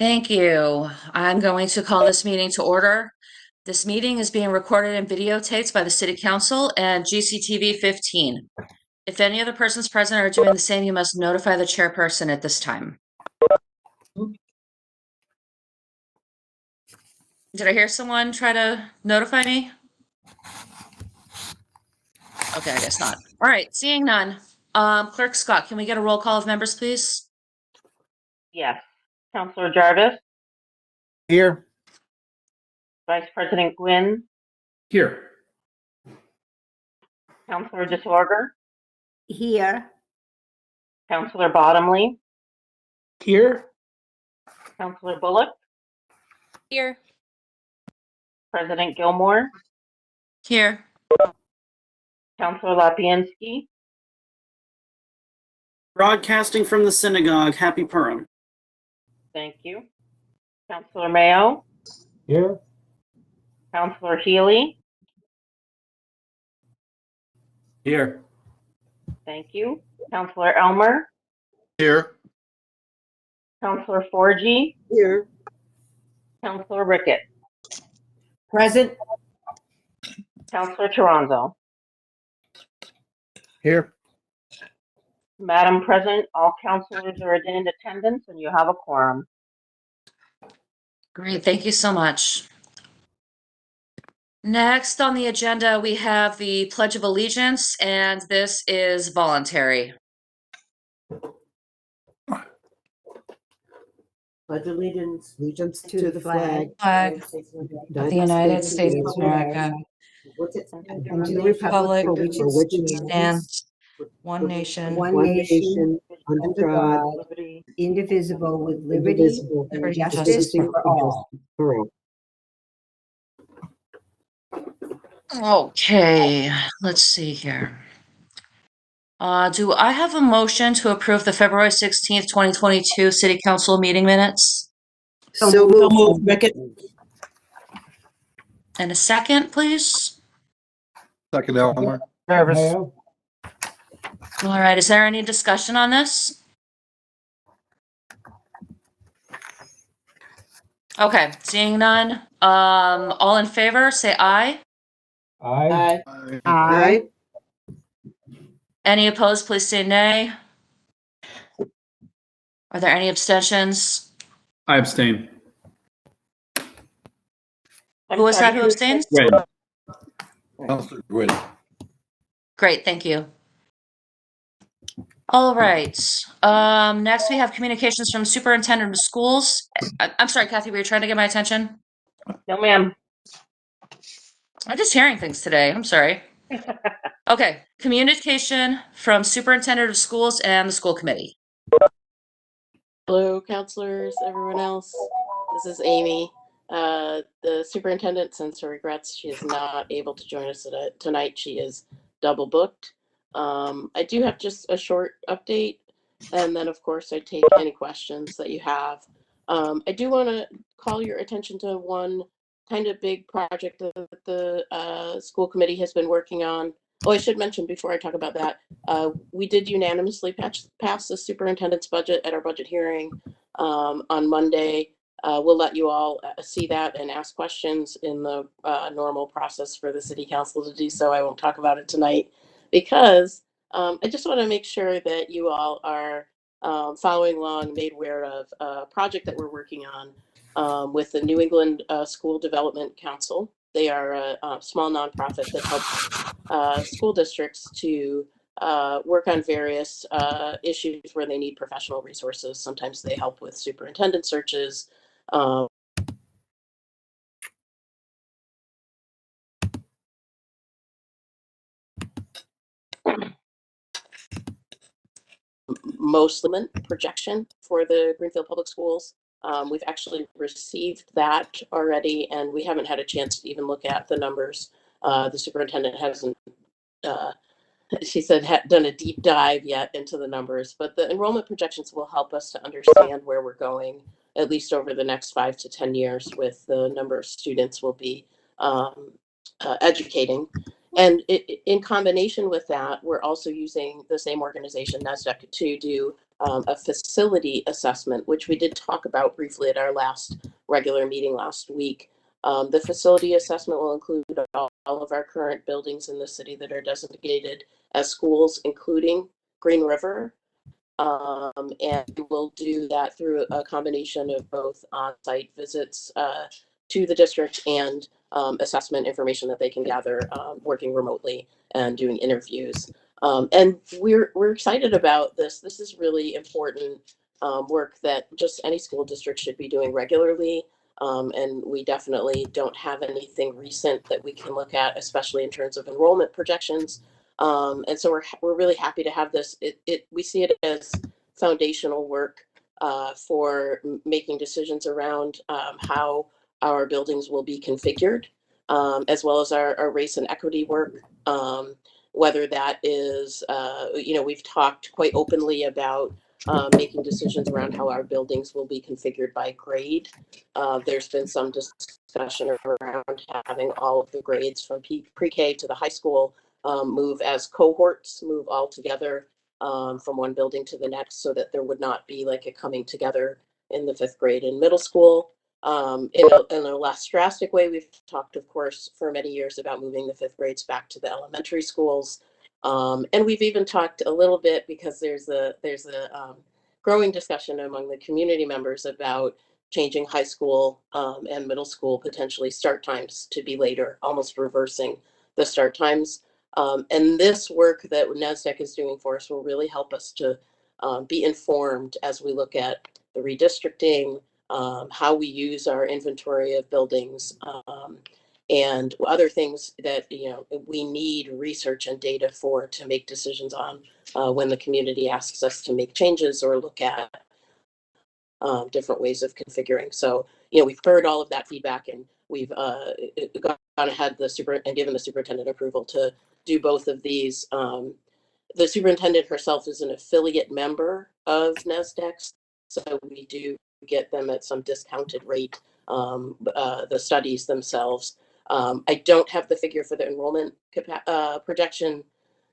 Thank you. I'm going to call this meeting to order. This meeting is being recorded and videotaped by the City Council and GCTV 15. If any other persons present are doing the same, you must notify the chairperson at this time. Did I hear someone try to notify me? Okay, I guess not. All right, seeing none. Clerk Scott, can we get a roll call of members, please? Yes. Councilor Jarvis, Here. Vice President Gwynn, Here. Councilor Disorder, Here. Councilor Bottomley, Here. Councilor Bullock, Here. President Gilmore, Here. Councilor Lapinski, Broadcasting from the synagogue. Happy Purim. thank you. Councilor Mayo, Here. Councilor Healy, Here. thank you. Councilor Elmer, Here. Councilor Forgy, Here. Councilor Rickett, Present. Councilor Toronzo. Here. Madam President, all councilors are in attendance and you have a quorum. Great, thank you so much. Next on the agenda, we have the Pledge of Allegiance, and this is voluntary. Pledge allegiance to the flag Flag of the United States of America and to the republic for which it stands, one nation, under God, Liberty. indivisible, with liberty and justice for all. Okay, let's see here. Do I have a motion to approve the February 16th, 2022 City Council meeting minutes? So moved, Rickett. And a second, please? Second, Elmer. All right, is there any discussion on this? Okay, seeing none. All in favor, say aye. Aye. Aye. Any opposed, please say nay. Are there any abstentions? I abstain. Who was that who abstained? Wait. Councilor Gwynn. Great, thank you. All right. Next we have communications from Superintendent of Schools. I'm sorry, Kathy, were you trying to get my attention? No, ma'am. I'm just hearing things today. I'm sorry. Okay, communication from Superintendent of Schools and the school committee. Hello, counselors, everyone else. This is Amy. The superintendent sends her regrets. She is not able to join us tonight. She is double booked. I do have just a short update, and then of course I take any questions that you have. I do want to call your attention to one kind of big project that the school committee has been working on. Oh, I should mention before I talk about that, we did unanimously pass the superintendent's budget at our budget hearing on Monday. We'll let you all see that and ask questions in the normal process for the city council to do so. I won't talk about it tonight because I just want to make sure that you all are following along, made aware of a project that we're working on with the New England School Development Council. They are a small nonprofit that helps school districts to work on various issues where they need professional resources. Sometimes they help with superintendent searches. Mostly projection for the Greenfield Public Schools. We've actually received that already, and we haven't had a chance to even look at the numbers. The superintendent hasn't, she said, done a deep dive yet into the numbers, but the enrollment projections will help us to understand where we're going, at least over the next 5 to 10 years, with the number of students we'll be educating. And in combination with that, we're also using the same organization, NASDAQ, to do a facility assessment, which we did talk about briefly at our last regular meeting last week. The facility assessment will include all of our current buildings in the city that are designated as schools, including Green River. And we'll do that through a combination of both on-site visits to the district and assessment information that they can gather working remotely and doing interviews. And we're excited about this. This is really important work that just any school district should be doing regularly. And we definitely don't have anything recent that we can look at, especially in terms of enrollment projections. And so we're really happy to have this. We see it as foundational work for making decisions around how our buildings will be configured, as well as our race and equity work. Whether that is, we've talked quite openly about making decisions around how our buildings will be configured by grade. There's been some discussion around having all of the grades from pre-K to the high school move as cohorts, move all together from one building to the next, so that there would not be like a coming together in the 5th grade in middle school. In a less drastic way, we've talked, of course, for many years about moving the 5th grades back to the elementary schools. And we've even talked a little bit, because there's a growing discussion among the community members about changing high school and middle school potentially start times to be later, almost reversing the start times. And this work that NASDAQ is doing for us will really help us to be informed as we look at the redistricting, how we use our inventory of buildings, and other things that we need research and data for to make decisions on when the community asks us to make changes or look at different ways of configuring. So we've heard all of that feedback, and we've gone ahead and given the superintendent approval to do both of these. The superintendent herself is an affiliate member of NASDAQ, so we do get them at some discounted rate, the studies themselves. I don't have the figure for the enrollment projection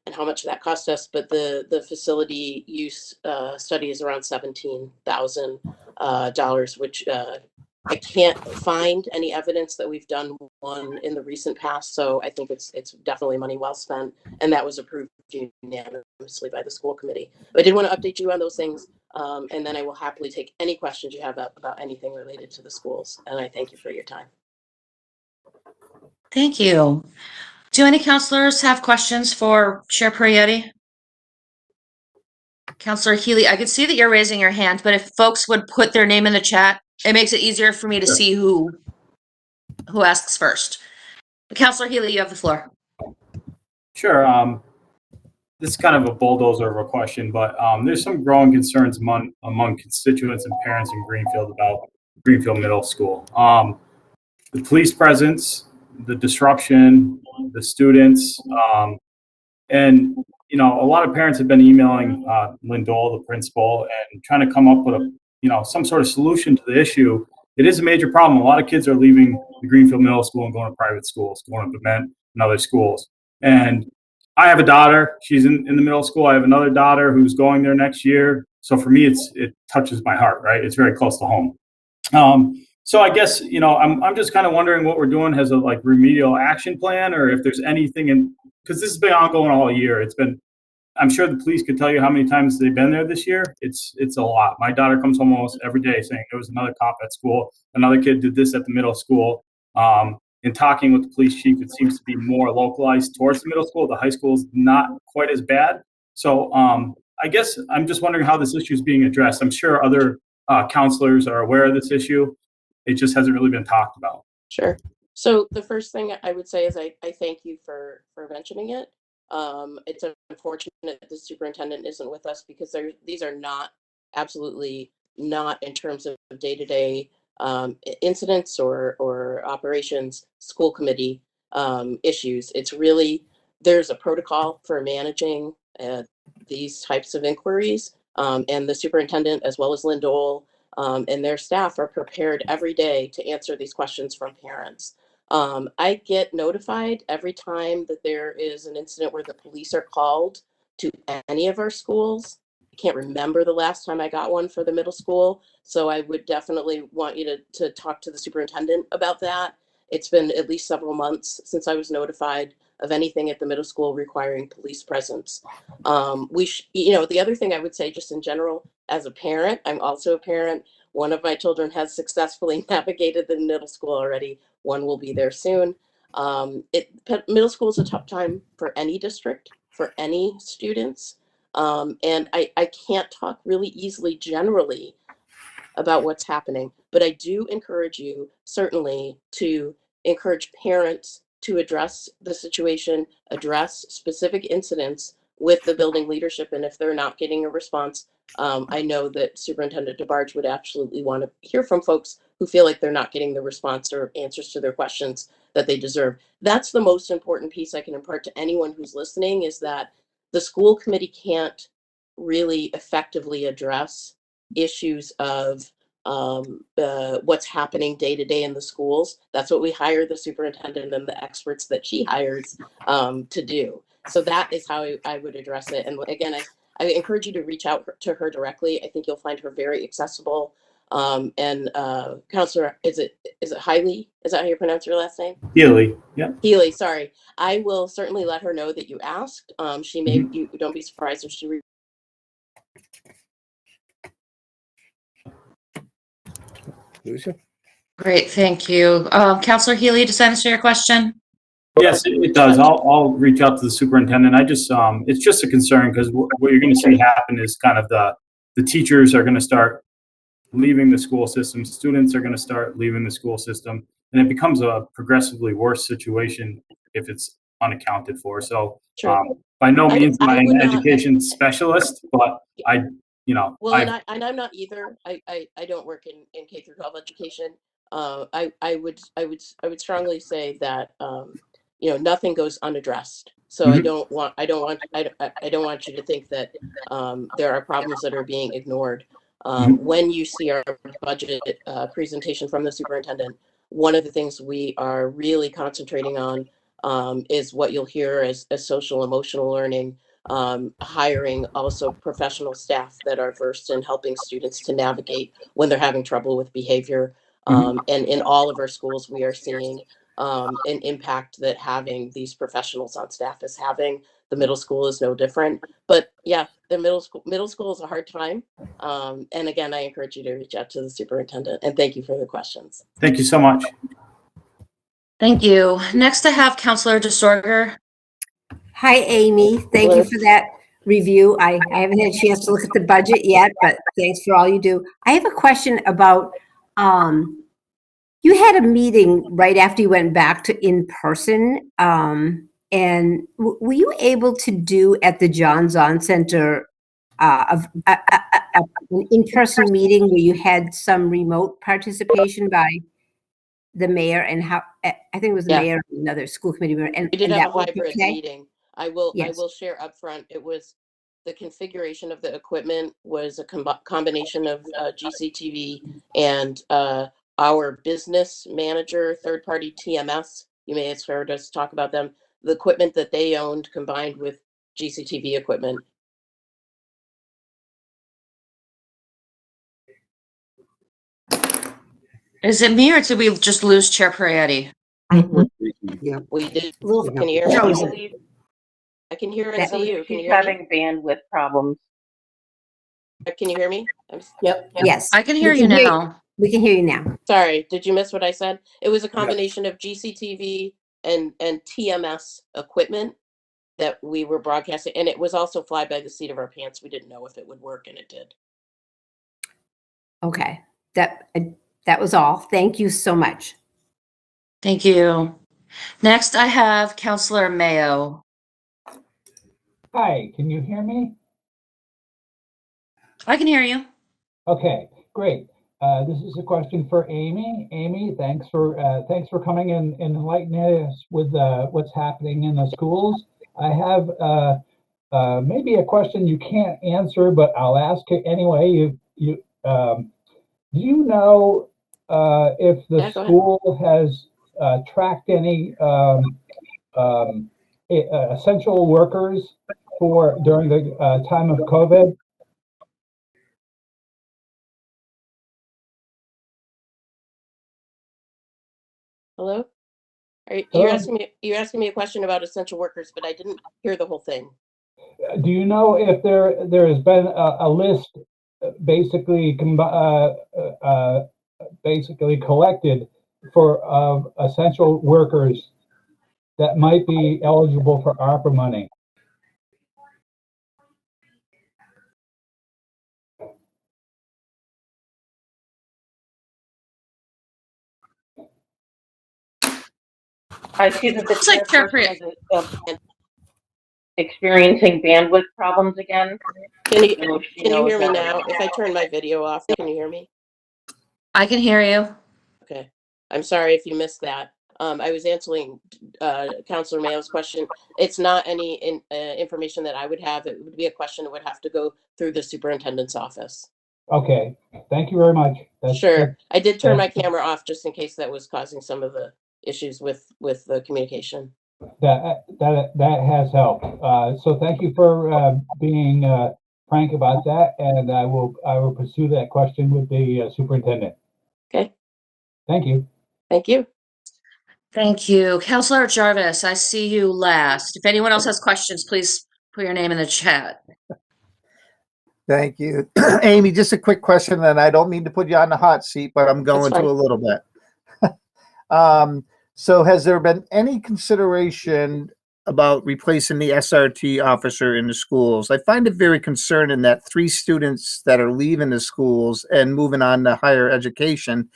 and how much that cost us, but the facility use study is around $17,000, which I can't find any evidence that we've done one in the recent past. So I think it's definitely money well spent, and that was approved unanimously by the school committee. But I did want to update you on those things, and then I will happily take any questions you have about anything related to the schools. And I thank you for your time. Thank you. Do any counselors have questions for Chair Prietti? Counselor Healy, I can see that you're raising your hand, but if folks would put their name in the chat, it makes it easier for me to see who asks first. Counselor Healy, you have the floor. Sure. This is kind of a bulldozer of a question, but there's some growing concerns among constituents and parents in Greenfield about Greenfield Middle School. The police presence, the disruption, the students, and a lot of parents have been emailing Lynn Dole, the principal, and trying to come up with some sort of solution to the issue. It is a major problem. A lot of kids are leaving the Greenfield Middle School and going to private schools, going to Bement and other schools. And I have a daughter. She's in the middle school. I have another daughter who's going there next year. So for me, it touches my heart, right? It's very close to home. So I guess, I'm just kind of wondering what we're doing as a remedial action plan, or if there's anything because this has been ongoing all year. I'm sure the police could tell you how many times they've been there this year. It's a lot. My daughter comes home almost every day saying there was another cop at school. Another kid did this at the middle school. In talking with the police chief, it seems to be more localized towards the middle school. The high school is not quite as bad. So I guess I'm just wondering how this issue is being addressed. I'm sure other counselors are aware of this issue. It just hasn't really been talked about. Sure. So the first thing I would say is I thank you for mentioning it. It's unfortunate the superintendent isn't with us, because these are absolutely not, in terms of day-to-day incidents or operations, school committee issues. It's really, there's a protocol for managing these types of inquiries, and the superintendent, as well as Lynn Dole, and their staff, are prepared every day to answer these questions from parents. I get notified every time that there is an incident where the police are called to any of our schools. can't remember the last time I got one for the middle school. So I would definitely want you to talk to the superintendent about that. It's been at least several months since I was notified of anything at the middle school requiring police presence. The other thing I would say, just in general, as a parent, I'm also a parent. One of my children has successfully navigated the middle school already. One will be there soon. Middle school is a tough time for any district, for any students. And I can't talk really easily generally about what's happening, but I do encourage you certainly to encourage parents to address the situation, address specific incidents with the building leadership. And if they're not getting a response, I know that Superintendent DeBarge would absolutely want to hear from folks who feel like they're not getting the response or answers to their questions that they deserve. That's the most important piece I can impart to anyone who's listening, is that the school committee can't really effectively address issues of what's happening day to day in the schools. That's what we hire the superintendent and the experts that she hires to do. So that is how I would address it. And again, I encourage you to reach out to her directly. I think you'll find her very accessible. Counselor, is it Hailey? Is that how you pronounce your last name? Healy, yeah. Healy, sorry. I will certainly let her know that you asked. She may, you don't be surprised if she Great, thank you. Counselor Healy, does that answer your question? Yes, it does. I'll reach out to the superintendent. It's just a concern because what you're going to see happen is kind of the teachers are going to start leaving the school system, students are going to start leaving the school system, and it becomes a progressively worse situation if it's unaccounted for. So by no means am I an education specialist, but and I'm not either. I don't work in K through 12 education. I would strongly say that nothing goes unaddressed. So I don't want you to think that there are problems that are being ignored. When you see our budget presentation from the superintendent, one of the things we are really concentrating on is what you'll hear as social emotional learning, hiring also professional staff that are versed in helping students to navigate when they're having trouble with behavior. And in all of our schools, we are seeing an impact that having these professionals on staff is having. The middle school is no different. But yeah, the middle school is a hard time. And again, I encourage you to reach out to the superintendent. And thank you for the questions. Thank you so much. Thank you. Next, I have Counselor DeSorger. Hi, Amy. Thank you for that review. I haven't had a chance to look at the budget yet, but thanks for all you do. I have a question about, you had a meeting right after you went back to in-person, and were you able to do at the John Zahn Center an in-person meeting where you had some remote participation by the mayor and I think it was the mayor and another school committee member, and We did and have that a hybrid meeting. I will share up front. It was the configuration of the equipment was a combination of GCTV and our business manager, third-party TMS. You may have heard us talk about them. The equipment that they owned combined with GCTV equipment. Is it me or did we just lose Chair Parietti? Yeah. We did. Little Can you hear frozen. me? I can hear and I see believe you. Can she's you hear me? having bandwidth problems. Can you hear me? Yep. Yes. I can hear you now. We can hear you now. Sorry, did you miss what I said? It was a combination of GCTV and TMS equipment that we were broadcasting, and it was also fly by the seat of our pants. We didn't know if it would work, and it did. Okay. That was all. Thank you so much. Thank you. Next, I have Counselor Mayo. Hi, can you hear me? I can hear you. Okay, great. This is a question for Amy. Amy, thanks for coming and enlightening us with what's happening in the schools. I have maybe a question you can't answer, but I'll ask it anyway. Do you know if the school has tracked any essential workers during the time of COVID? Hello? You're Hello? asking me a question about essential workers, but I didn't hear the whole thing. Do you know if there has been a list basically basically collected for essential workers that might be eligible for ARPA money? I see that the It's like chairperson is experiencing bandwidth problems again. Can you So she can you knows hear me that. now? If I turn my video off, can you hear me? I can hear you. Okay. I'm sorry if you missed that. I was answering Councilor Mayo's question. It's not any information that I would have. It would be a question that would have to go through the superintendent's office. Okay, thank you very much. Sure. I did turn my that's- camera off just in case that was causing some of the issues with the communication. That has helped. So thank you for being frank about that, and I will pursue that question with the superintendent. Okay. Thank you. Thank you. Thank you. Counselor Jarvis, I see you last. If anyone else has questions, please put your name in the chat. Thank you. Amy, just a quick question, and I don't mean to put you on the hot seat, but I'm going to fine. a little bit. So has there been any consideration about replacing the SRT officer in the schools? I find it very concerning that 3 students that are leaving the schools and moving on to higher education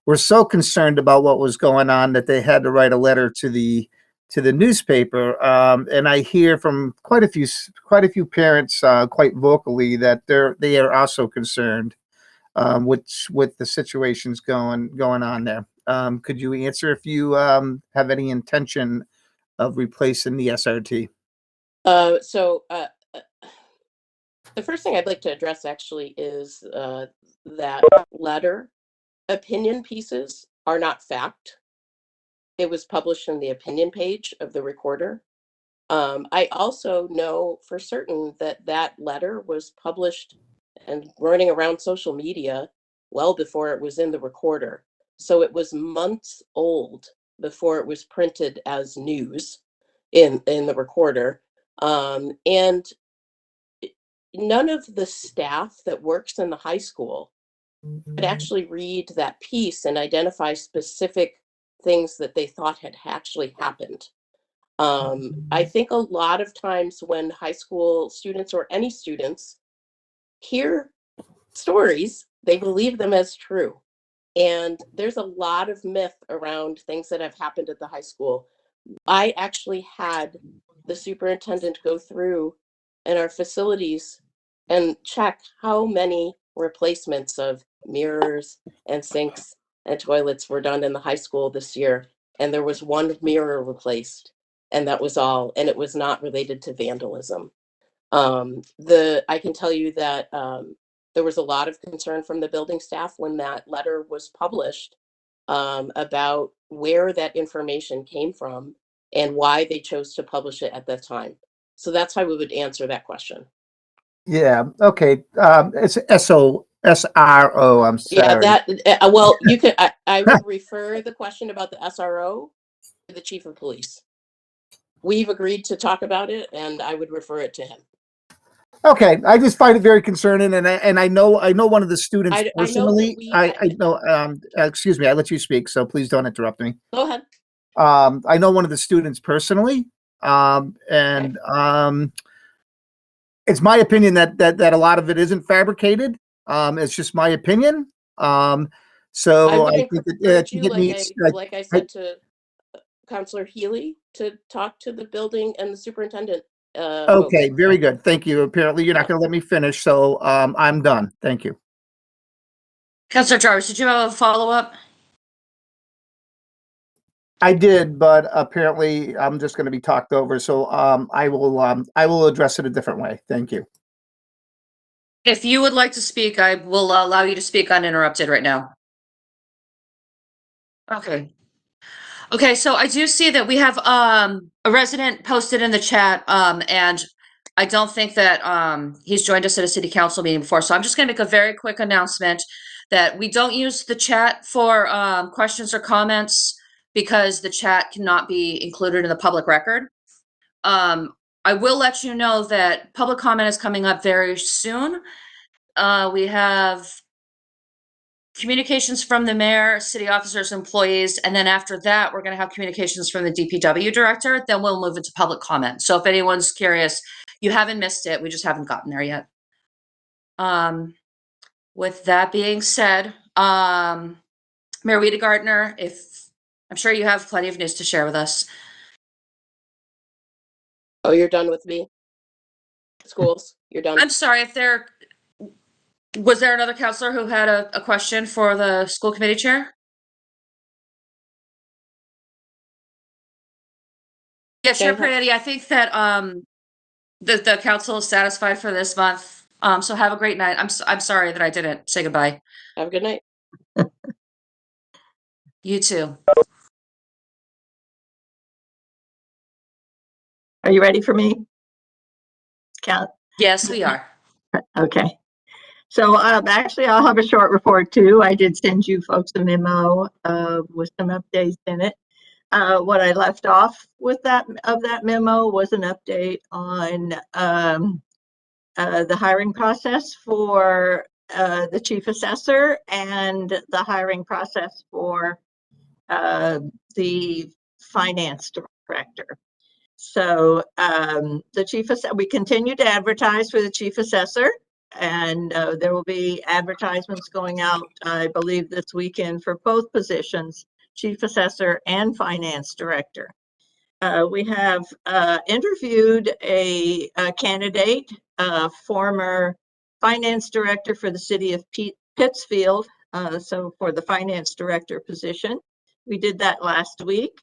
were so concerned about what was going on that they had to write a letter to the newspaper. And I hear from quite a few parents quite vocally that they are also concerned with the situations going on there. Could you answer if you have any intention of replacing the SRT? The first thing I'd like to address actually is that letter. Opinion pieces are not fact. It was published in the opinion page of the Recorder. I also know for certain that that letter was published and running around social media well before it was in the Recorder. So it was months old before it was printed as news in the Recorder. And none of the staff that works in the high school could actually read that piece and identify specific things that they thought had actually happened. I think a lot of times when high school students or any students hear stories, they believe them as true. And there's a lot of myth around things that have happened at the high school. I actually had the superintendent go through in our facilities and check how many replacements of mirrors and sinks and toilets were done in the high school this year. And there was 1 mirror replaced, and that was all. And it was not related to vandalism. I can tell you that there was a lot of concern from the building staff when that letter was published about where that information came from and why they chose to publish it at that time. So that's how we would answer that question. Yeah. Okay. It's SRO. I'm sorry. Yeah, well, you could. I would refer the question about the SRO to the chief of police. We've agreed to talk about it, and I would refer it to him. Okay, I just find it very concerning, and I know one of the students I know that personally. we- I know. Excuse me, I let you speak, so please don't interrupt me. Go ahead. I know one of the students personally, and it's my opinion that a lot of it isn't fabricated. It's just my opinion. So I would I think encourage you, it needs. like I said to Counselor Healy, to talk to the building and the superintendent. Okay, folks. very good. Thank you. Apparently, you're not going to let me finish, so I'm done. Thank you. Counselor Jarvis, did you have a follow-up? I did, but apparently I'm just going to be talked over. So I will address it a different way. Thank you. If you would like to speak, I will allow you to speak uninterrupted right now. Okay. Okay, so I do see that we have a resident posted in the chat, and I don't think that he's joined us at a city council meeting before. So I'm just going to make a very quick announcement that we don't use the chat for questions or comments because the chat cannot be included in the public record. I will let you know that public comment is coming up very soon. We have communications from the mayor, city officers, employees, and then after that, we're going to have communications from the DPW director. Then we'll move into public comment. So if anyone's curious, you haven't missed it. We just haven't gotten there yet. With that being said, Mayor Rita Gardner, I'm sure you have plenty of news to share with us. Oh, you're done with me? Schools, you're done? I'm sorry, was there another counselor who had a question for the school committee chair? Yeah, Chair Okay. Prayati, I think that the council is satisfied for this month. So have a great night. I'm sorry that I didn't say goodbye. Have a good night. You too. Are you ready for me? Count. Yes, we are. Okay. So actually, I'll have a short report too. I did send you folks a memo with some updates in it. What I left off with that memo was an update on the hiring process for the chief assessor and the hiring process for the finance director. So we continue to advertise for the chief assessor, and there will be advertisements going out, I believe, this weekend for both positions, chief assessor and finance director. We have interviewed a candidate, former finance director for the city of Pittsfield, so for the finance director position. We did that last week.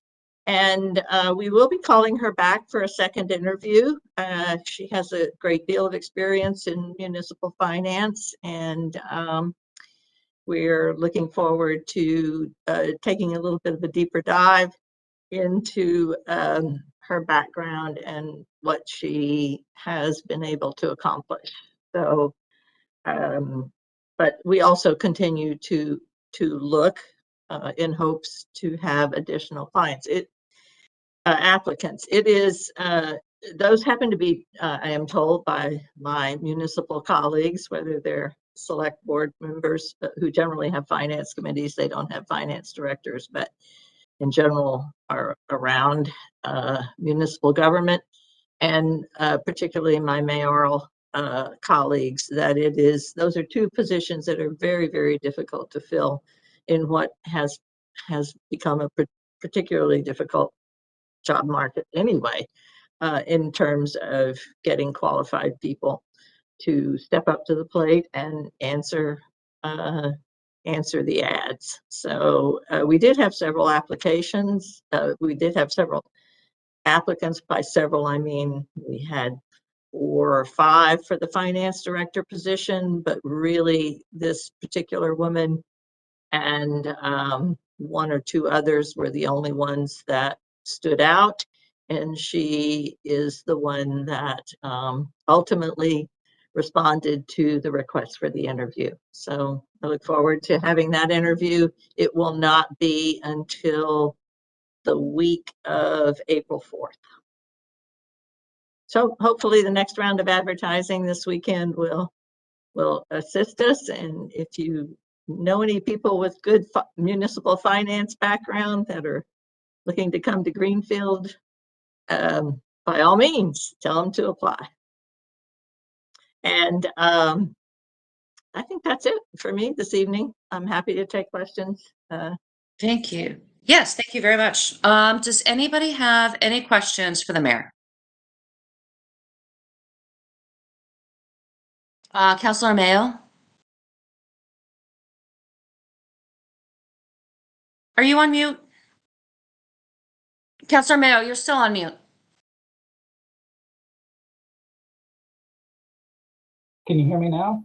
And we will be calling her back for a second interview. She has a great deal of experience in municipal finance, and we're looking forward to taking a little bit of a deeper dive into her background and what she has been able to accomplish. So, but we also continue to look in hopes to have additional clients. Applicants. It is, those happen to be, I am told by my municipal colleagues, whether they're select board members who generally have finance committees, they don't have finance directors, but in general are around municipal government, and particularly my mayoral colleagues, that those are two positions that are very, very difficult to fill in what has become a particularly difficult job market anyway, in terms of getting qualified people to step up to the plate and answer the ads. So we did have several applications. We did have several applicants. By several, I mean we had 4 or 5 for the finance director position, but really this particular woman and 1 or 2 others were the only ones that stood out, and she is the one that ultimately responded to the request for the interview. So I look forward to having that interview. It will not be until the week of April 4th. So hopefully the next round of advertising this weekend will assist us, and if you know any people with good municipal finance background that are looking to come to Greenfield, by all means, tell them to apply. And I think that's it for me this evening. I'm happy to take questions. Thank you. Yes, thank you very much. Does anybody have any questions for the mayor? Councilor Mayo? Are you on mute? Councilor Mayo, you're still on mute. Can you hear me now?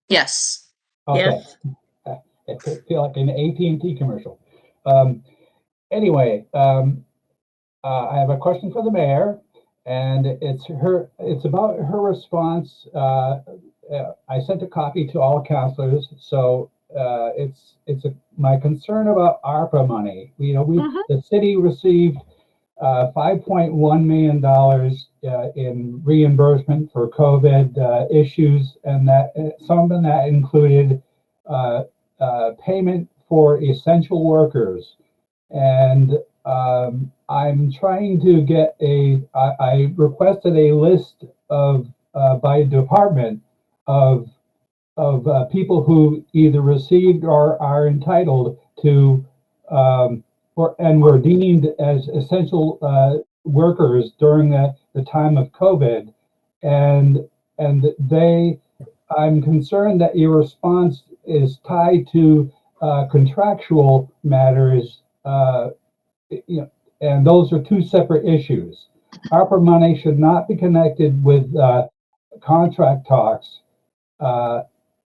Yes. Okay. Yes. I feel like an AT&T commercial. Anyway, I have a question for the mayor, and it's about her response. I sent a copy to all councilors, so it's my concern about ARPA money. The city received $5.1 million in reimbursement for COVID issues, and that some of that included payment for essential workers. And I'm trying to get I requested a list of by department of people who either received or are entitled to and were deemed as essential workers during the time of COVID. And I'm concerned that your response is tied to contractual matters, and those are two separate issues. ARPA money should not be connected with contract talks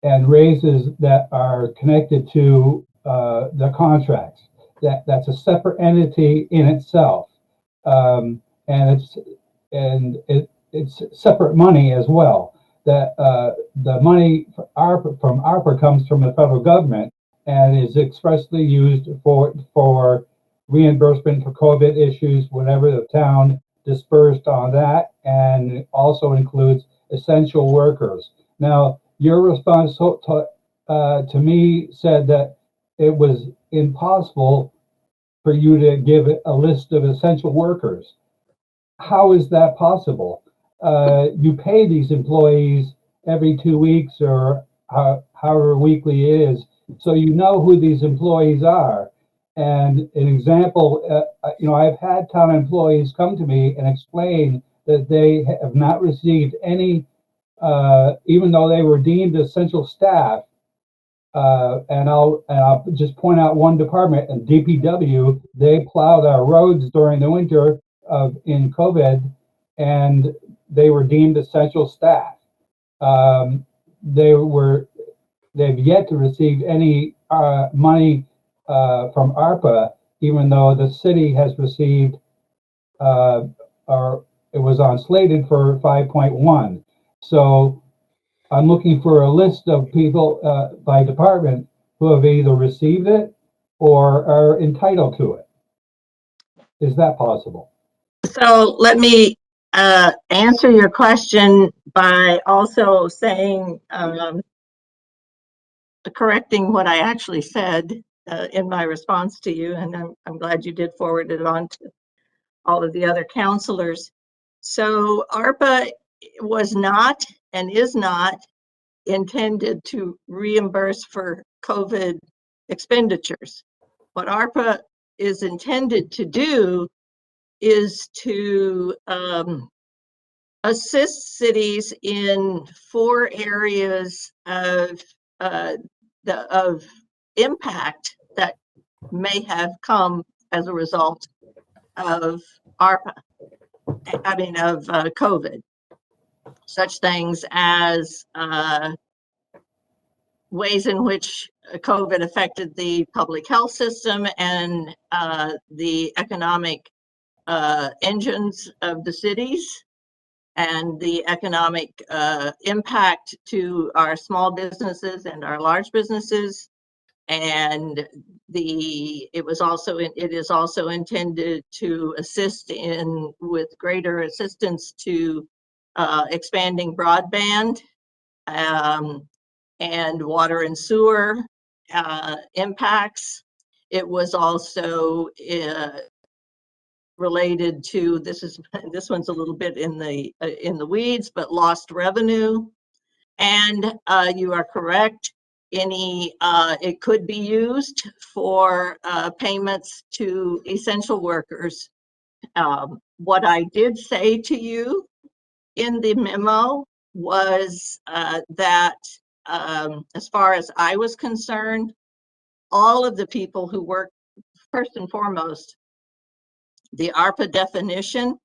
and raises that are connected to the contracts. That's a separate entity in itself, and it's separate money as well. That the money from ARPA comes from the federal government and is expressly used for reimbursement for COVID issues, whatever the town dispersed on that, and it also includes essential workers. Now, your response to me said that it was impossible for you to give a list of essential workers. How is that possible? You pay these employees every 2 weeks or however weekly it is, so you know who these employees are. And an example, I've had town employees come to me and explain that they have not received any, even though they were deemed essential staff. And I'll just point out one department, and DPW, they plowed our roads during the winter in COVID, and they were deemed essential staff. They've yet to receive any money from ARPA, even though the city has received, or it was slated for 5.1. So I'm looking for a list of people by department who have either received it or are entitled to it. Is that possible? So let me answer your question by also saying, correcting what I actually said in my response to you, and I'm glad you did forward it on to all of the other counselors. So ARPA was not and is not intended to reimburse for COVID expenditures. What ARPA is intended to do is to assist cities in 4 areas of impact that may have come as a result of ARPA, of COVID. Such things as ways in which COVID affected the public health system and the economic engines of the cities, and the economic impact to our small businesses and our large businesses. And it is also intended to assist with greater assistance to expanding broadband and water and sewer impacts. It was also related to, this one's a little bit in the weeds, but lost revenue. And you are correct. It could be used for payments to essential workers. What I did say to you in the memo was that as far as I was concerned, all of the people who work, first and foremost, the ARPA definition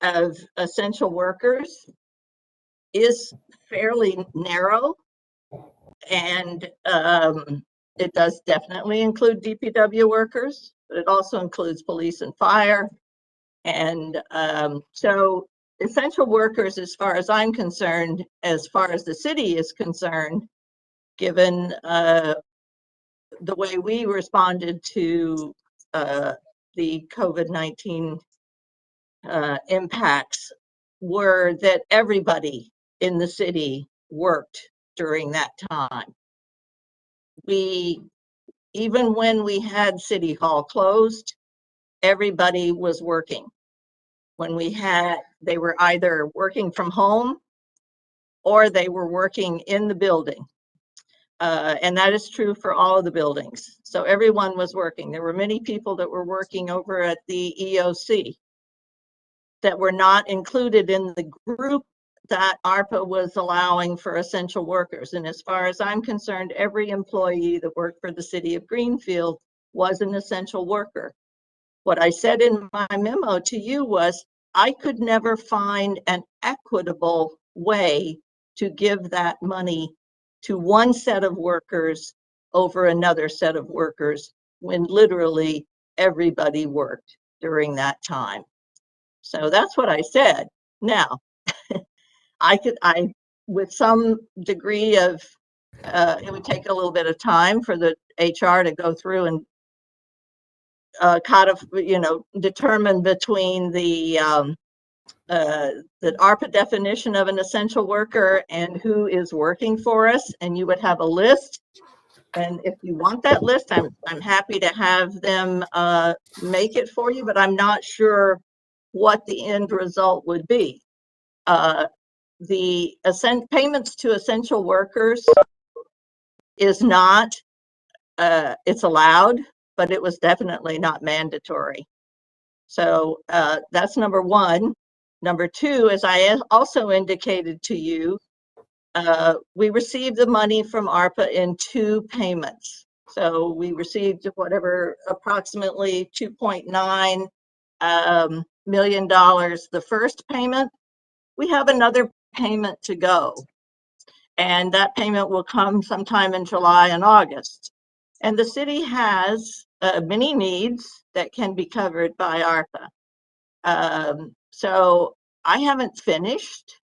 of essential workers is fairly narrow, and it does definitely include DPW workers, but it also includes police and fire. And so essential workers, as far as I'm concerned, as far as the city is concerned, given the way we responded to the COVID-19 impacts were that everybody in the city worked during that time. Even when we had City Hall closed, everybody was working. When they were either working from home or they were working in the building. And that is true for all of the buildings. So everyone was working. There were many people that were working over at the EOC that were not included in the group that ARPA was allowing for essential workers. And as far as I'm concerned, every employee that worked for the city of Greenfield was an essential worker. What I said in my memo to you was, I could never find an equitable way to give that money to one set of workers over another set of workers when literally everybody worked during that time. So that's what I said. Now, with some degree of, it would take a little bit of time for the HR to go through and determine between the ARPA definition of an essential worker and who is working for us, and you would have a list. And if you want that list, I'm happy to have them make it for you, but I'm not sure what the end result would be. The payments to essential workers is not, it's allowed, but it was definitely not mandatory. So that's number one. Number two, as I also indicated to you, we received the money from ARPA in 2 payments. So we received approximately $2.9 million the first payment. We have another payment to go, and that payment will come sometime in July and August. And the city has many needs that can be covered by ARPA. So I haven't finished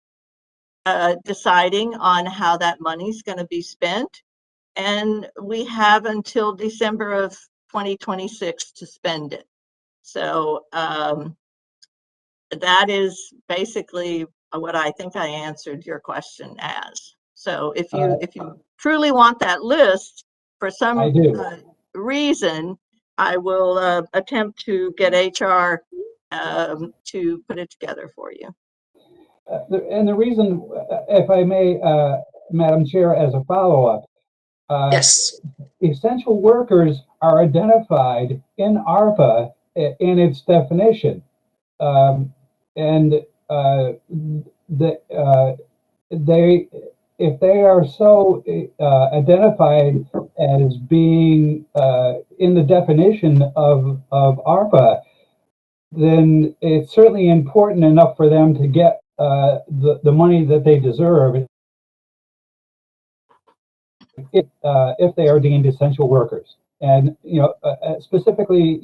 deciding on how that money's going to be spent. And we have until December of 2026 to spend it. So that is basically what I think I answered your question as. So if you truly want that list for some reason, I will attempt to get HR to put it together for you. And the reason, if I may, Madam Chair, as a follow-up, Yes. essential workers are identified in ARPA in its definition. If they are so identified as being in the definition of ARPA, then it's certainly important enough for them to get the money that they deserve if they are deemed essential workers. And specifically,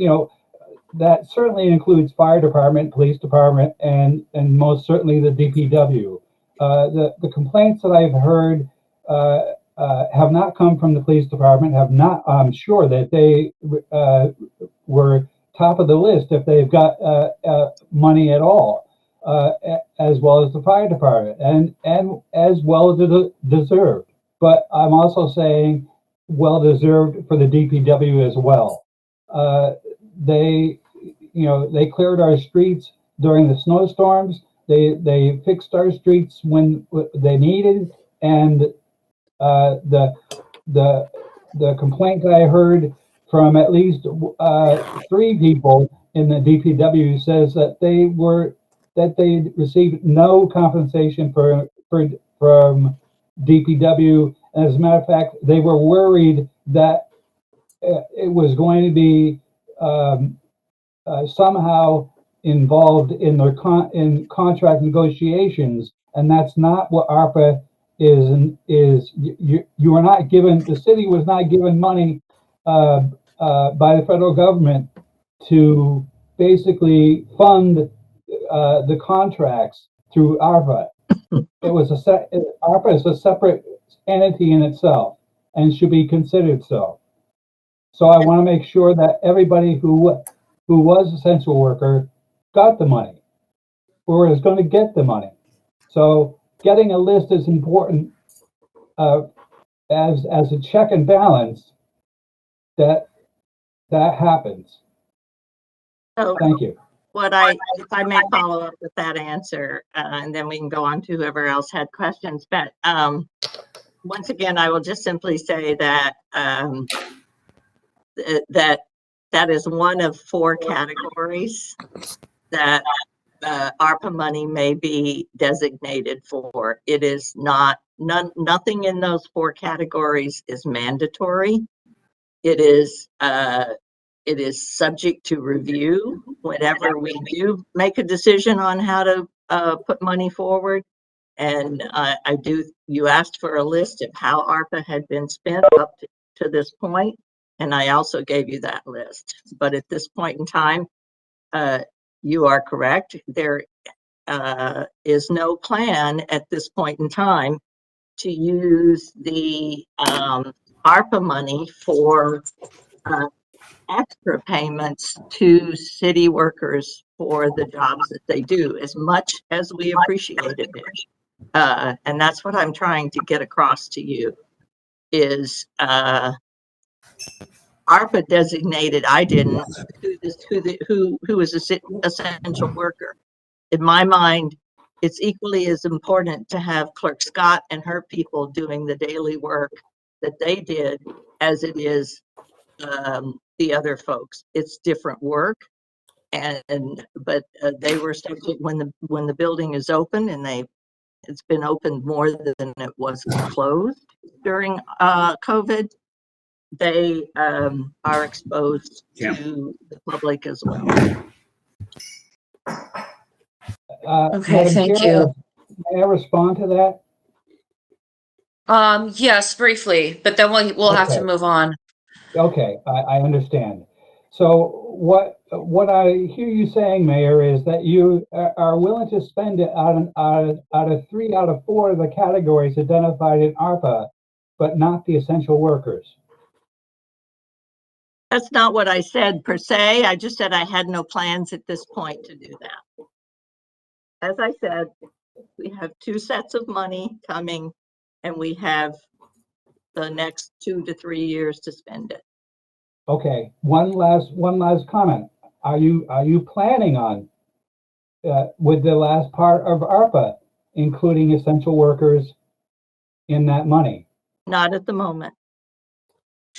that certainly includes fire department, police department, and most certainly the DPW. The complaints that I've heard have not come from the police department. I'm sure that they were top of the list if they've got money at all, as well as the fire department, and as well as deserved. But I'm also saying well deserved for the DPW as well. They cleared our streets during the snowstorms. They fixed our streets when they needed, and the complaint I heard from at least 3 people in the DPW says that they received no compensation from DPW. As a matter of fact, they were worried that it was going to be somehow involved in their in contract negotiations, and that's not what ARPA is. You are not given, the city was not given money by the federal government to basically fund the contracts through ARPA. ARPA is a separate entity in itself and should be considered so. So I want to make sure that everybody who was essential worker got the money or is going to get the money. So getting a list is important as a check and balance that happens. So Thank you. if I may follow up with that answer, and then we can go on to whoever else had questions. But once again, I will just simply say that that is one of 4 categories that ARPA money may be designated for. It is nothing in those 4 categories is mandatory. It is subject to review whenever we do make a decision on how to put money forward. And you asked for a list of how ARPA had been spent up to this point, and I also gave you that list. But at this point in time, you are correct. There is no plan at this point in time to use the ARPA money for extra payments to city workers for the jobs that they do, as much as we appreciated it. And that's what I'm trying to get across to you is ARPA designated, I didn't, who is an essential worker. In my mind, it's equally as important to have Clerk Scott and her people doing the daily work that they did as it is the other folks. It's different work, but they were subject when the building is open, and it's been open more than it was closed during COVID. They are exposed to the public as well. Okay, Madam thank Chair, you. may I respond to that? Yes, briefly, but then we'll have to Okay. move on. Okay, I understand. So what I hear you saying, Mayor, is that you are willing to spend it out of 3 out of 4 of the categories identified in ARPA, but not the essential workers. That's not what I said per se. I just said I had no plans at this point to do that. As I said, we have 2 sets of money coming, and we have the next 2 to 3 years to spend it. Okay, one last comment. Are you planning on with the last part of ARPA, including essential workers in that money? Not at the moment.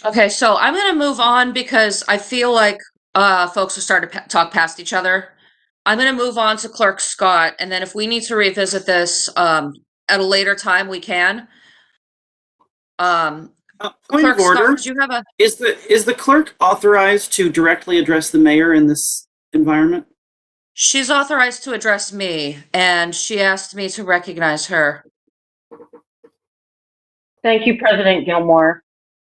Okay, so I'm going to move on because I feel like folks are starting to talk past each other. I'm going to move on to Clerk Scott, and then if we need to revisit this at a later time, we can. Point Clerk of order. Scott, did you have a? Is the clerk authorized to directly address the mayor in this environment? She's authorized to address me, and she asked me to recognize her. Thank you, President Gilmore.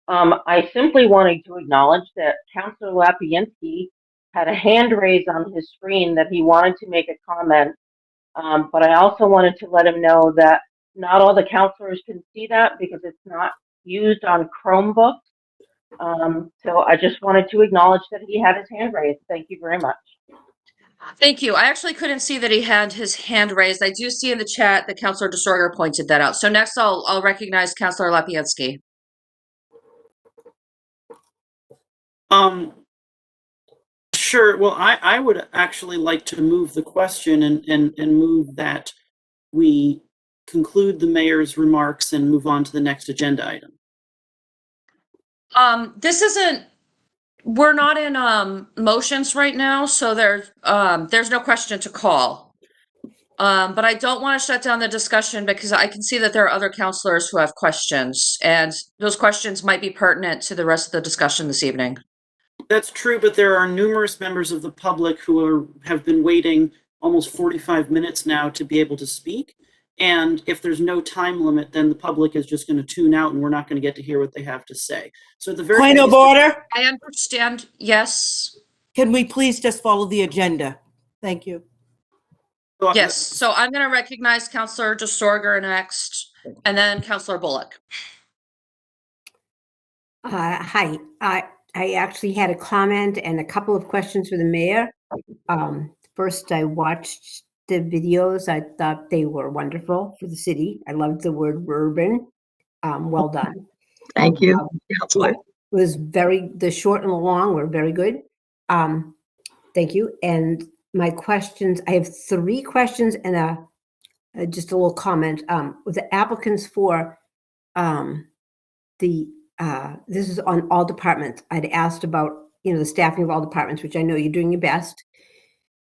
I simply wanted to acknowledge that Councilor Lapiansky had a hand raised on his screen that he wanted to make a comment, but I also wanted to let him know that not all the councilors can see that because it's not used on Chromebooks. So I just wanted to acknowledge that he had his hand raised. Thank you very much. Thank you. I actually couldn't see that he had his hand raised. I do see in the chat that Councilor DeSorger pointed that out. So next I'll recognize Councilor Lapiansky. Sure. Well, I would actually like to move the question and move that we conclude the mayor's remarks and move on to the next agenda item. We're not in motions right now, so there's no question to call. But I don't want to shut down the discussion because I can see that there are other counselors who have questions, and those questions might be pertinent to the rest of the discussion this evening. That's true, but there are numerous members of the public who have been waiting almost 45 minutes now to be able to speak. And if there's no time limit, then the public is just going to tune out and we're not going to get to hear what they have to say. So at the very Point of least, order. I understand. Yes. Can we please just follow the agenda? Thank you. Yes. So I'm going to recognize Councilor DeSorger next, and then Councilor Bullock. Hi. I actually had a comment and a couple of questions for the mayor. First, I watched the videos. I thought they were wonderful for the city. I loved the word urban. Well done. Thank you, It Counselor. was the short and the long were very good. Thank you. And my questions, I have 3 questions and just a little comment. With the applicants for this is on all departments. I'd asked about, the staffing of all departments, which I know you're doing your best.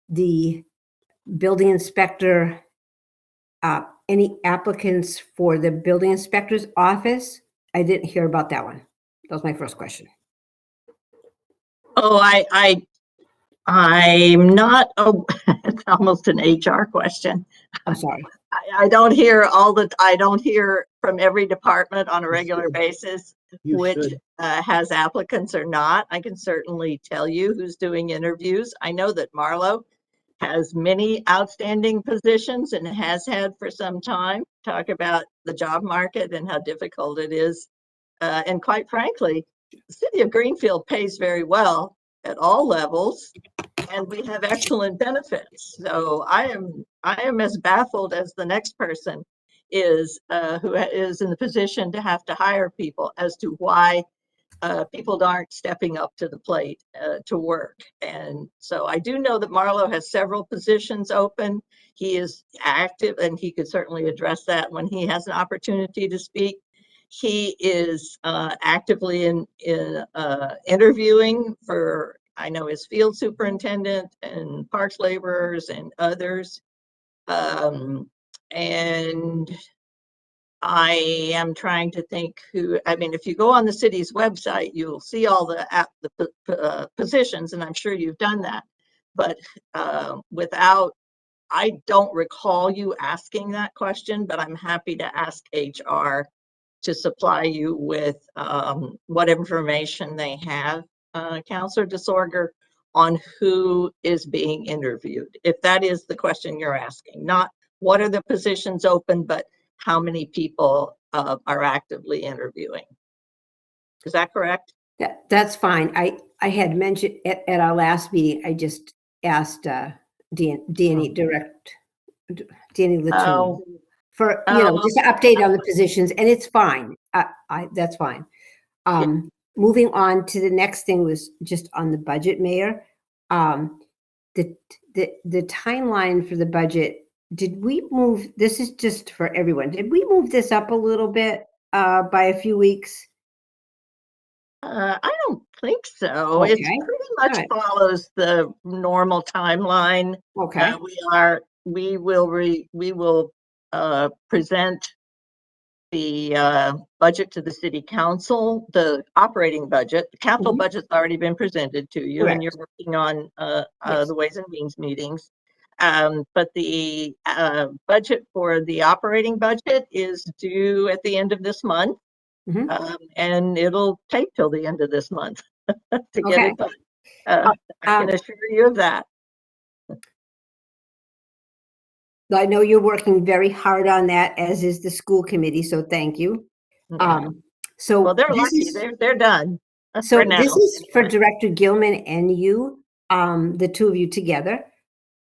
The building inspector, any applicants for the building inspector's office? I didn't hear about that one. That was my first question. Oh, I'm not, oh, it's almost an HR question. I'm sorry. I don't hear from every department on a regular basis which has applicants or not. I can certainly tell you who's doing interviews. I know that Marlo has many outstanding positions and has had for some time. Talk about the job market and how difficult it is. And quite frankly, the city of Greenfield pays very well at all levels, and we have excellent benefits. So I am as baffled as the next person is, who is in the position to have to hire people, as to why people aren't stepping up to the plate to work. And so I do know that Marlo has several positions open. He is active, and he could certainly address that when he has an opportunity to speak. He is actively in interviewing for, I know, his field superintendent and parks laborers and others. And I am trying to think who, I mean, if you go on the city's website, you'll see all the positions, and I'm sure you've done that. But I don't recall you asking that question, but I'm happy to ask HR to supply you with what information they have, Counselor DeSorger, on who is being interviewed. If that is the question you're asking, not what are the positions open, but how many people are actively interviewing. Is that correct? That's fine. I had mentioned at our last meeting, I just asked Danny Latoon Oh, for, just an update on the positions, and it's fine. That's fine. Moving on to the next thing was just on the budget, Mayor. The timeline for the budget, did we move, this is just for everyone, did we move this up a little bit by a few weeks? I don't think so. Okay. It pretty much All right. follows the normal timeline. Okay. We will present the budget to the city council, the operating budget. The capital budget's already been presented to you. Correct. And you're working on the Ways and Means meetings. But the budget for the operating budget is due at the end of this month. And it'll take till the end of this month to get it done. I can assure you of that. I know you're working very hard on that, as is the school committee, so thank you. So well, they're lucky. They're done. So this is for Director Gilman and you, the two of you together.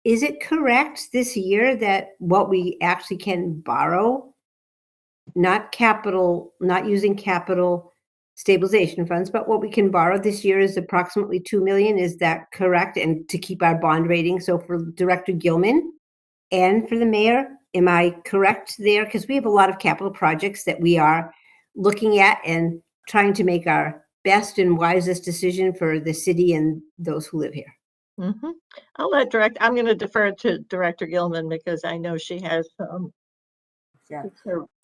Is it correct this year that what we actually can borrow, not using capital stabilization funds, but what we can borrow this year is approximately 2 million? Is that correct? And to keep our bond rating. So for Director Gilman and for the mayor, am I correct there? Because we have a lot of capital projects that we are looking at and trying to make our best and wisest decision for the city and those who live here. I'm going to defer to Director Gilman because I know she has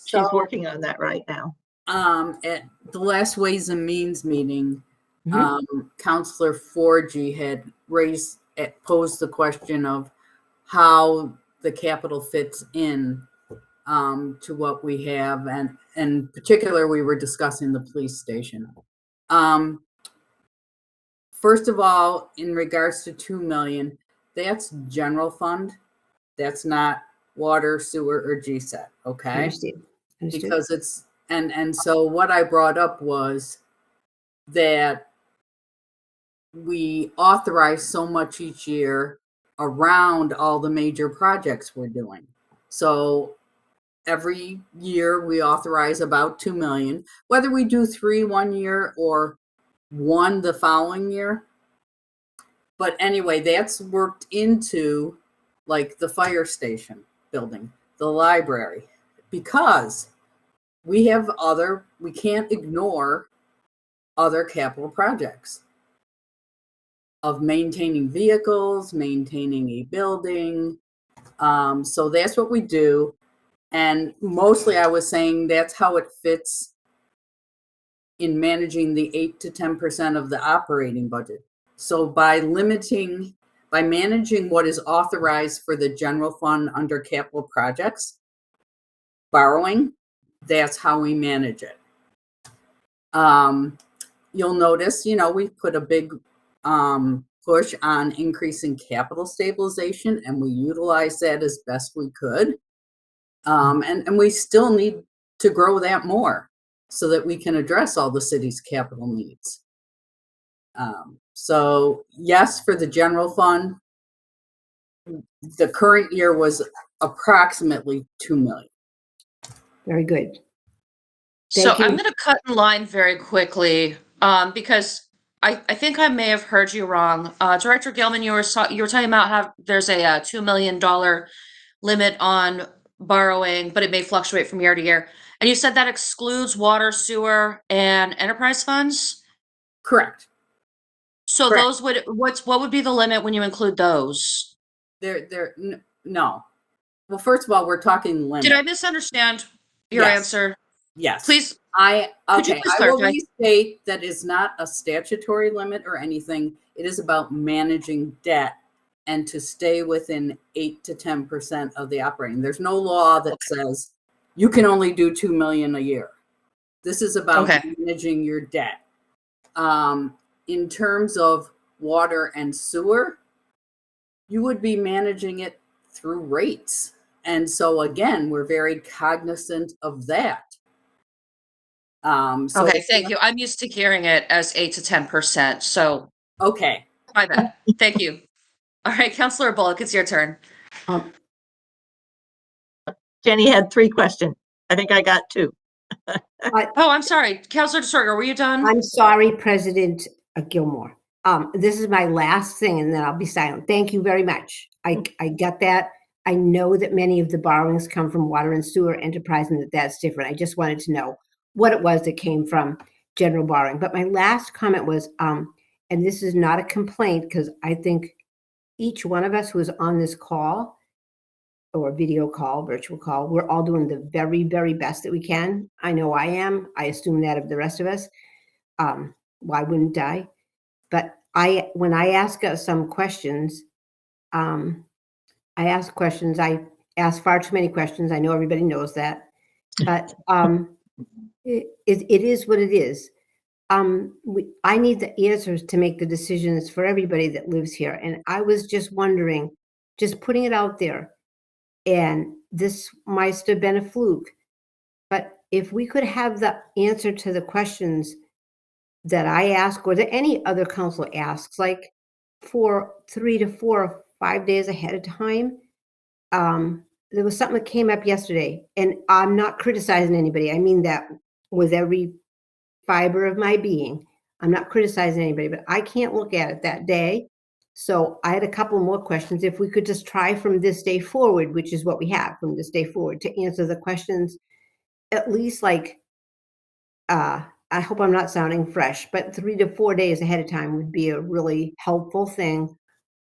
she's working on that right now. At the last Ways and Means meeting, Councillor Forgy had posed the question of how the capital fits in to what we have, and in particular, we were discussing the police station. First of all, in regards to 2 million, that's general fund. That's not water, sewer, or GSET. Okay. Understood. Because it's and so what I brought up was that we authorize so much each year around all the major projects we're doing. So every year we authorize about 2 million, whether we do 3 one year or 1 the following year. But anyway, that's worked into like the fire station building, the library, because we can't ignore other capital projects of maintaining vehicles, maintaining a building. So that's what we do. And mostly I was saying that's how it fits in managing the 8 to 10% of the operating budget. So by managing what is authorized for the general fund under capital projects, borrowing, that's how we manage it. You'll notice, we've put a big push on increasing capital stabilization, and we utilize that as best we could. And we still need to grow that more so that we can address all the city's capital needs. So yes, for the general fund, the current year was approximately 2 million. Very good. So Thank you. I'm going to cut in line very quickly because I think I may have heard you wrong. Director Gilman, you were talking about how there's a $2 million limit on borrowing, but it may fluctuate from year to year. And you said that excludes water, sewer, and enterprise funds? Correct. So Correct. those what would be the limit when you include those? No. Well, first of all, we're talking limit. Did I misunderstand your Yes. answer? Yes. Please. I Could will you please clarify? restate that is not a statutory limit or anything. It is about managing debt and to stay within 8 to 10% of the operating. There's no law that says you can only do 2 million a year. This is about managing your debt. In terms of water and sewer, you would be managing it through rates. And so again, we're very cognizant of that. Okay, thank you. I'm used to hearing it as 8 to 10%. So okay. My bad. Thank you. All right, Councilor Bullock, it's your turn. Jenny had 3 questions. I think I got 2. Oh, I'm sorry. Councilor DeSorger, were you done? I'm sorry, President Gilmore. This is my last thing, and then I'll be silent. Thank you very much. I get that. I know that many of the borrowings come from water and sewer enterprise, and that's different. I just wanted to know what it was that came from general borrowing. But my last comment was, and this is not a complaint, because I think each one of us who is on this call, or video call, virtual call, we're all doing the very, very best that we can. I know I am. I assume that of the rest of us. Why wouldn't I? But when I ask some questions, I ask far too many questions. I know everybody knows that, but it is what it is. I need the answers to make the decisions for everybody that lives here. And I was just wondering, just putting it out there, and this might have been a fluke, but if we could have the answer to the questions that I ask or that any other council asks, like for 3 to 4 or 5 days ahead of time. There was something that came up yesterday, and I'm not criticizing anybody. I mean that with every fiber of my being. I'm not criticizing anybody, but I can't look at it that day. So I had a couple more questions. If we could just try from this day forward, which is what we have from this day forward, to answer the questions, at least like, I hope I'm not sounding fresh, but 3 to 4 days ahead of time would be a really helpful thing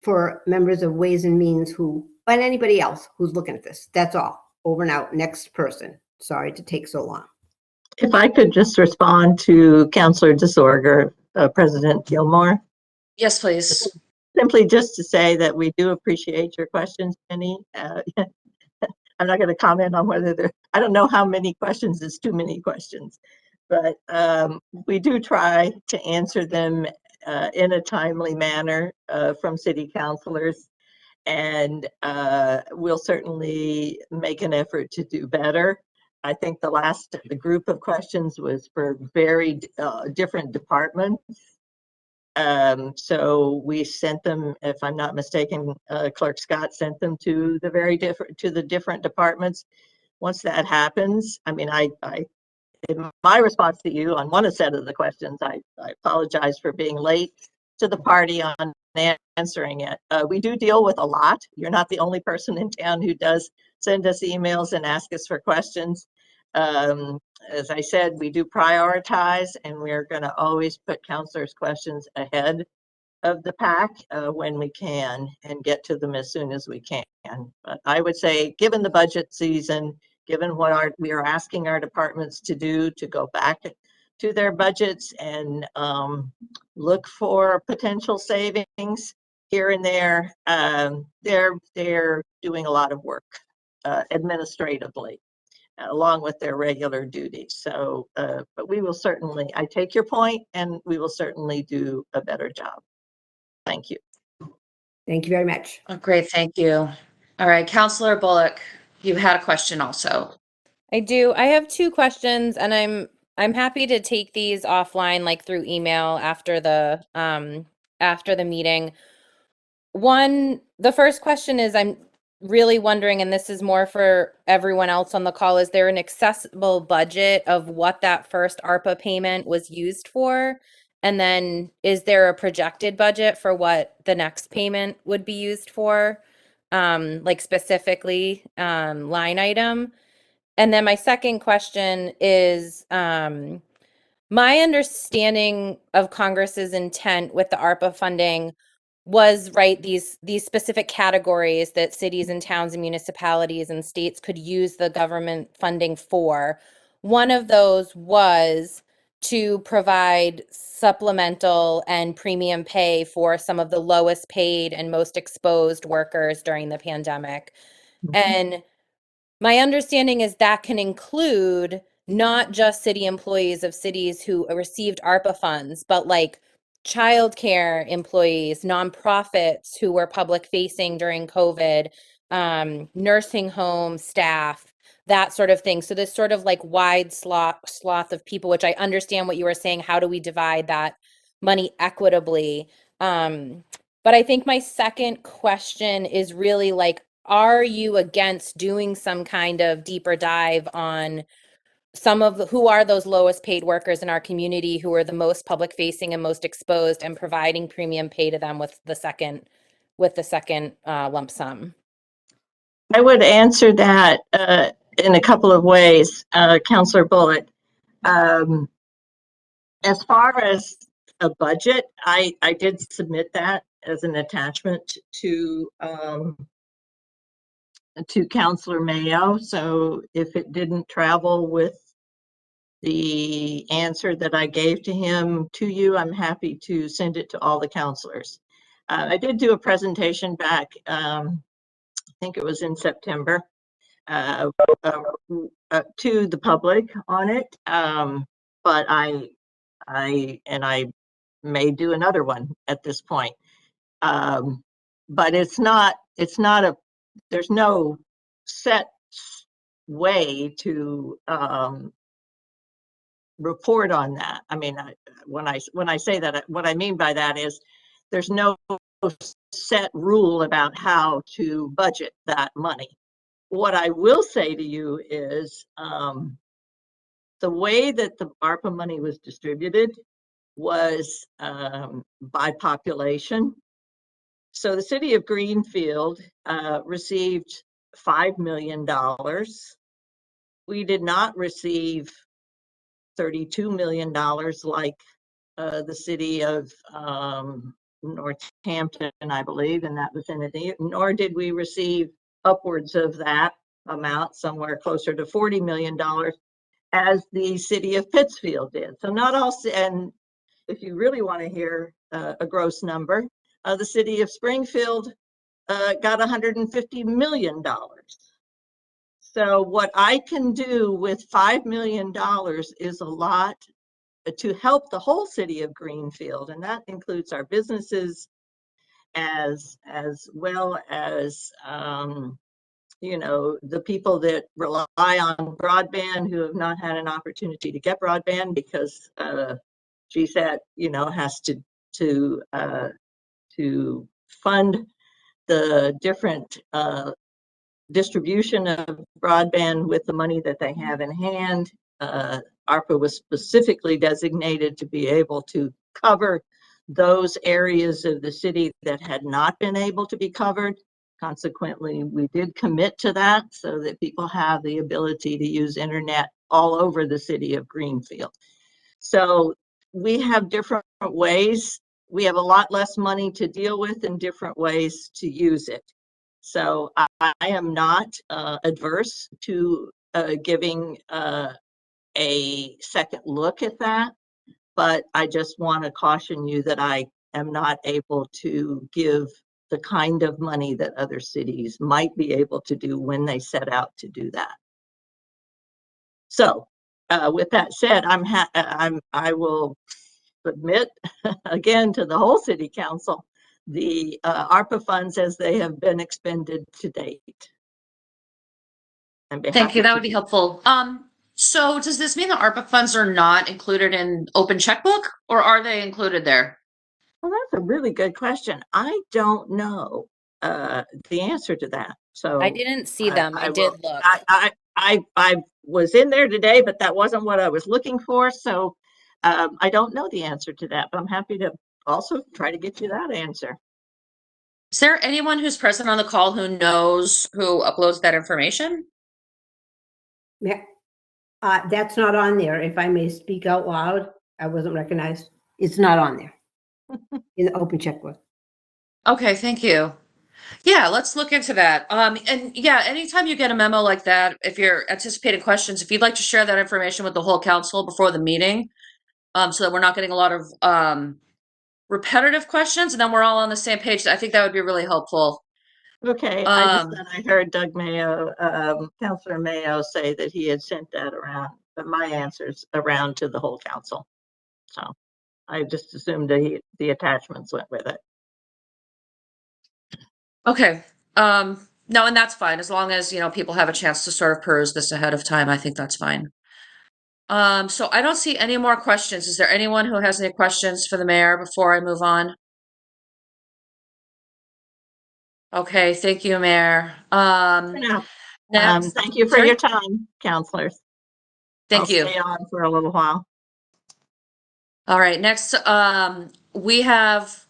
for members of Ways and Means and anybody else who's looking at this. That's all. Over and out. Next person. Sorry to take so long. If I could just respond to Councilor DeSorger, President Gilmore. Yes, please. Simply just to say that we do appreciate your questions, Jenny. I'm not going to comment on whether I don't know how many questions is too many questions, but we do try to answer them in a timely manner from city councilors, and we'll certainly make an effort to do better. I think the group of questions was for very different departments. So we sent them, if I'm not mistaken, Clerk Scott sent them to the different departments. Once that happens, I mean, in my response to you on one set of the questions, I apologize for being late to the party on answering it. We do deal with a lot. You're not the only person in town who does send us emails and ask us for questions. As I said, we do prioritize, and we're going to always put counselors' questions ahead of the pack when we can and get to them as soon as we can. But I would say, given the budget season, given what we are asking our departments to do, to go back to their budgets and look for potential savings here and there, they're doing a lot of work administratively, along with their regular duties. So, but we will certainly, I take your point, and we will certainly do a better job. Thank you. Thank you very much. Oh, great, thank you. All right, Counselor Bullock, you had a question also. I do. I have two questions, and I'm happy to take these offline, like through email after the meeting. One, the first question is, I'm really wondering, and this is more for everyone else on the call, is there an accessible budget of what that first ARPA payment was used for? And then is there a projected budget for what the next payment would be used for? Like specifically, line item. And then my second question is, my understanding of Congress's intent with the ARPA funding was, right, these specific categories that cities and towns and municipalities and states could use the government funding for. One of those was to provide supplemental and premium pay for some of the lowest paid and most exposed workers during the pandemic. And my understanding is that can include not just city employees of cities who received ARPA funds, but like childcare employees, nonprofits who were public facing during COVID, nursing home staff, that sort of thing. So this sort of like wide swath of people, which I understand what you were saying, how do we divide that money equitably? But I think my second question is really like, are you against doing some kind of deeper dive on some of who are those lowest paid workers in our community who are the most public facing and most exposed, and providing premium pay to them with the second lump sum? I would answer that in a couple of ways, Councillor Bullock. As far as a budget, I did submit that as an attachment to Councillor Mayo. So if it didn't travel with the answer that I gave to him to you, I'm happy to send it to all the councilors. I did do a presentation back, I think it was in September, to the public on it, but I may do another one at this point. But there's no set way to report on that. I mean, when I say that, what I mean by that is there's no set rule about how to budget that money. What I will say to you is the way that the ARPA money was distributed was by population. So the city of Greenfield received $5 million. We did not receive $32 million like the city of Northampton, I believe, in that vicinity, nor did we receive upwards of that amount, somewhere closer to $40 million, as the city of Pittsfield did. So not all, and if you really want to hear a gross number, the city of Springfield got $150 million. So what I can do with $5 million is a lot to help the whole city of Greenfield, and that includes our businesses as well as the people that rely on broadband who have not had an opportunity to get broadband because GSAT has to to fund the different distribution of broadband with the money that they have in hand. ARPA was specifically designated to be able to cover those areas of the city that had not been able to be covered. Consequently, we did commit to that so that people have the ability to use internet all over the city of Greenfield. So we have different ways. We have a lot less money to deal with and different ways to use it. So I am not adverse to giving a second look at that, but I just want to caution you that I am not able to give the kind of money that other cities might be able to do when they set out to do that. So with that said, I will submit again to the whole city council the ARPA funds as they have been expended to date. Thank you. That would be helpful. So does this mean the ARPA funds are not included in open checkbook, or are they included there? Well, that's a really good question. I don't know the answer to that. So I didn't see them. I did look. I was in there today, but that wasn't what I was looking for. So I don't know the answer to that, but I'm happy to also try to get you that answer. Is there anyone who's present on the call who knows who uploads that information? Yeah. That's not on there. If I may speak out loud, I wasn't recognized. It's not on there in the open checkbook. Okay, thank you. Yeah, let's look into that. And yeah, anytime you get a memo like that, if you're anticipating questions, if you'd like to share that information with the whole council before the meeting, so that we're not getting a lot of repetitive questions, and then we're all on the same page, I think that would be really helpful. Okay, I heard Doug Mayo, Councilor Mayo say that he had sent that around, but my answers around to the whole council. So I just assumed that the attachments went with it. Okay. No, and that's fine. As long as, people have a chance to sort of peruse this ahead of time, I think that's fine. So I don't see any more questions. Is there anyone who has any questions for the mayor before I move on? Okay, thank you, Mayor. Next, Thank you for your time, councilors. Thank you. I'll stay on for a little while. All right, next, we have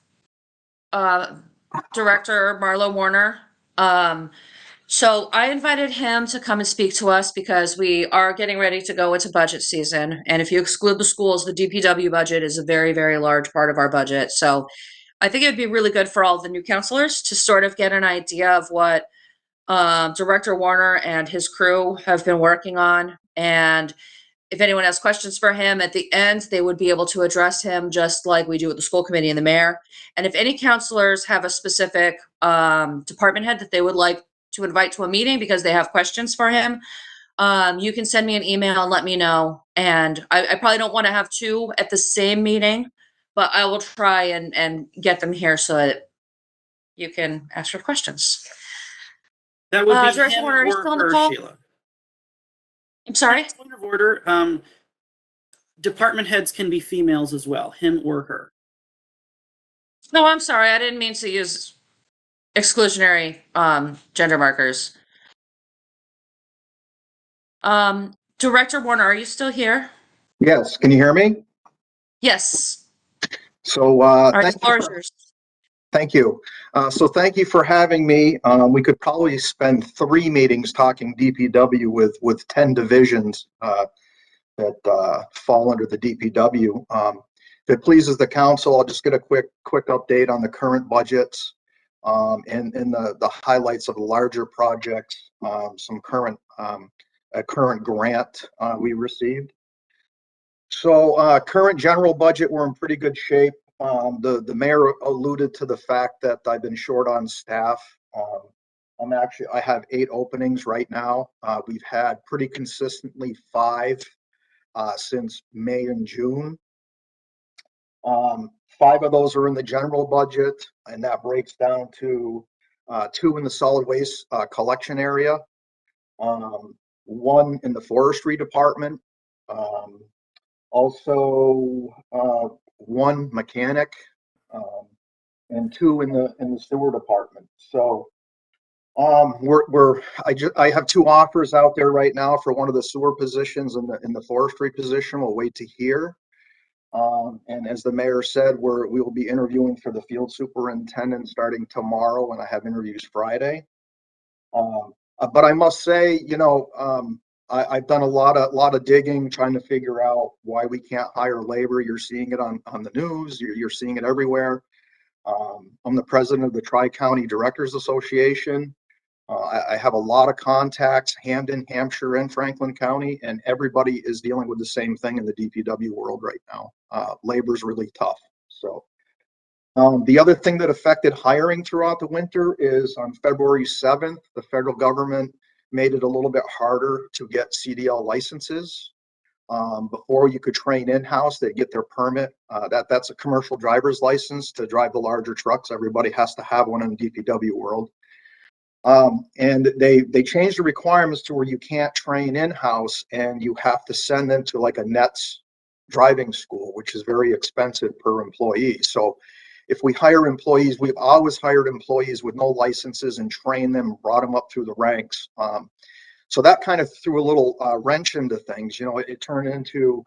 Director Marlo Warner. So I invited him to come and speak to us because we are getting ready to go into budget season. And if you exclude the schools, the DPW budget is a very, very large part of our budget. So I think it'd be really good for all the new counselors to sort of get an idea of what Director Warner and his crew have been working on. And if anyone has questions for him at the end, they would be able to address him just like we do with the school committee and the mayor. And if any counselors have a specific department head that they would like to invite to a meeting because they have questions for him, you can send me an email and let me know. And I probably don't want to have two at the same meeting, but I will try and get them here so that you can ask your questions. That would be Director him Warner, are you or still on the her, call? Sheila. I'm sorry? Point of order. Department heads can be females as well, him or her. No, I'm sorry. I didn't mean to use exclusionary gender markers. Director Warner, are you still here? Yes, can you hear me? Yes. So thank you. So thank you for having me. We could probably spend 3 meetings talking DPW with 10 divisions that fall under the DPW. If it pleases the council, I'll just get a quick update on the current budgets and the highlights of the larger projects, some current a current grant we received. So current general budget, we're in pretty good shape. The mayor alluded to the fact that I've been short on staff. I have 8 openings right now. We've had pretty consistently 5 since May and June. 5 of those are in the general budget, and that breaks down to 2 in the solid waste collection area, 1 in the forestry department, also 1 mechanic, and 2 in the sewer department. So I have 2 offers out there right now for one of the sewer positions and in the forestry position. We'll wait to hear. And as the mayor said, we will be interviewing for the field superintendent starting tomorrow, and I have interviews Friday. But I must say, I've done a lot of digging, trying to figure out why we can't hire labor. You're seeing it on the news. You're seeing it everywhere. I'm the president of the Tri-County Directors Association. I have a lot of contacts, Hamden, Hampshire, and Franklin County, and everybody is dealing with the same thing in the DPW world right now. Labor is really tough. So the other thing that affected hiring throughout the winter is on February 7th, the federal government made it a little bit harder to get CDL licenses. Before you could train in-house, they get their permit. That's a commercial driver's license to drive the larger trucks. Everybody has to have one in the DPW world. And they changed the requirements to where you can't train in-house and you have to send them to like a NETS driving school, which is very expensive per employee. So if we hire employees, we've always hired employees with no licenses and trained them, brought them up through the ranks. So that kind of threw a little wrench into things. It turned into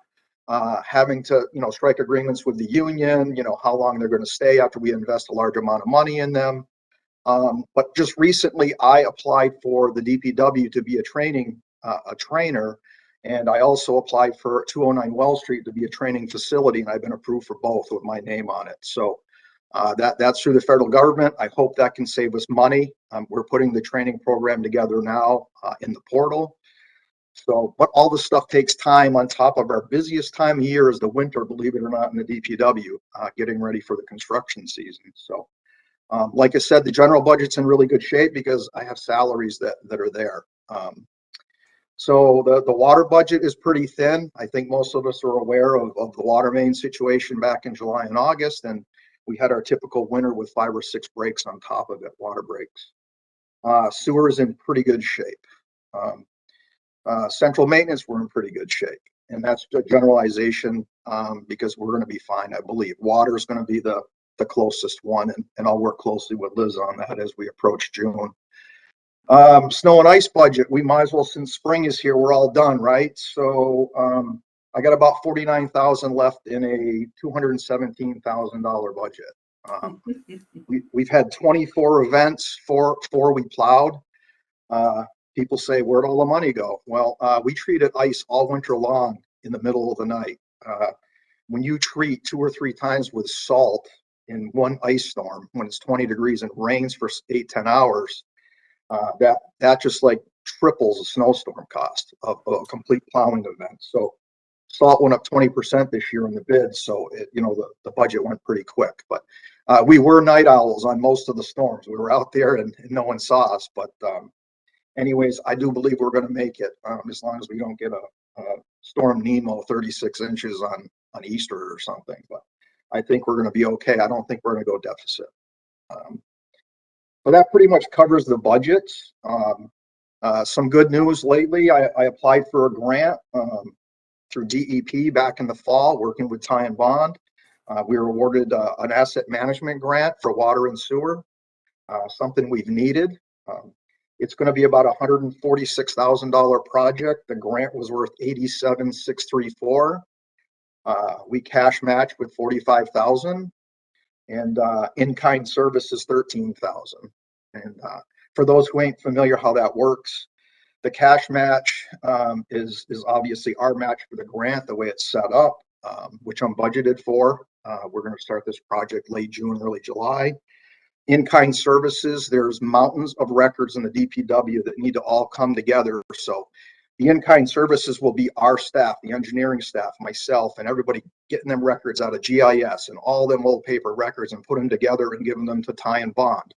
having to, strike agreements with the union, how long they're going to stay after we invest a large amount of money in them. But just recently, I applied for the DPW to be a trainer, and I also applied for 209 Wells Street to be a training facility, and I've been approved for both with my name on it. So that's through the federal government. I hope that can save us money. We're putting the training program together now in the portal. So, but all this stuff takes time on top of our busiest time of year is the winter, believe it or not, in the DPW, getting ready for the construction season. So. Like I said, the general budget's in really good shape because I have salaries that are there. So the water budget is pretty thin. I think most of us are aware of the water main situation back in July and August, and we had our typical winter with 5 or 6 breaks on top of it, water breaks. Sewer is in pretty good shape. Central maintenance, we're in pretty good shape. And that's a generalization because we're going to be fine, I believe. Water is going to be the closest one, and I'll work closely with Liz on that as we approach June. Snow and ice budget, we might as well, since spring is here, we're all done, right? So I got about $49,000 left in a $217,000 budget. We've had 24 events, four we plowed. People say, where'd all the money go? Well, we treated ice all winter long in the middle of the night. When you treat 2 or 3 times with salt in one ice storm, when it's 20 degrees and rains for 8-10 hours, that just like triples a snowstorm cost of a complete plowing event. So salt went up 20% this year in the bids. So the budget went pretty quick, but we were night owls on most of the storms. We were out there and no one saw us, but anyways, I do believe we're going to make it as long as we don't get a storm Nemo 36 inches on Easter or something, but I think we're going to be okay. I don't think we're going to go deficit. But that pretty much covers the budgets. Some good news lately, I applied for a grant through DEP back in the fall, working with Ty and Bond. We were awarded an asset management grant for water and sewer, something we've needed. It's going to be about a $146,000 project. The grant was worth $87,634. We cash match with $45,000, and in-kind services $13,000. And for those who ain't familiar how that works, the cash match is obviously our match for the grant, the way it's set up, which I'm budgeted for. We're going to start this project late June, early July. In-kind services, there's mountains of records in the DPW that need to all come together. So the in-kind services will be our staff, the engineering staff, myself, and everybody getting them records out of GIS and all them old paper records and put them together and giving them to Ty and Bond.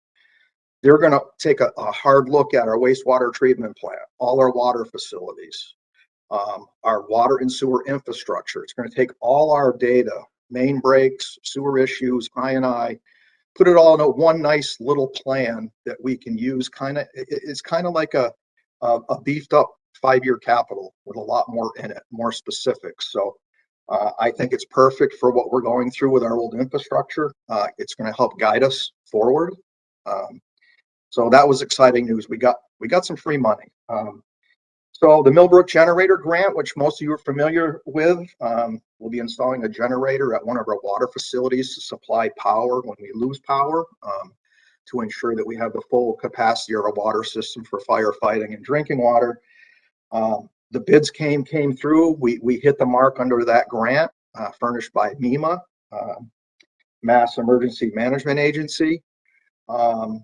They're going to take a hard look at our wastewater treatment plant, all our water facilities, our water and sewer infrastructure. It's going to take all our data, main breaks, sewer issues, I&I, put it all into one nice little plan that we can use. It's kind of like a beefed up 5-year capital with a lot more in it, more specifics. So I think it's perfect for what we're going through with our old infrastructure. It's going to help guide us forward. So that was exciting news. We got some free money. So the Millbrook Generator Grant, which most of you are familiar with, we'll be installing a generator at one of our water facilities to supply power when we lose power, to ensure that we have the full capacity of our water system for firefighting and drinking water. The bids came through. We hit the mark under that grant, furnished by MEMA, Mass Emergency Management Agency.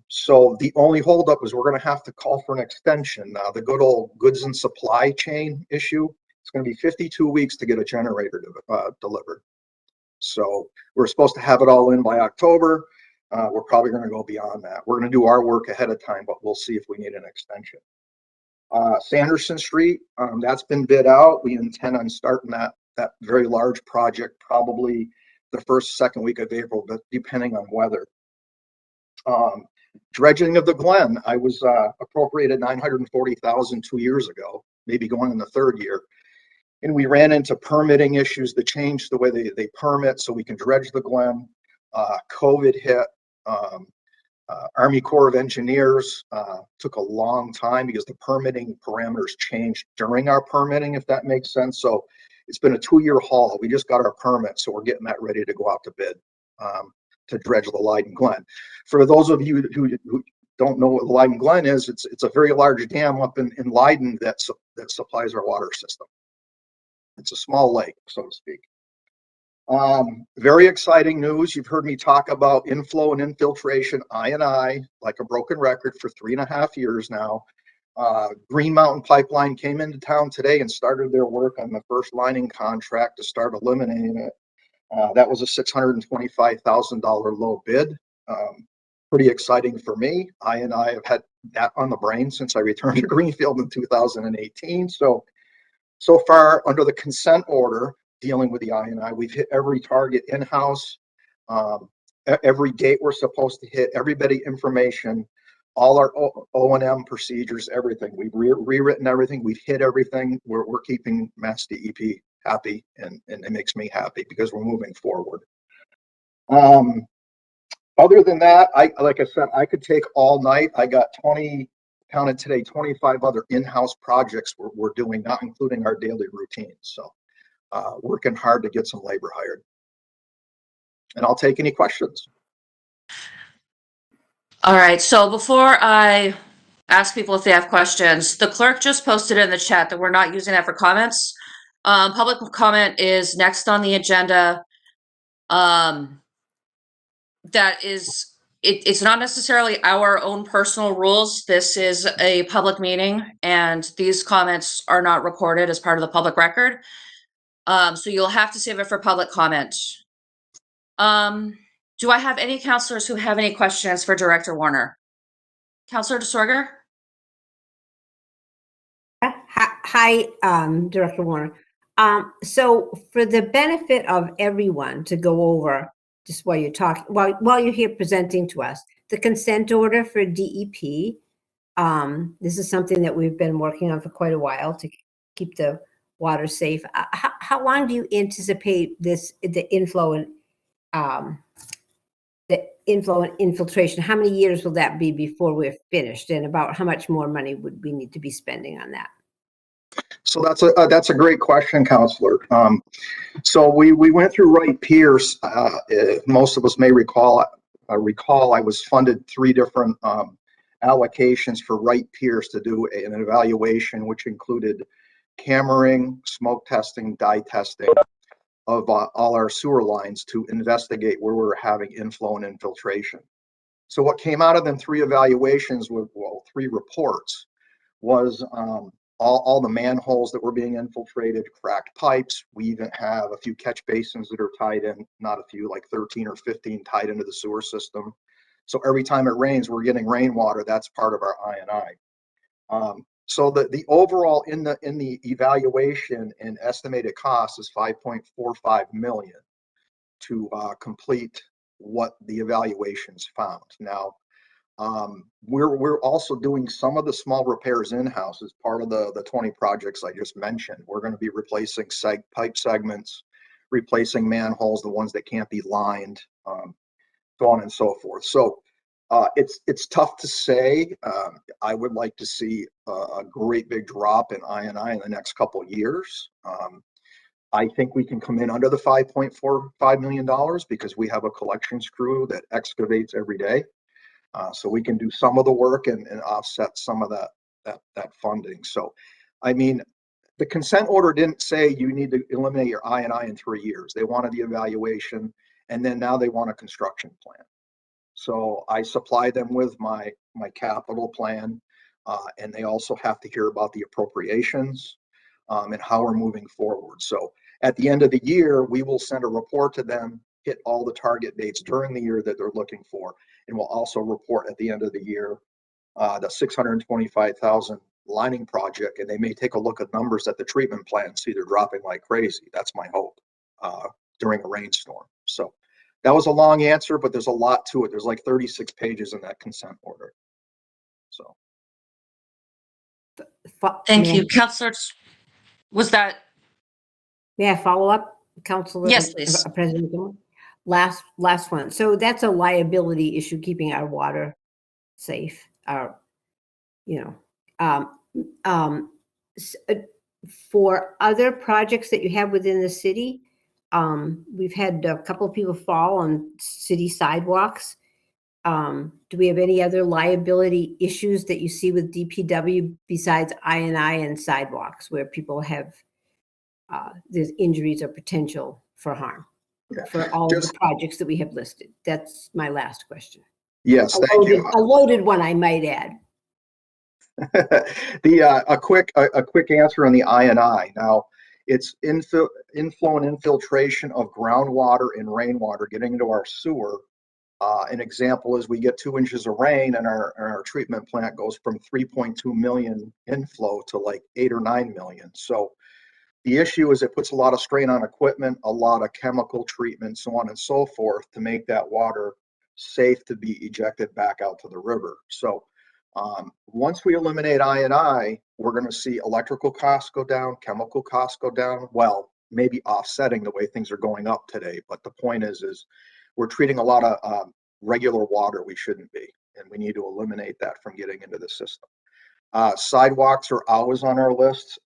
So the only holdup is we're going to have to call for an extension. The good old goods and supply chain issue, it's going to be 52 weeks to get a generator delivered. So we're supposed to have it all in by October. We're probably going to go beyond that. We're going to do our work ahead of time, but we'll see if we need an extension. Sanderson Street, that's been bid out. We intend on starting that very large project probably the second week of April, but depending on weather. Dredging of the Glen, I was appropriated $940,000 2 years ago, maybe going in the third year. And we ran into permitting issues that changed the way they permit so we can dredge the Glen. COVID hit. Army Corps of Engineers took a long time because the permitting parameters changed during our permitting, if that makes sense. So it's been a 2-year haul. We just got our permit, so we're getting that ready to go out to bid to dredge the Leyden Glen. For those of you who don't know what the Leyden Glen is, it's a very large dam up in Leyden that supplies our water system. It's a small lake, so to speak. Very exciting news. You've heard me talk about inflow and infiltration, I like a broken record for 3.5 years now. Green Mountain Pipeline came into town today and started their work on the first lining contract to start eliminating it. That was a $625,000 low bid. Pretty exciting for me. I have had that on the brain since I returned to Greenfield in 2018. So far under the consent order dealing with the I&I, we've hit every target in-house, every gate we're supposed to hit, everybody information, all our O&M procedures, everything. We've rewritten everything. We've hit everything. We're keeping Mass DEP happy, and it makes me happy because we're moving forward. Other than that, like I said, I could take all night. I got 25 other in-house projects we're doing, not including our daily routines. So working hard to get some labor hired. And I'll take any questions. All right, so before I ask people if they have questions, the clerk just posted in the chat that we're not using that for comments. Public comment is next on the agenda. That is, it's not necessarily our own personal rules. This is a public meeting, and these comments are not recorded as part of the public record. So you'll have to save it for public comment. Do I have any counselors who have any questions for Director Warner? Counselor DeSorger? Hi, Director Warner. So for the benefit of everyone to go over, just while you're talking, while you're here presenting to us, the consent order for DEP, this is something that we've been working on for quite a while to keep the water safe. How long do you anticipate the inflow and infiltration? How many years will that be before we're finished? And about how much more money would we need to be spending on that? So that's a great question, Counselor. So we went through Wright Pierce. Most of us may recall I was funded 3 different allocations for Wright Pierce to do an evaluation, which included cammering, smoke testing, dye testing of all our sewer lines to investigate where we were having inflow and infiltration. So what came out of them 3 evaluations, 3 reports, was all the manholes that were being infiltrated, cracked pipes. We even have a few catch basins that are tied in, not a few, like 13 or 15 tied into the sewer system. So every time it rains, we're getting rainwater. That's part of our I&I. So the overall in the evaluation and estimated cost is $5.45 million to complete what the evaluations found. Now, we're also doing some of the small repairs in-house as part of the 20 projects I just mentioned. We're going to be replacing pipe segments, replacing manholes, the ones that can't be lined, so on and so forth. So it's tough to say. I would like to see a great big drop in I&I in the next couple of years. I think we can come in under the $5.45 million because we have a collections crew that excavates every day. So we can do some of the work and offset some of that funding. So, I mean, the consent order didn't say you need to eliminate your I&I in 3 years. They wanted the evaluation, and then now they want a construction plan. So I supply them with my capital plan, and they also have to hear about the appropriations and how we're moving forward. So at the end of the year, we will send a report to them, hit all the target dates during the year that they're looking for, and we'll also report at the end of the year the 625,000 lining project, and they may take a look at numbers at the treatment plant, see they're dropping like crazy. That's my hope during a rainstorm. So that was a long answer, but there's a lot to it. There's like 36 pages in that consent order. So. Thank you. Counselor, was that? May I follow up, Councilor? Yes, please. President Gilmore? Last one. So that's a liability issue, keeping our water safe. For other projects that you have within the city, we've had a couple of people fall on city sidewalks. Do we have any other liability issues that you see with DPW besides I&I and sidewalks where people have there's injuries or potential for harm for all of the projects that we have listed? That's my last question. Yes, thank you. A loaded one, I might add. A quick answer on the I&I. Now, it's inflow and infiltration of groundwater and rainwater getting into our sewer. An example is we get 2 inches of rain and our treatment plant goes from 3.2 million inflow to like 8 or 9 million. So the issue is it puts a lot of strain on equipment, a lot of chemical treatment, so on and so forth, to make that water safe to be ejected back out to the river. So once we eliminate I&I, we're going to see electrical costs go down, chemical costs go down. Well, maybe offsetting the way things are going up today. But the point is we're treating a lot of regular water we shouldn't be, and we need to eliminate that from getting into the system. Sidewalks are always on our list.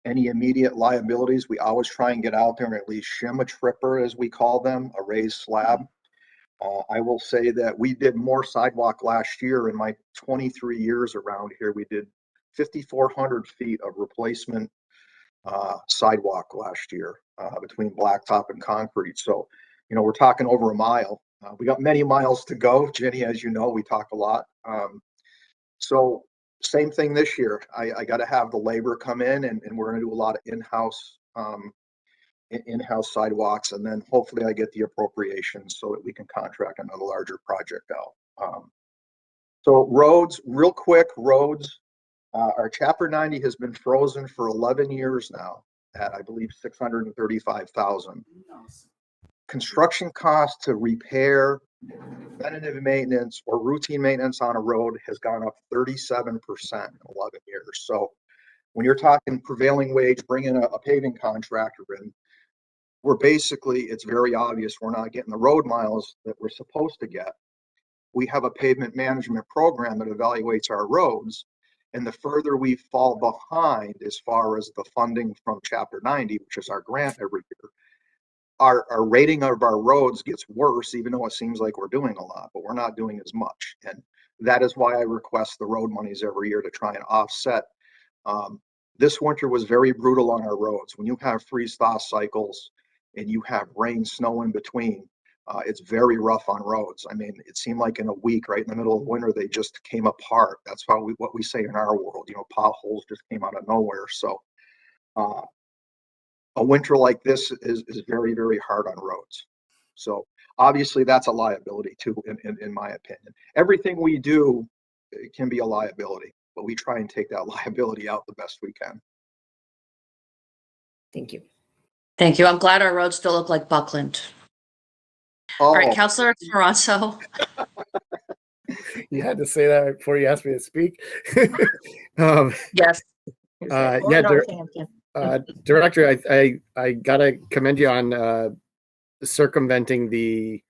Any immediate liabilities, we always try and get out there and at least shim a tripper, as we call them, a raised slab. I will say that we did more sidewalk last year. In my 23 years around here, we did 5,400 feet of replacement sidewalk last year between blacktop and concrete. So, we're talking over a mile. We got many miles to go. Jenny, as you know, we talk a lot. So same thing this year. I got to have the labor come in, and we're going to do a lot of in-house sidewalks, and then hopefully I get the appropriations so that we can contract another larger project out. So roads, real quick, roads. Our Chapter 90 has been frozen for 11 years now at, I believe, $635,000. Construction costs to repair, preventative maintenance, or routine maintenance on a road has gone up 37% in 11 years. So when you're talking prevailing wage, bringing a paving contractor in, it's very obvious we're not getting the road miles that we're supposed to get. We have a pavement management program that evaluates our roads, and the further we fall behind as far as the funding from Chapter 90, which is our grant every year, our rating of our roads gets worse, even though it seems like we're doing a lot, but we're not doing as much. And that is why I request the road monies every year to try and offset. This winter was very brutal on our roads. When you have freeze-thaw cycles and you have rain, snow in between, it's very rough on roads. I mean, it seemed like in a week, right in the middle of winter, they just came apart. That's what we say in our world, potholes just came out of nowhere. So a winter like this is very, very hard on roads. So obviously that's a liability too, in my opinion. Everything we do can be a liability, but we try and take that liability out the best we can. Thank you. Thank you. I'm glad our roads still look like Buckland. All right, Councilor Toronto. You had to say that before you asked me to speak. Yes. Yeah, Director, I gotta commend you on circumventing the,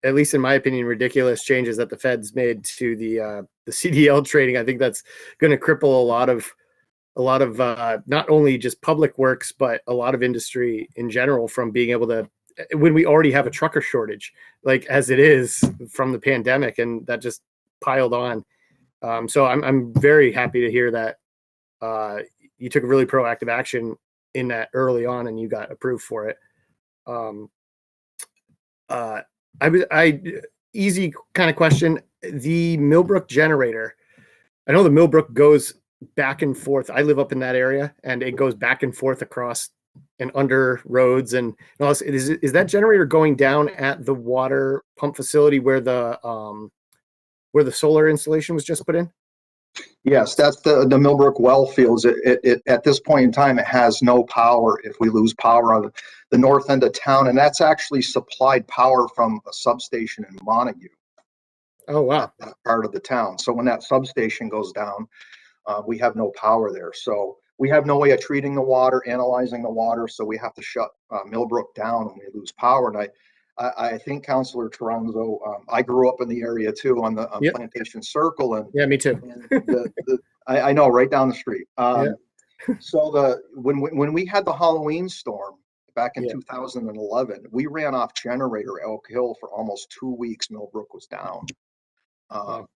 at least in my opinion, ridiculous changes that the Fed's made to the CDL trading. I think that's going to cripple a lot of not only just public works, but a lot of industry in general from being able to, when we already have a trucker shortage, like as it is from the pandemic, and that just piled on. So I'm very happy to hear that you took a really proactive action in that early on and you got approved for it. Easy kind of question. The Millbrook generator, I know the Millbrook goes back and forth. I live up in that area and it goes back and forth across and under roads and all this. Is that generator going down at the water pump facility where the solar installation was just put in? Yes, that's the Millbrook well fields. It at this point in time, it has no power if we lose power on the north end of town, and that's actually supplied power from a substation in Montague. Oh, wow. That part of the town. So when that substation goes down, we have no power there. So we have no way of treating the water, analyzing the water. So we have to shut Millbrook down when we lose power. And I think Councilor Toronzo, I grew up in the area too on the Yep. Plantation Circle, and Yeah, me too. I know, right down the street. Yeah. So when we had the Halloween storm back in Yeah. 2011, we ran off generator at Elk Hill for almost 2 weeks. Millbrook was down.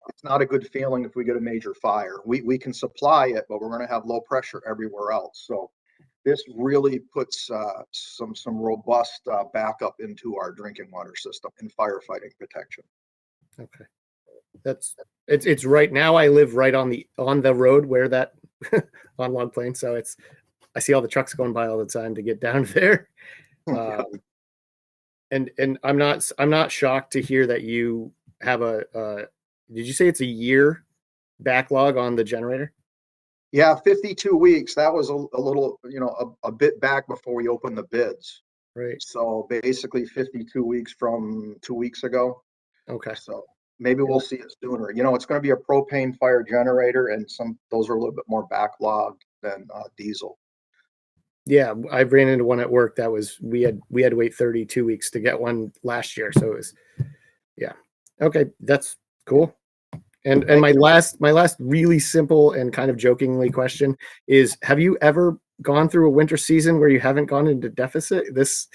It's not a good feeling if we get a major fire. We can supply it, but we're going to have low pressure everywhere else. So this really puts some robust backup into our drinking water system and firefighting protection. Okay. It's right now. I live right on the road where that on Log Plain. So I see all the trucks going by all the time to get down there. And I'm not shocked to hear that you have did you say it's a year backlog on the generator? Yeah, 52 weeks. That was a little, a bit back before we opened the bids. Right. So basically 52 weeks from 2 weeks ago. Okay. So maybe we'll see it sooner. It's going to be a propane fire generator, and those are a little bit more backlogged than diesel. Yeah, I ran into one at work that was we had to wait 32 weeks to get one last year. So it was, yeah. Okay, that's cool. And my last really simple and kind of jokingly question is, have you ever gone through a winter season where you haven't gone into deficit? This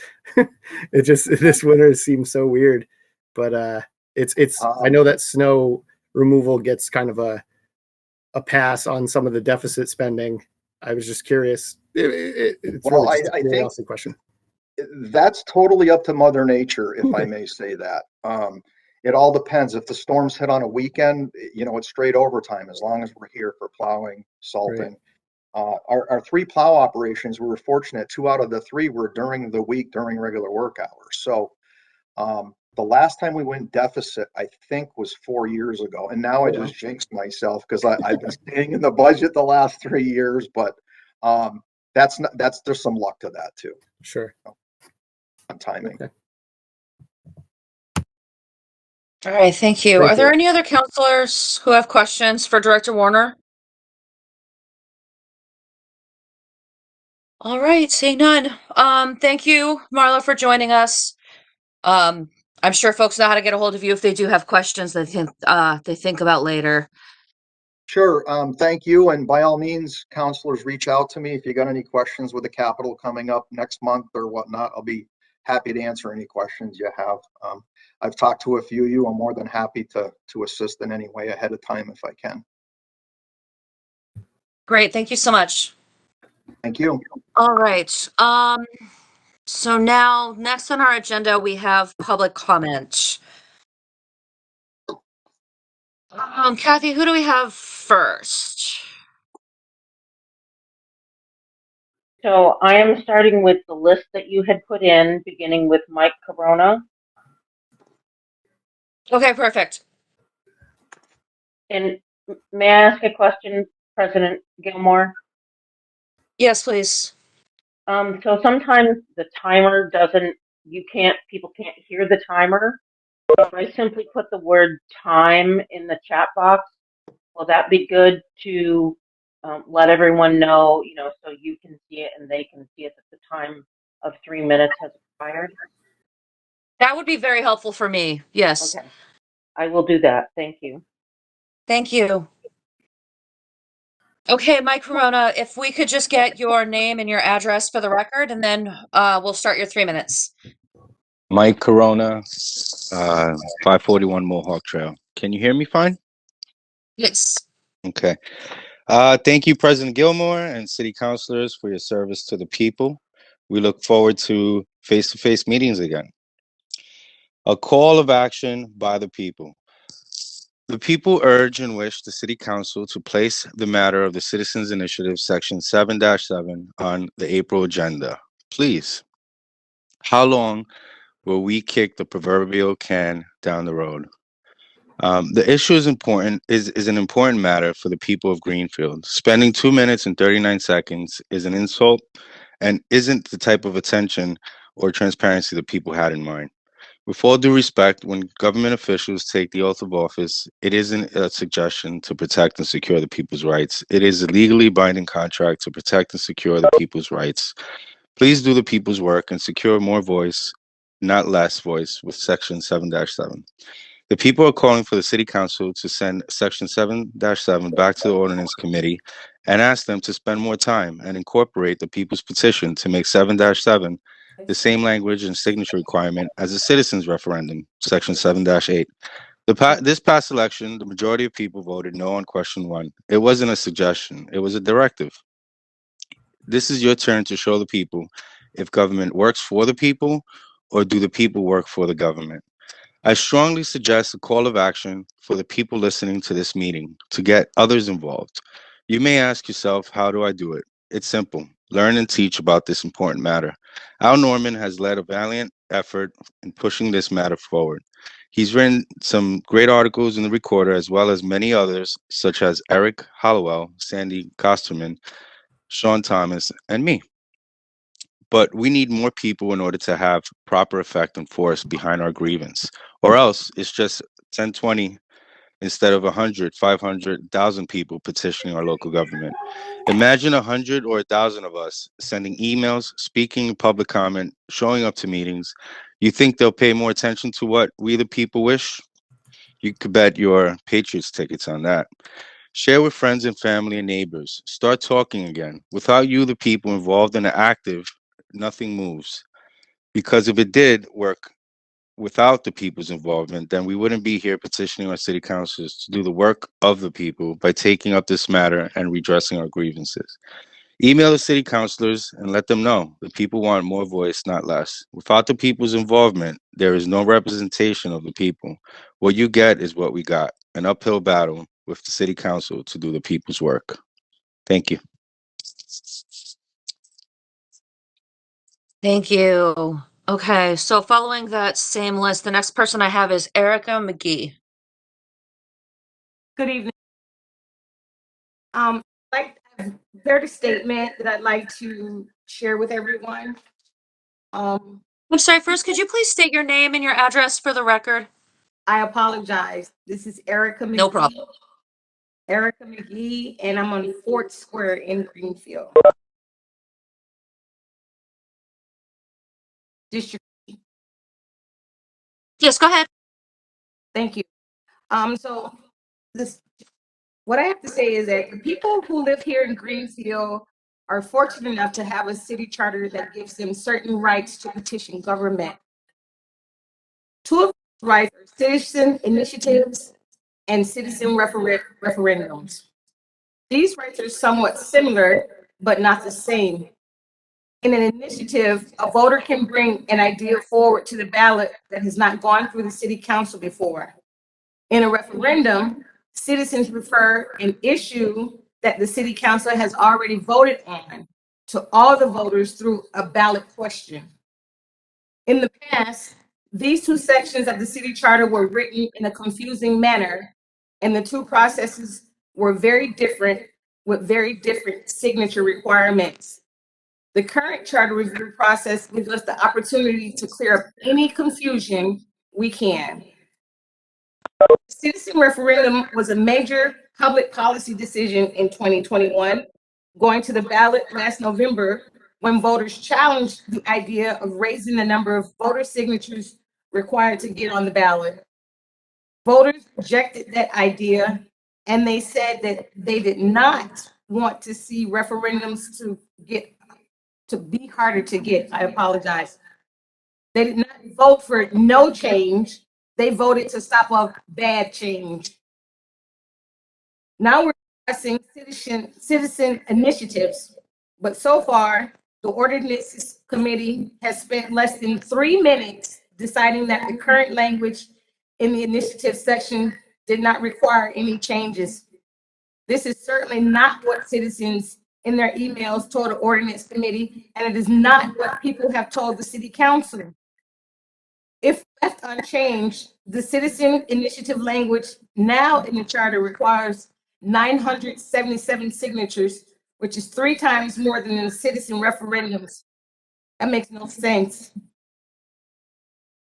this winter seems so weird, but it's I know that snow removal gets kind of a pass on some of the deficit spending. I was just curious. It's Well, really just a I think curiosity question. that's totally up to Mother Nature, if I may say that. It all depends. If the storms hit on a weekend, it's straight overtime as long as we're here for plowing, salting. Right. Our 3 plow operations, we were fortunate. 2 out of the 3 were during the week, during regular work hours. So the last time we went deficit, I think, was 4 years ago. And now I just jinxed myself because I've been staying in the budget the last 3 years. But there's some luck to that too. Sure. On timing. Okay. All right, thank you. Thank Are there you. any other counselors who have questions for Director Warner? All right, seeing none. Thank you, Marla, for joining us. I'm sure folks know how to get a hold of you if they do have questions that they think about later. Sure. Thank you. And by all means, counselors, reach out to me if you got any questions with the capital coming up next month or whatnot. I'll be happy to answer any questions you have. I've talked to a few of you. I'm more than happy to assist in any way ahead of time if I can. Great. Thank you so much. Thank you. All right. So now next on our agenda, we have public comment. Kathy, who do we have first? So I am starting with the list that you had put in, beginning with Mike Corona. Okay, perfect. And may I ask a question, President Gilmore? Yes, please. So sometimes the timer people can't hear the timer. So if I simply put the word time in the chat box, will that be good to let everyone know, so you can see it and they can see it that the time of 3 minutes has expired? That would be very helpful for me. Yes. Okay, I will do that. Thank you. Thank you. Okay, Mike Corona, if we could just get your name and your address for the record, and then we'll start your 3 minutes. Mike Corona, 541 Mohawk Trail. Can you hear me fine? Yes. Okay. Thank you, President Gilmore and city councilors, for your service to the people. We look forward to face-to-face meetings again. A call of action by the people. The people urge and wish the City Council to place the matter of the Citizens Initiative Section 7-7 on the April agenda. Please. How long will we kick the proverbial can down the road? The issue is important, is an important matter for the people of Greenfield. Spending 2 minutes and 39 seconds is an insult and isn't the type of attention or transparency the people had in mind. With all due respect, when government officials take the oath of office, it isn't a suggestion to protect and secure the people's rights. It is a legally binding contract to protect and secure the people's rights. Please do the people's work and secure more voice, not less voice, with Section 7-7. The people are calling for the City Council to send Section 7-7 back to the Ordinance Committee and ask them to spend more time and incorporate the people's petition to make 7-7 the same language and signature requirement as a citizens referendum, Section 7-8. This past election, the majority of people voted no on question 1. It wasn't a suggestion, it was a directive. This is your turn to show the people if government works for the people or do the people work for the government. I strongly suggest a call of action for the people listening to this meeting to get others involved. You may ask yourself, how do I do it? It's simple. Learn and teach about this important matter. Al Norman has led a valiant effort in pushing this matter forward. He's written some great articles in the Recorder, as well as many others, such as Eric Hollowell, Sandy Kosterman, Sean Thomas, and me. But we need more people in order to have proper effect and force behind our grievance, or else it's just 10, 20 instead of 100, 500, 1,000 people petitioning our local government. Imagine 100 or 1,000 of us sending emails, speaking public comment, showing up to meetings. You think they'll pay more attention to what we the people wish? You could bet your Patriots tickets on that. Share with friends and family and neighbors. Start talking again. Without you, the people involved in the active, nothing moves. Because if it did work without the people's involvement, then we wouldn't be here petitioning our city councils to do the work of the people by taking up this matter and redressing our grievances. Email the city councilors and let them know the people want more voice, not less. Without the people's involvement, there is no representation of the people. What you get is what we got, an uphill battle with the city council to do the people's work. Thank you. Thank you. Okay, so following that same list, the next person I have is Erica McGee. Good evening. Like, I've prepared a statement that I'd like to share with everyone. I'm sorry, first, could you please state your name and your address for the record? I apologize. This is Erica McGee. No problem. Erica McGee, and I'm on Fort Square in Greenfield. District. Yes, go ahead. Thank you. So what I have to say is that the people who live here in Greenfield are fortunate enough to have a city charter that gives them certain rights to petition government. Two of those rights are citizen initiatives and citizen referendums. These rights are somewhat similar, but not the same. In an initiative, a voter can bring an idea forward to the ballot that has not gone through the city council before. In a referendum, citizens refer an issue that the city council has already voted on to all the voters through a ballot question. In the past, these two sections of the city charter were written in a confusing manner, and the two processes were very different with very different signature requirements. The current charter review process gives us the opportunity to clear up any confusion we can. citizen referendum was a major public policy decision in 2021, going to the ballot last November when voters challenged the idea of raising the number of voter signatures required to get on the ballot. Voters rejected that idea, and they said that they did not want to see referendums to be harder to get. I apologize. They did not vote for no change. They voted to stop a bad change. Now we're discussing citizen initiatives, but so far, the ordinances committee has spent less than 3 minutes deciding that the current language in the initiative section did not require any changes. This is certainly not what citizens in their emails told the ordinance committee, and it is not what people have told the city council. If left unchanged, the citizen initiative language now in the charter requires 977 signatures, which is 3 times more than the citizen referendums. That makes no sense.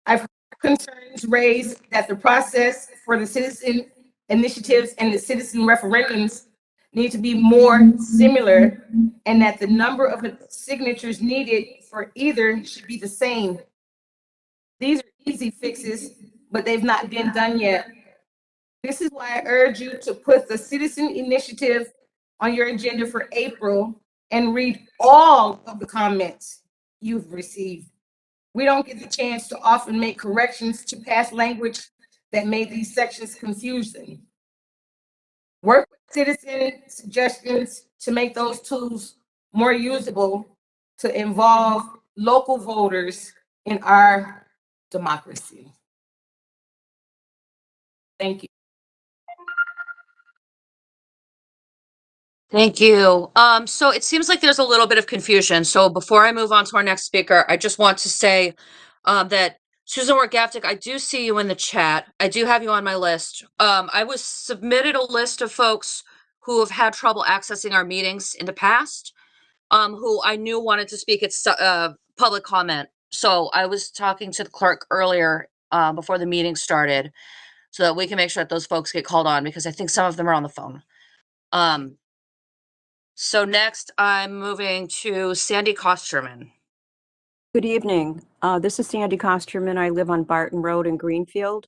I've heard concerns raised that the process for the citizen initiatives and the citizen referendums need to be more similar, and that the number of signatures needed for either should be the same. These are easy fixes, but they've not been done yet. This is why I urge you to put the citizen initiative on your agenda for April and read all of the comments you've received. We don't get the chance to often make corrections to past language that made these sections confusing. Work with citizen suggestions to make those tools more usable to involve local voters in our democracy. Thank you. Thank you. So it seems like there's a little bit of confusion. So before I move on to our next speaker, I just want to say that Susan Wargaftic, I do see you in the chat. I do have you on my list. I was submitted a list of folks who have had trouble accessing our meetings in the past, who I knew wanted to speak at public comment. So I was talking to the clerk earlier before the meeting started so that we can make sure that those folks get called on, because I think some of them are on the phone. So next, I'm moving to Sandy Kosterman. Good evening. This is Sandy Kosterman. I live on Barton Road in Greenfield.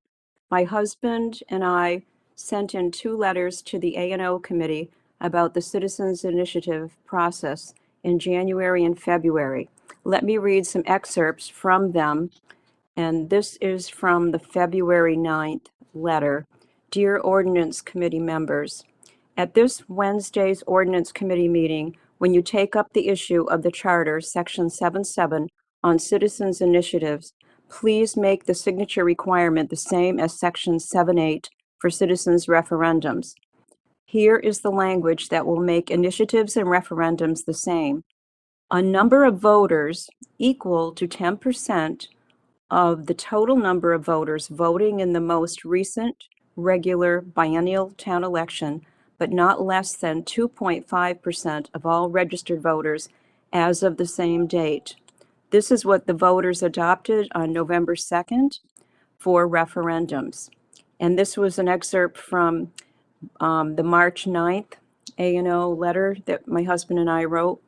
My husband and I sent in 2 letters to the A&O committee about the Citizens Initiative process in January and February. Let me read some excerpts from them. And this is from the February 9th letter. Dear Ordinance Committee members, at this Wednesday's Ordinance Committee meeting, when you take up the issue of the Charter, Section 7.7, on citizens' initiatives, please make the signature requirement the same as Section 7.8 for citizens' referendums. Here is the language that will make initiatives and referendums the same. A number of voters equal to 10% of the total number of voters voting in the most recent regular biennial town election, but not less than 2.5% of all registered voters as of the same date. This is what the voters adopted on November 2nd for referendums. And this was an excerpt from the March 9th A&O letter that my husband and I wrote.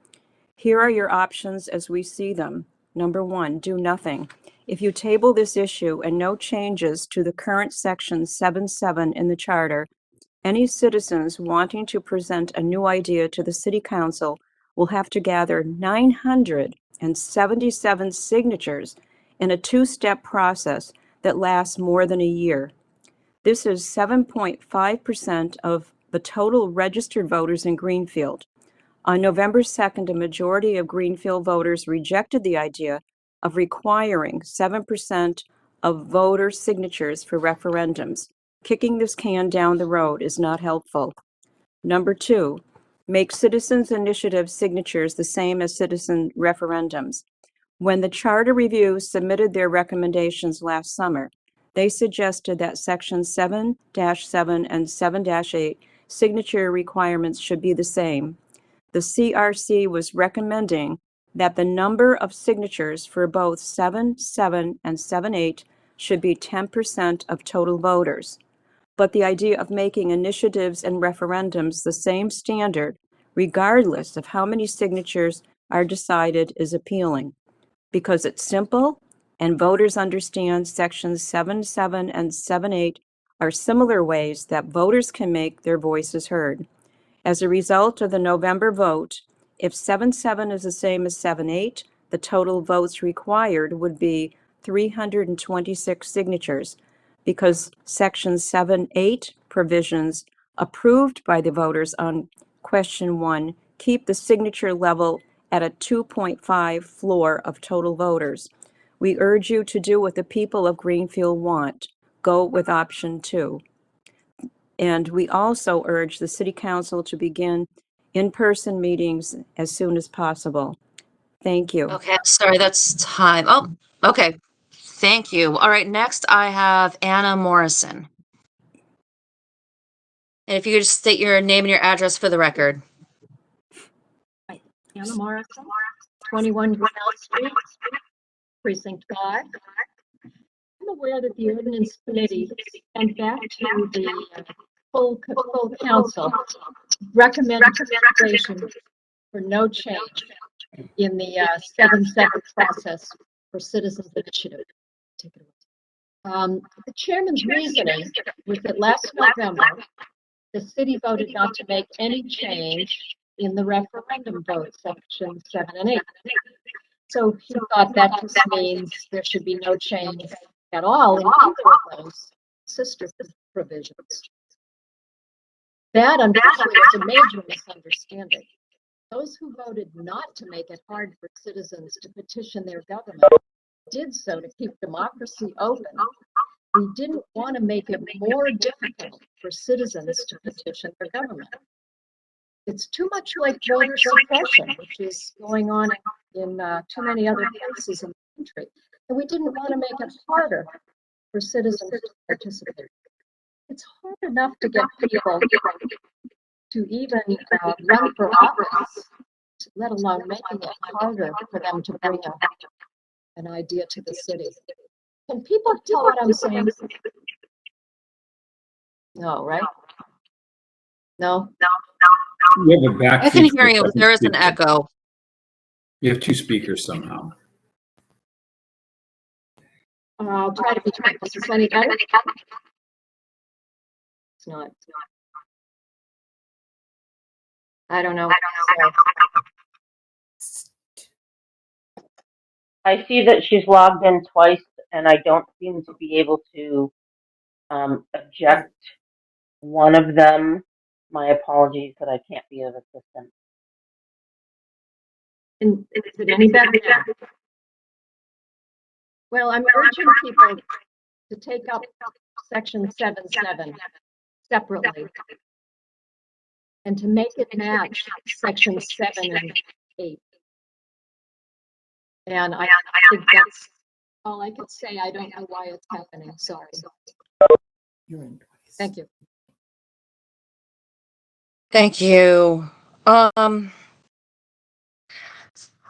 Here are your options as we see them. Number 1, do nothing. If you table this issue and no changes to the current Section 7.7 in the Charter, any citizens wanting to present a new idea to the City Council will have to gather 977 signatures in a 2-step process that lasts more than a year. This is 7.5% of the total registered voters in Greenfield. On November 2nd, a majority of Greenfield voters rejected the idea of requiring 7% of voter signatures for referendums. Kicking this can down the road is not helpful. Number 2, make citizens' initiative signatures the same as citizen referendums. When the Charter Review submitted their recommendations last summer, they suggested that Section 7-7 and 7-8 signature requirements should be the same. The CRC was recommending that the number of signatures for both 7-7 and 7-8 should be 10% of total voters. but the idea of making initiatives and referendums the same standard, regardless of how many signatures are decided, is appealing because it's simple and voters understand sections 7.7 and 7.8 are similar ways that voters can make their voices heard. As a result of the November vote, if 7.7 is the same as 7.8, the total votes required would be 326 signatures because section 7.8 provisions approved by the voters on question 1 keep the signature level at a 2.5 floor of total voters. We urge you to do what the people of Greenfield want. Go with option 2. And we also urge the City Council to begin in-person meetings as soon as possible. Thank you. Okay, sorry, that's time. Oh, okay. Thank you. All right, next I have Anna Morrison. And if you could just state your name and your address for the record. Anna Morrison, 21 Grinnell Street, Precinct 5. I'm aware that the ordinance committee sent back to the full council recommendation for no change in the 7.7 process for citizens initiative. The chairman's reasoning was that last November, the city voted not to make any change in the referendum vote, section 7 and 8. So he thought that just means there should be no change at all in either of those sister provisions. That, unfortunately, is a major misunderstanding. Those who voted not to make it hard for citizens to petition their government did so to keep democracy open. We didn't want to make it more difficult for citizens to petition their government. It's too much like voter suppression, which is going on in too many other places in the country. And we didn't want to make it harder for citizens to participate. It's hard enough to get people to even run for office, let alone making it harder for them to bring an idea to the city. Can people tell what I'm saying? No, right? No? You have a back. I can hear you, but there is an echo. You have two speakers somehow. I'll try to be quick. Is this any better? It's not. I don't know. I see that she's logged in twice, and I don't seem to be able to object one of them. My apologies that I can't be of assistance. And is it any better now? Well, I'm urging people to take up section 7.7 separately and to make it match section 7 and 8. And I think that's all I could say. I don't know why it's happening. Sorry. Thank you. Thank you. I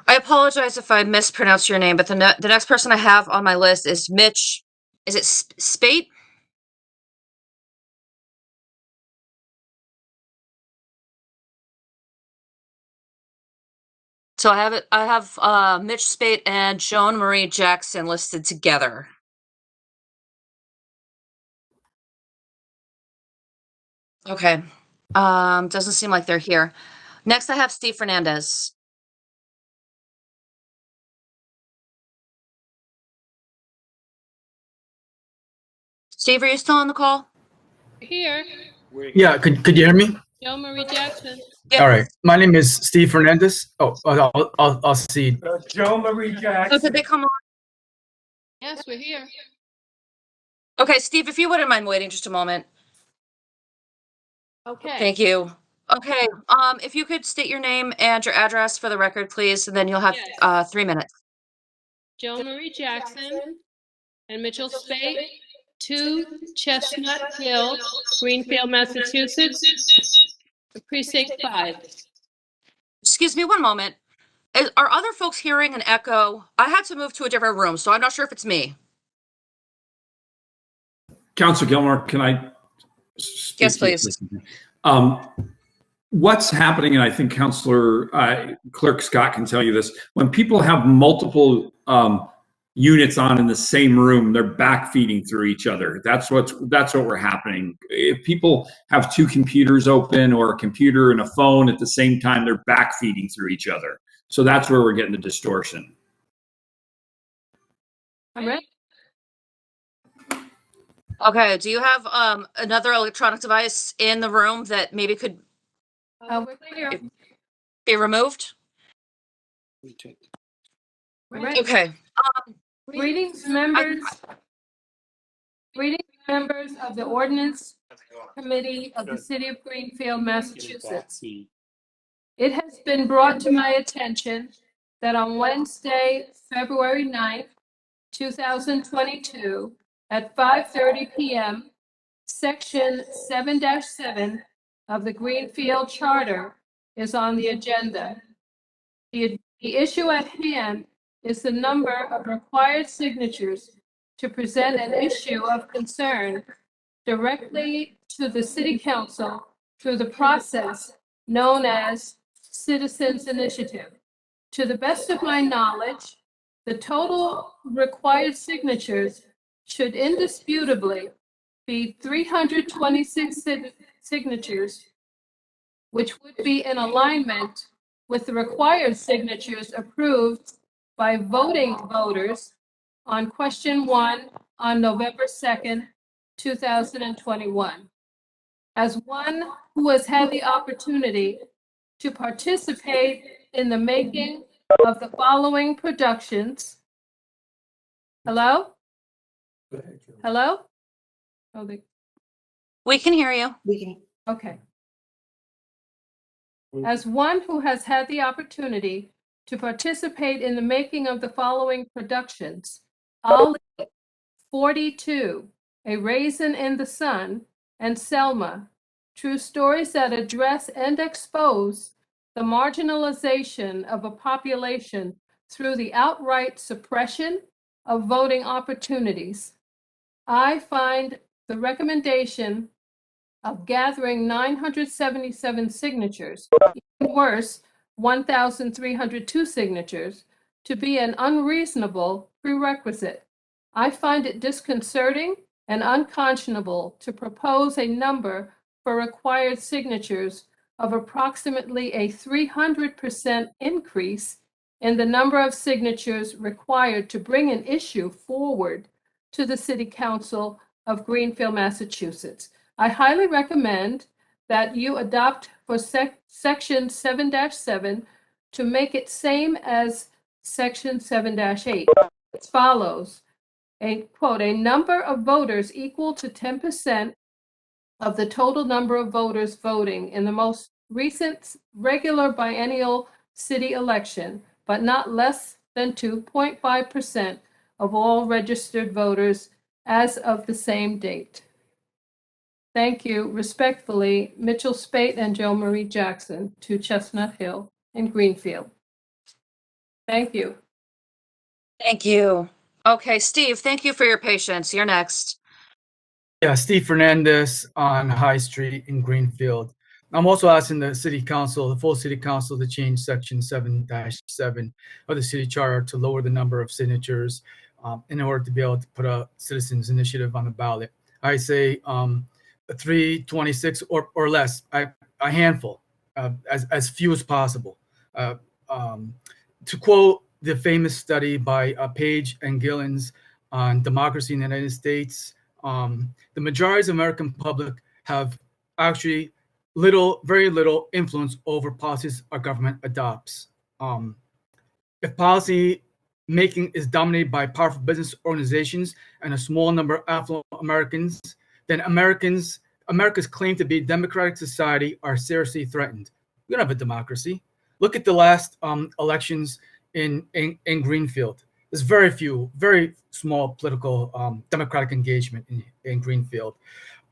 apologize if I mispronounced your name, but the next person I have on my list is Mitch. Is it Spate? So I have Mitch Spate and Joan Marie Jackson listed together. Okay. Doesn't seem like they're here. Next I have Steve Fernandez. Steve, are you still on the call? Here. Yeah, could you hear me? Joe Marie Jackson. Yep. All right. My name is Steve Fernandez. Oh, I'll see. Joe Marie Jackson. Oh, did they come on? Yes, we're here. Okay, Steve, if you wouldn't mind waiting just a moment. Okay. Thank you. Okay, if you could state your name and your address for the record, please, and then you'll have 3 minutes. Joe Marie Jackson and Mitchell Spate, 2 Chestnut Hill, Greenfield, Massachusetts, Precinct 5. Excuse me one moment. Are other folks hearing an echo? I had to move to a different room, so I'm not sure if it's me. Councilor Gilmore, can I Yes, please. What's happening, and I think Counselor Clerk Scott can tell you this, when people have multiple units on in the same room, they're backfeeding through each other. That's what we're happening. If people have two computers open or a computer and a phone at the same time, they're backfeeding through each other. So that's where we're getting the distortion. All right. Okay, do you have another electronic device in the room that maybe could We're clear. be removed? Right. Okay. Greetings, members. Greetings, members of the Ordinance Committee of the City of Greenfield, Massachusetts. It has been brought to my attention that on Wednesday, February 9th, 2022, at 5:30 p.m., Section 7-7 of the Greenfield Charter is on the agenda. The issue at hand is the number of required signatures to present an issue of concern directly to the City Council through the process known as Citizens Initiative. To the best of my knowledge, the total required signatures should indisputably be 326 signatures, which would be in alignment with the required signatures approved by voting voters on question 1 on November 2nd, 2021. As one who has had the opportunity to participate in the making of the following productions. Hello? Hello? Oh, We can hear you. okay. As one who has had the opportunity to participate in the making of the following productions, Ali, 42, A Raisin in the Sun, and Selma, true stories that address and expose the marginalization of a population through the outright suppression of voting opportunities. I find the recommendation of gathering 977 signatures, even worse, 1,302 signatures, to be an unreasonable prerequisite. I find it disconcerting and unconscionable to propose a number for required signatures of approximately a 300% increase in the number of signatures required to bring an issue forward to the City Council of Greenfield, Massachusetts. I highly recommend that you adopt for Section 7-7 to make it same as Section 7-8 as follows. A quote, a number of voters equal to 10% of the total number of voters voting in the most recent regular biennial city election, but not less than 2.5% of all registered voters as of the same date. Thank you. Respectfully, Mitchell Spate and Joe Marie Jackson, 2 Chestnut Hill in Greenfield. Thank you. Thank you. Okay, Steve, thank you for your patience. You're next. Yeah, Steve Fernandez on High Street in Greenfield. I'm also asking the City Council, the full City Council, to change Section 7-7 of the City Charter to lower the number of signatures in order to be able to put a citizens initiative on the ballot. I say 326 or less, a handful, as few as possible. To quote the famous study by Page and Gillens on democracy in the United States, the majority of the American public have actually very little influence over policies our government adopts. If policy making is dominated by powerful business organizations and a small number of affluent Americans, then America's claim to be a democratic society are seriously threatened. We don't have a democracy. Look at the last elections in Greenfield. There's very small political democratic engagement in Greenfield.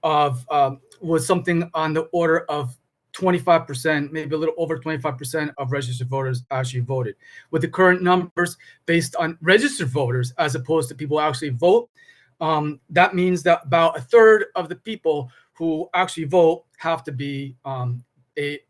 Was something on the order of 25%, maybe a little over 25% of registered voters actually voted. With the current numbers based on registered voters as opposed to people who actually vote, that means that about a third of the people who actually vote have to be a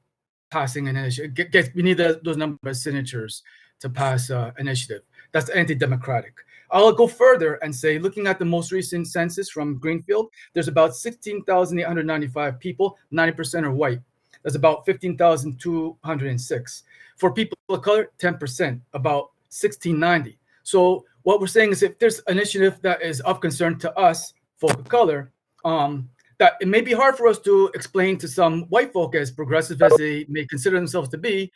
passing an initiative. We need those number of signatures to pass initiative. That's anti-democratic. I'll go further and say, looking at the most recent census from Greenfield, there's about 16,895 people, 90% are white. That's about 15,206. For people of color, 10%, about 1,690. So what we're saying is if there's initiative that is of concern to us, folk of color, that it may be hard for us to explain to some white folk, as progressive as they may consider themselves to be,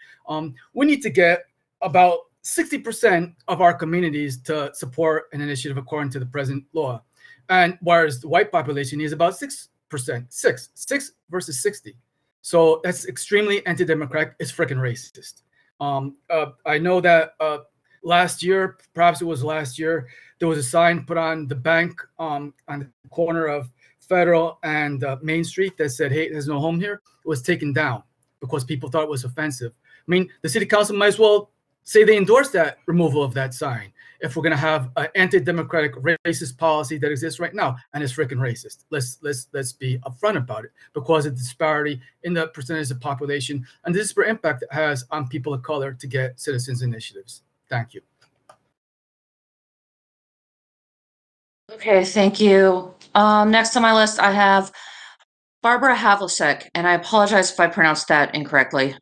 we need to get about 60% of our communities to support an initiative according to the present law. And whereas the white population is about 6%, six versus 60. So that's extremely anti-democratic. It's freaking racist. I know that last year, perhaps it was last year, there was a sign put on the bank on the corner of Federal and Main Street that said, "Hey, there's no home here." It was taken down because people thought it was offensive. I mean, the city council might as well say they endorse that removal of that sign if we're going to have an anti-democratic racist policy that exists right now, and it's freaking racist. Let's be upfront about it because of the disparity in the percentage of population and the disparate impact it has on people of color to get citizens initiatives. Thank you. Okay, thank you. Next on my list, I have Barbara Havlicek, and I apologize if I pronounced that incorrectly.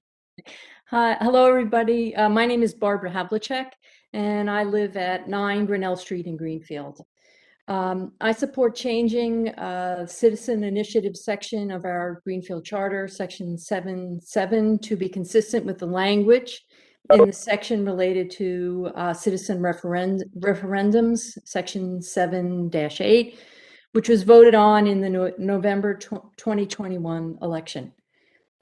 Hi, hello, everybody. My name is Barbara Havlicek, and I live at 9 Grinnell Street in Greenfield. I support changing citizen initiative section of our Greenfield Charter, section 7.7, to be consistent with the language in the section related to citizen referendums, section 7-8, which was voted on in the November 2021 election.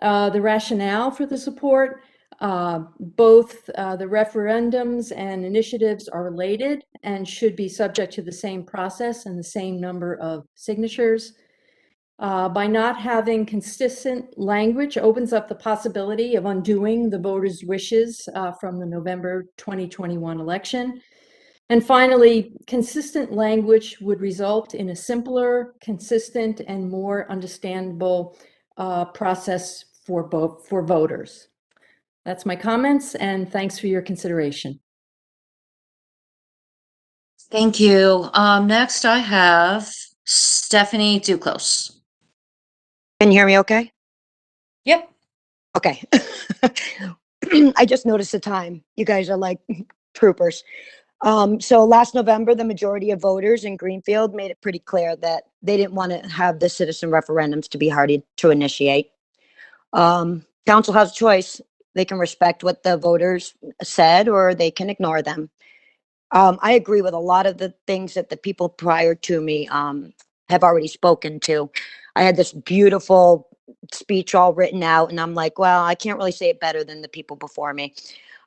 The rationale for the support, both the referendums and initiatives are related and should be subject to the same process and the same number of signatures. By not having consistent language opens up the possibility of undoing the voters' wishes from the November 2021 election. And finally, consistent language would result in a simpler, consistent, and more understandable process for voters. That's my comments, and thanks for your consideration. Thank you. Next I have Stephanie Duclos. Can you hear me okay? Yep. Okay. I just noticed the time. You guys are like troopers. So last November, the majority of voters in Greenfield made it pretty clear that they didn't want to have the citizen referendums to be hard to initiate. Council has a choice. They can respect what the voters said, or they can ignore them. I agree with a lot of the things that the people prior to me have already spoken to. I had this beautiful speech all written out, and I'm like, well, I can't really say it better than the people before me.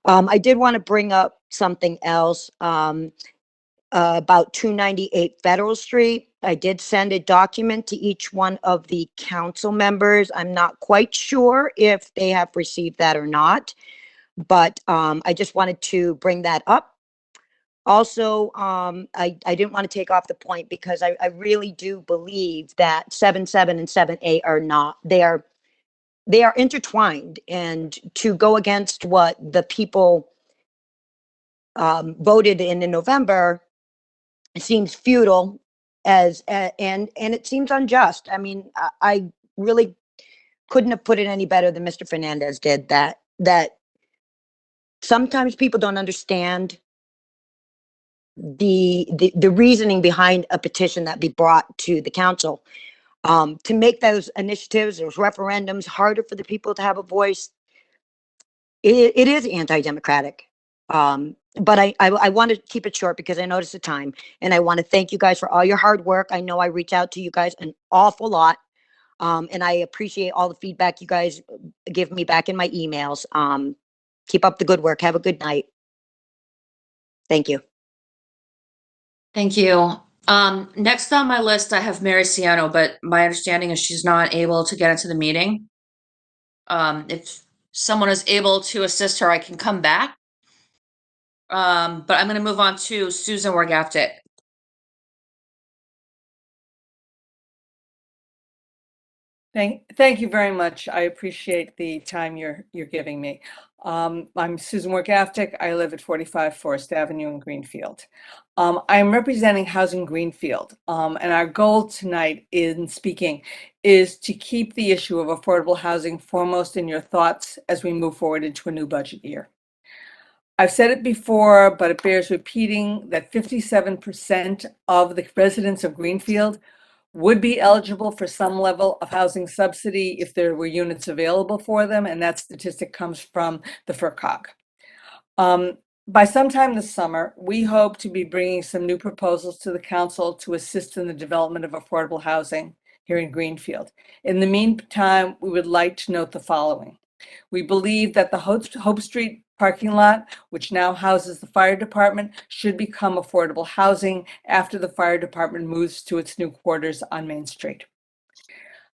I did want to bring up something else about 298 Federal Street. I did send a document to each one of the council members. I'm not quite sure if they have received that or not, but I just wanted to bring that up. Also, I didn't want to take off the point because I really do believe that 7.7 and 7.8 are not, they are intertwined, and to go against what the people voted in November seems futile and it seems unjust. I mean, I really couldn't have put it any better than Mr. Fernandez did, that sometimes people don't understand the reasoning behind a petition that be brought to the council. To make those initiatives, those referendums harder for the people to have a voice, it is anti-democratic. But I want to keep it short because I noticed the time, and I want to thank you guys for all your hard work. I know I reach out to you guys an awful lot, and I appreciate all the feedback you guys give me back in my emails. Keep up the good work. Have a good night. Thank you. Thank you. Next on my list, I have Mary Ciano, but my understanding is she's not able to get into the meeting. If someone is able to assist her, I can come back. But I'm going to move on to Susan Wargaftit. Thank you very much. I appreciate the time you're giving me. I'm Susan Workaftic. I live at 45 Forest Avenue in Greenfield. I'm representing Housing Greenfield, and our goal tonight in speaking is to keep the issue of affordable housing foremost in your thoughts as we move forward into a new budget year. I've said it before, but it bears repeating that 57% of the residents of Greenfield would be eligible for some level of housing subsidy if there were units available for them, and that statistic comes from the FERCog. By sometime this summer, we hope to be bringing some new proposals to the council to assist in the development of affordable housing here in Greenfield. In the meantime, we would like to note the following. We believe that the Hope Street parking lot, which now houses the fire department, should become affordable housing after the fire department moves to its new quarters on Main Street.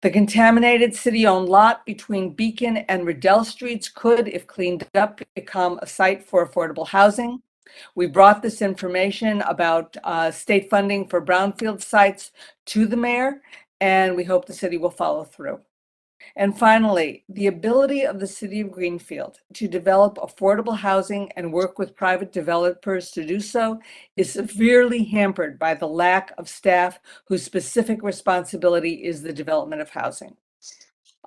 The contaminated city-owned lot between Beacon and Riddell Streets could, if cleaned up, become a site for affordable housing. We brought this information about state funding for brownfield sites to the mayor, and we hope the city will follow through. And finally, the ability of the city of Greenfield to develop affordable housing and work with private developers to do so is severely hampered by the lack of staff whose specific responsibility is the development of housing.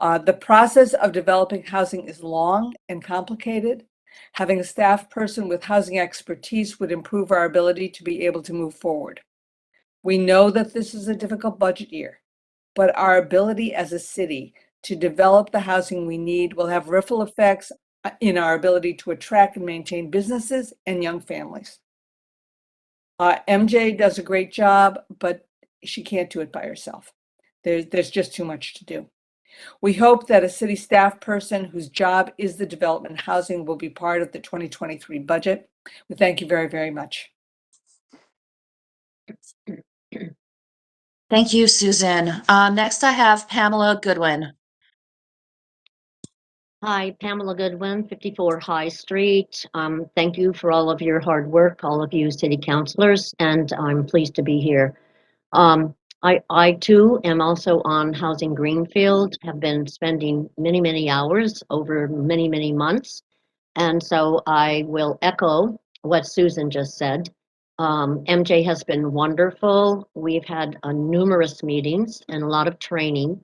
The process of developing housing is long and complicated. Having a staff person with housing expertise would improve our ability to be able to move forward. We know that this is a difficult budget year, but our ability as a city to develop the housing we need will have ripple effects in our ability to attract and maintain businesses and young families. MJ does a great job, but she can't do it by herself. There's just too much to do. We hope that a city staff person whose job is the development of housing will be part of the 2023 budget. We thank you very, very much. Thank you, Susan. Next, I have Pamela Goodwin. Hi, Pamela Goodwin, 54 High Street. Thank you for all of your hard work, all of you city councilors, and I'm pleased to be here. I too am also on Housing Greenfield, have been spending many, many hours over many, many months. And so I will echo what Susan just said. MJ has been wonderful. We've had numerous meetings and a lot of training.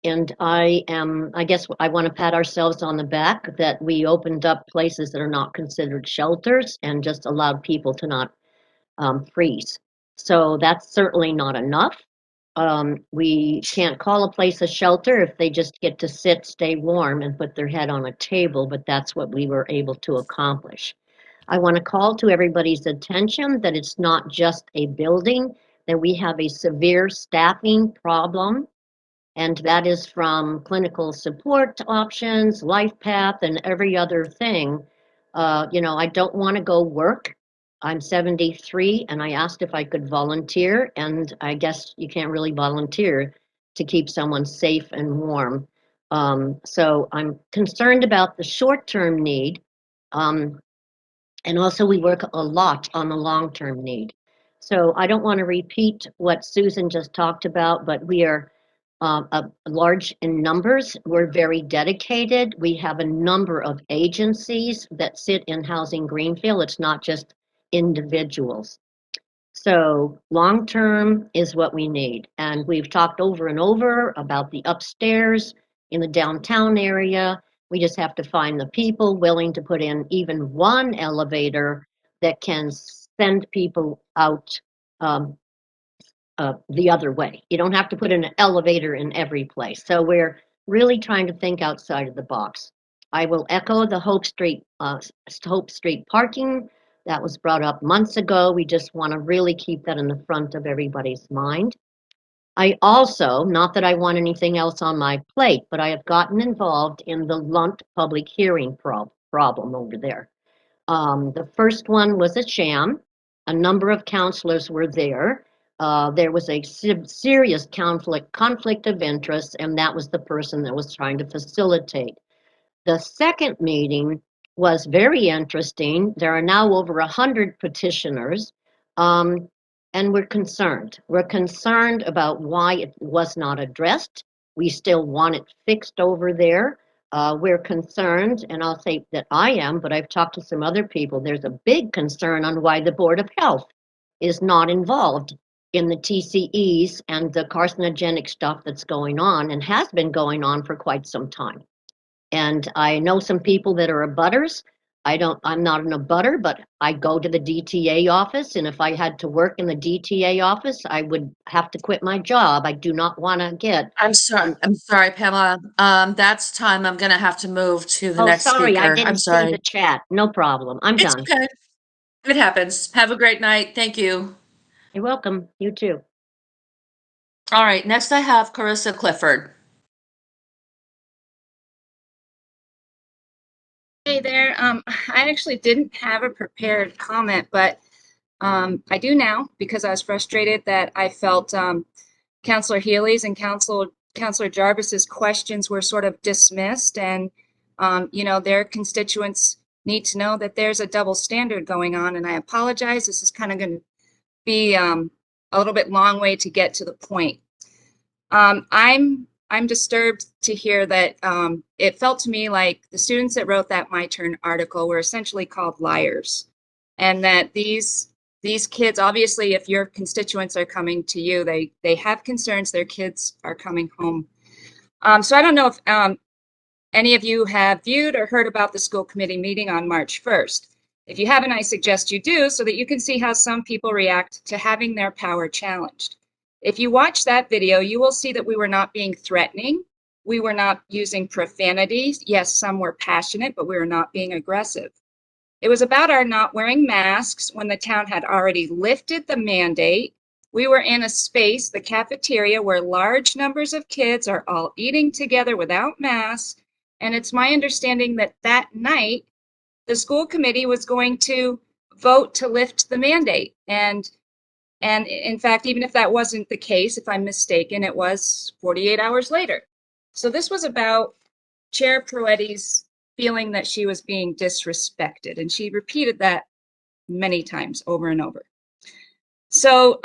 And I guess I want to pat ourselves on the back that we opened up places that are not considered shelters and just allowed people to not freeze. So that's certainly not enough. We can't call a place a shelter if they just get to sit, stay warm, and put their head on a table, but that's what we were able to accomplish. I want to call to everybody's attention that it's not just a building, that we have a severe staffing problem. And that is from clinical support options, life path, and every other thing. I don't want to go work. I'm 73, and I asked if I could volunteer, and I guess you can't really volunteer to keep someone safe and warm. So I'm concerned about the short-term need, and also we work a lot on the long-term need. So I don't want to repeat what Susan just talked about, but we are large in numbers. We're very dedicated. We have a number of agencies that sit in Housing Greenfield. It's not just individuals. So long-term is what we need. And we've talked over and over about the upstairs in the downtown area. We just have to find the people willing to put in even one elevator that can send people out the other way. You don't have to put an elevator in every place. So we're really trying to think outside of the box. I will echo the Hope Street parking that was brought up months ago. We just want to really keep that in the front of everybody's mind. I also, not that I want anything else on my plate, but I have gotten involved in the Lunt public hearing problem over there. The first one was a sham. A number of counselors were there. There was a serious conflict of interest, and that was the person that was trying to facilitate. The second meeting was very interesting. There are now over 100 petitioners, and we're concerned. We're concerned about why it was not addressed. We still want it fixed over there. We're concerned, and I'll say that I am, but I've talked to some other people. There's a big concern on why the Board of Health is not involved in the TCEs and the carcinogenic stuff that's going on and has been going on for quite some time. And I know some people that are abutters. I'm not an abutter, but I go to the DTA office, and if I had to work in the DTA office, I would have to quit my job. I do not want to get. I'm sorry, Pamela. That's time. I'm gonna have to move to the Oh, next sorry, I speaker. didn't I'm see sorry. the chat. No problem. I'm It's done. okay. It happens. Have a great night. Thank you. You're welcome. You too. All right, next I have Carissa Clifford. Hey there. I actually didn't have a prepared comment, but I do now because I was frustrated that I felt Councillor Healy's and Councillor Jarvis's questions were sort of dismissed, and you know, their constituents need to know that there's a double standard going on. And I apologize. This is kind of going to be a little bit long way to get to the point. I'm disturbed to hear that it felt to me like the students that wrote that My Turn article were essentially called liars, and that these kids, obviously, if your constituents are coming to you, they have concerns. Their kids are coming home. So I don't know if any of you have viewed or heard about the school committee meeting on March 1st. If you haven't, I suggest you do so that you can see how some people react to having their power challenged. If you watch that video, you will see that we were not being threatening. We were not using profanities. Yes, some were passionate, but we were not being aggressive. It was about our not wearing masks when the town had already lifted the mandate. We were in a space, the cafeteria, where large numbers of kids are all eating together without masks. And it's my understanding that that night, the school committee was going to vote to lift the mandate. And in fact, even if that wasn't the case, if I'm mistaken, it was 48 hours later. So this was about Chair Proetti's feeling that she was being disrespected. And she repeated that many times over and over. So,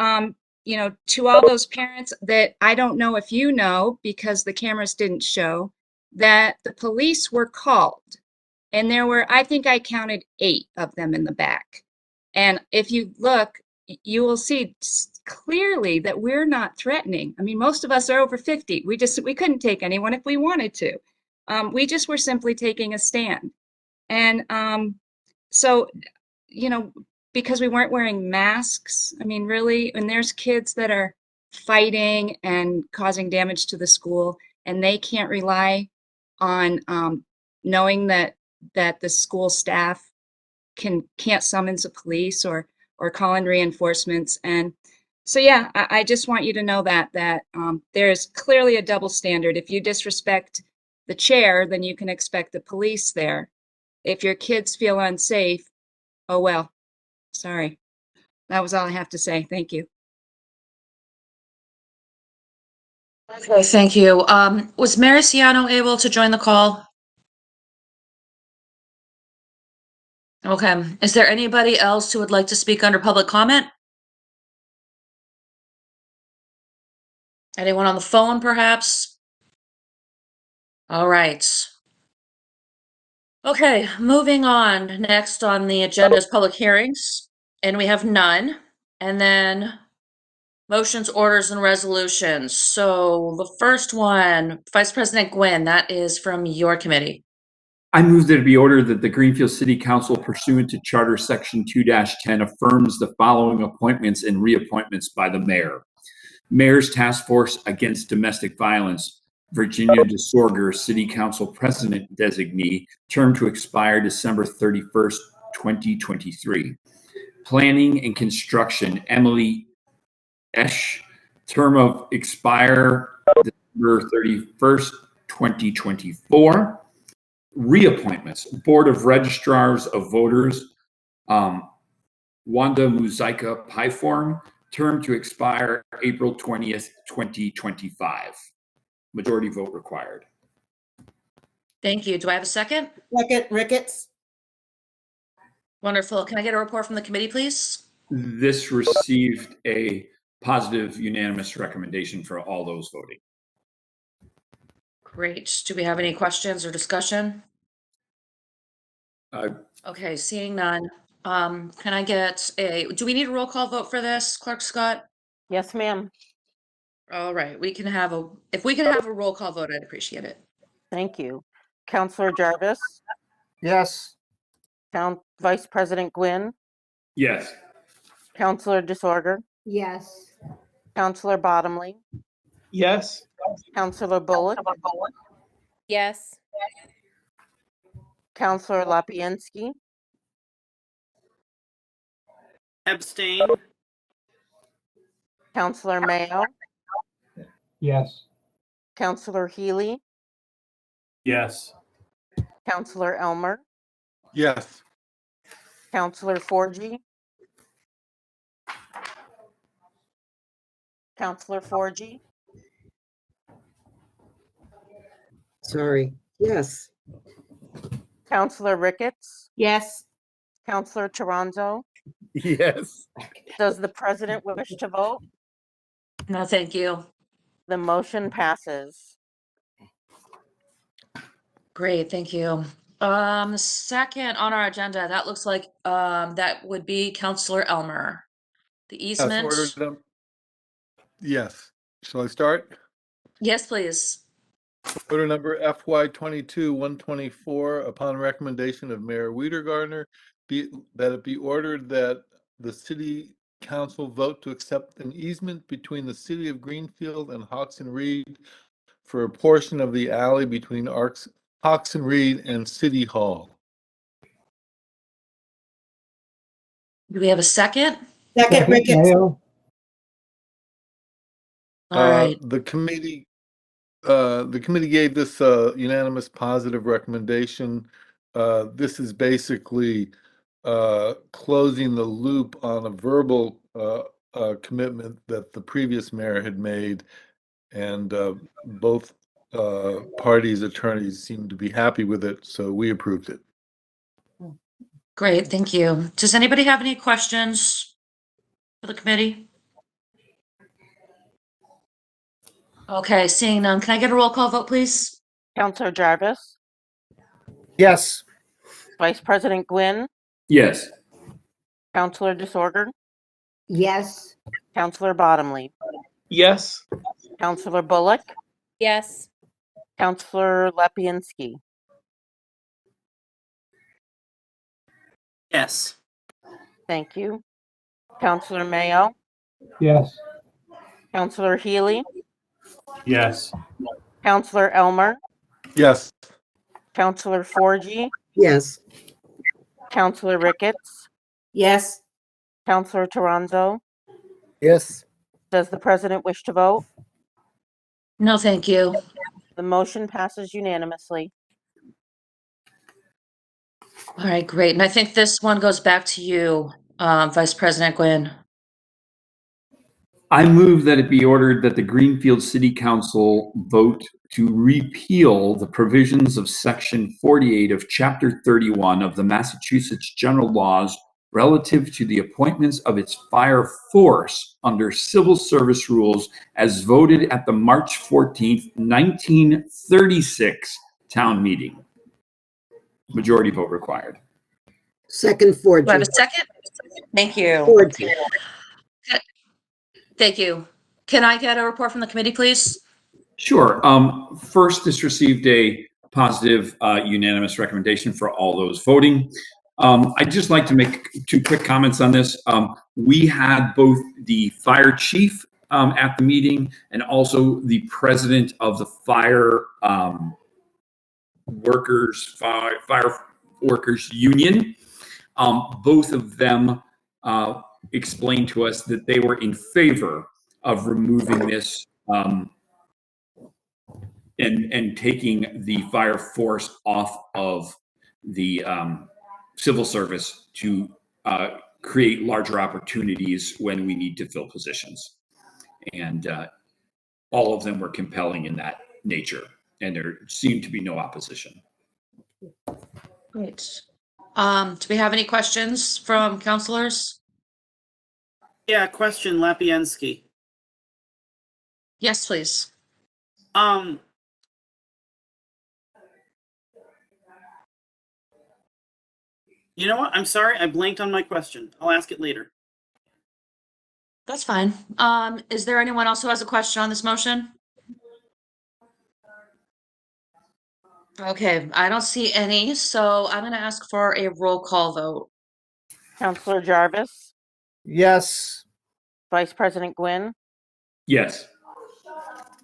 you know, to all those parents that I don't know if you know, because the cameras didn't show, that the police were called. And there were, I think I counted 8 of them in the back. And if you look, you will see clearly that we're not threatening. I mean, most of us are over 50. We couldn't take anyone if we wanted to. We just were simply taking a stand. And so, you know, because we weren't wearing masks, I mean, really, and there's kids that are fighting and causing damage to the school, and they can't rely on knowing that the school staff can't summons the police or call in reinforcements. And so, yeah, I just want you to know that there's clearly a double standard. If you disrespect the chair, then you can expect the police there. If your kids feel unsafe, oh well, sorry. That was all I have to say. Thank you. Okay, thank you. Was Mariciano able to join the call? Okay. Is there anybody else who would like to speak under public comment? Anyone on the phone, perhaps? All right. Okay, moving on. Next on the agenda is public hearings, and we have none. And then motions, orders, and resolutions. So the first one, Vice President Gwynn, that is from your committee. I move that it be ordered that the Greenfield City Council pursuant to Charter Section 2-10 affirms the following appointments and reappointments by the mayor. Mayor's Task Force Against Domestic Violence, Virginia DeSorger, City Council President Designee, term to expire December 31st, 2023. Planning and Construction, Emily Esch, term of expire December 31st, 2024. Reappointments, Board of Registrars of Voters, Wanda Muzaika Pyform, term to expire April 20th, 2025. Majority vote required. Thank you. Do I have a second? Second, Ricketts. Wonderful. Can I get a report from the committee, please? This received a positive unanimous recommendation for all those voting. Great. Do we have any questions or discussion? Uh, Okay, seeing none. Can I get do we need a roll call vote for this, Clerk Scott? Yes, ma'am. All right, if we could have a roll call vote, I'd appreciate it. Thank you. Counselor Jarvis, Yes. Vice President Gwynn, yes. Counselor Disorder, Yes. Counselor Bottomley, Yes. Counselor Bullock, Yes. Counselor Lapiensky, Abstain. Counselor Mayo, Yes. Counselor Healy, Yes. Counselor Elmer, Yes. Counselor Forgy, Counselor Forgy, Sorry. Yes. Counselor Ricketts, Yes. Counselor Toronzo. Yes. Does the president wish to vote? No, thank you. The motion passes. Great, thank you. Second on our agenda, that looks like that would be Counselor Elmer. The Yes. Order easement. them. Yes. Shall I start? Yes, please. Order number FY 22-124, upon recommendation of Mayor Weidergartner, that it be ordered that the city council vote to accept an easement between the city of Greenfield and Hawks and Reed for a portion of the alley between Hawks and Reed and City Hall. Do we have a second? Second, Ricketts. All right. The committee gave this unanimous positive recommendation. This is basically closing the loop on a verbal commitment that the previous mayor had made, and both parties' attorneys seemed to be happy with it, so we approved it. Great, thank you. Does anybody have any questions for the committee? Okay, seeing none, can I get a roll call vote, please? Counselor Jarvis, Yes. Vice President Gwynn, Yes. Counselor Disorder, Yes. Counselor Bottomley, Yes. Counselor Bullock, Yes. Counselor Lapiensky, Yes. thank you. Counselor Mayo, Yes. Counselor Healy, Yes. Counselor Elmer, Yes. Counselor Forgy, Yes. Counselor Ricketts, Yes. Counselor Toronzo. Yes. Does the president wish to vote? No, thank you. The motion passes unanimously. All right, great. And I think this one goes back to you, Vice President Gwynn. I move that it be ordered that the Greenfield City Council vote to repeal the provisions of Section 48 of Chapter 31 of the Massachusetts General Laws relative to the appointments of its fire force under civil service rules as voted at the March 14th, 1936 town meeting. Majority vote required. Second, Do I Forgy. have a second? Thank you. Forgy. Thank you. Can I get a report from the committee, please? Sure. First, this received a positive unanimous recommendation for all those voting. I'd just like to make two quick comments on this. We had both the fire chief at the meeting and also the president of the fire workers union. Both of them explained to us that they were in favor of removing this and taking the fire force off of the civil service to create larger opportunities when we need to fill positions. And all of them were compelling in that nature, and there seemed to be no opposition. Great. Do we have any questions from counselors? Yeah, question, Lapiensky. Yes, please. You know what? I'm sorry. I blanked on my question. I'll ask it later. That's fine. Is there anyone else who has a question on this motion? Okay, I don't see any, so I'm gonna ask for a roll call vote. Counselor Jarvis, Yes. Vice President Gwynn, Yes.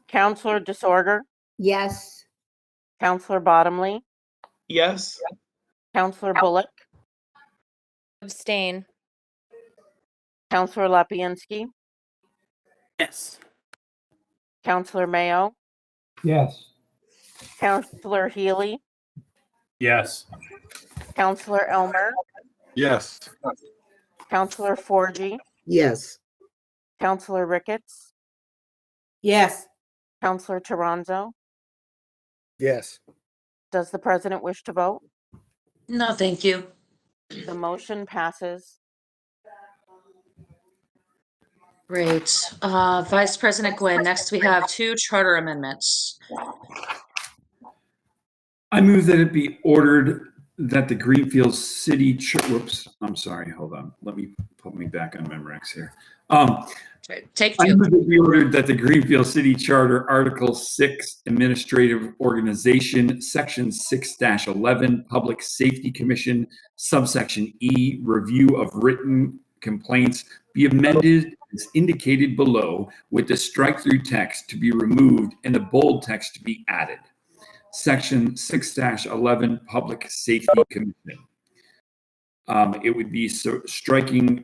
Counselor Disorder, Yes. Counselor Bottomley, Yes. Counselor Bullock, Abstain. Counselor Lapiansky, Yes. Counselor Mayo, Yes. Counselor Healy, Yes. Counselor Elmer, Yes. Counselor Forgy, Yes. Counselor Ricketts, Yes. Counselor Toronzo. Yes. Does the president wish to vote? No, thank you. The motion passes. Great. Vice President Gwynn, next we have 2 charter amendments. I move that it be ordered that the Greenfield City, whoops, I'm sorry, hold on. Let me put me back on Memorex here. Take I 2. move that be ordered that the Greenfield City Charter, Article 6, Administrative Organization, Section 6-11, Public Safety Commission, subsection E, Review of Written Complaints, be amended as indicated below, with the strike-through text to be removed and the bold text to be added. Section 6-11, Public Safety Commission. It would be striking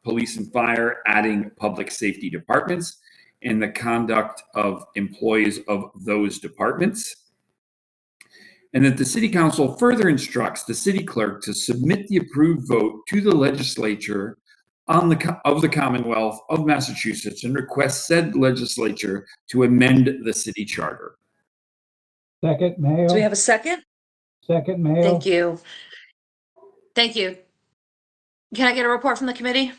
police and fire, adding public safety departments, and the conduct of employees of those departments. And that the city council further instructs the city clerk to submit the approved vote to the legislature of the Commonwealth of Massachusetts and request said legislature to amend the city charter. Second, Mayo. Do we have a second? Second, Mayo. Thank you. Thank you. Can I get a report from the committee?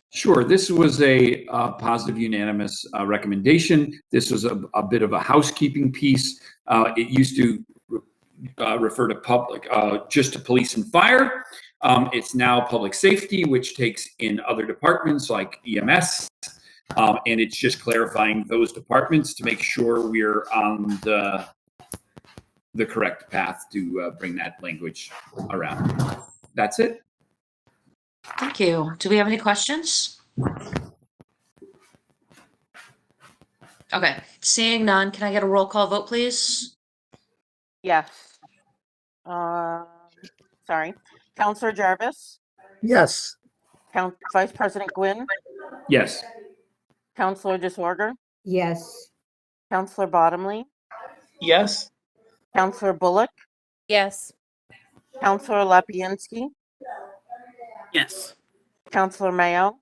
Sure. This was a positive, unanimous recommendation. This was a bit of a housekeeping piece. It used to refer to public, just to police and fire. It's now public safety, which takes in other departments like EMS. And it's just clarifying those departments to make sure we're on the correct path to bring that language around. That's it. Thank you. Do we have any questions? Okay, seeing none, can I get a roll call vote, please? Yes. Sorry. Counselor Jarvis, Yes. Vice President Gwynn, Yes. Counselor Disorder, Yes. Counselor Bottomley, Yes. Counselor Bullock, Yes. Counselor Lapiansky, Yes. Counselor Mayo,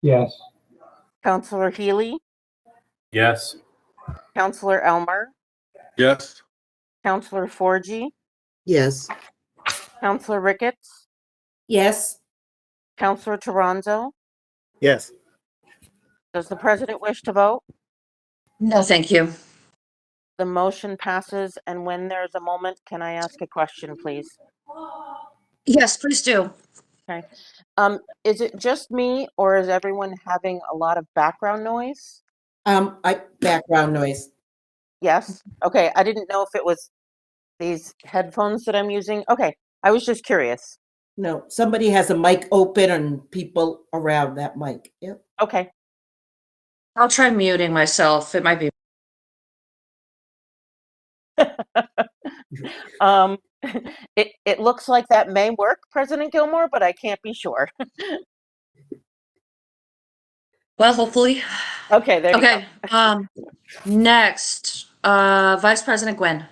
Yes. Counselor Healy, Yes. Counselor Elmer, Yes. Counselor Forgy, Yes. Counselor Ricketts, Yes. Counselor Toronzo. Yes. Does the president wish to vote? No, thank you. The motion passes, and when there's a moment, can I ask a question, please? Yes, please do. Okay. Is it just me, or is everyone having a lot of background noise? Background noise. Yes. Okay. I didn't know if it was these headphones that I'm using. Okay. I was just curious. No, somebody has a mic open and people around that mic. Yep. Okay. I'll try muting myself. It might be. It looks like that may work, President Gilmore, but I can't be sure. Well, hopefully. Okay, there you go. Okay, next, Vice President Gwynn.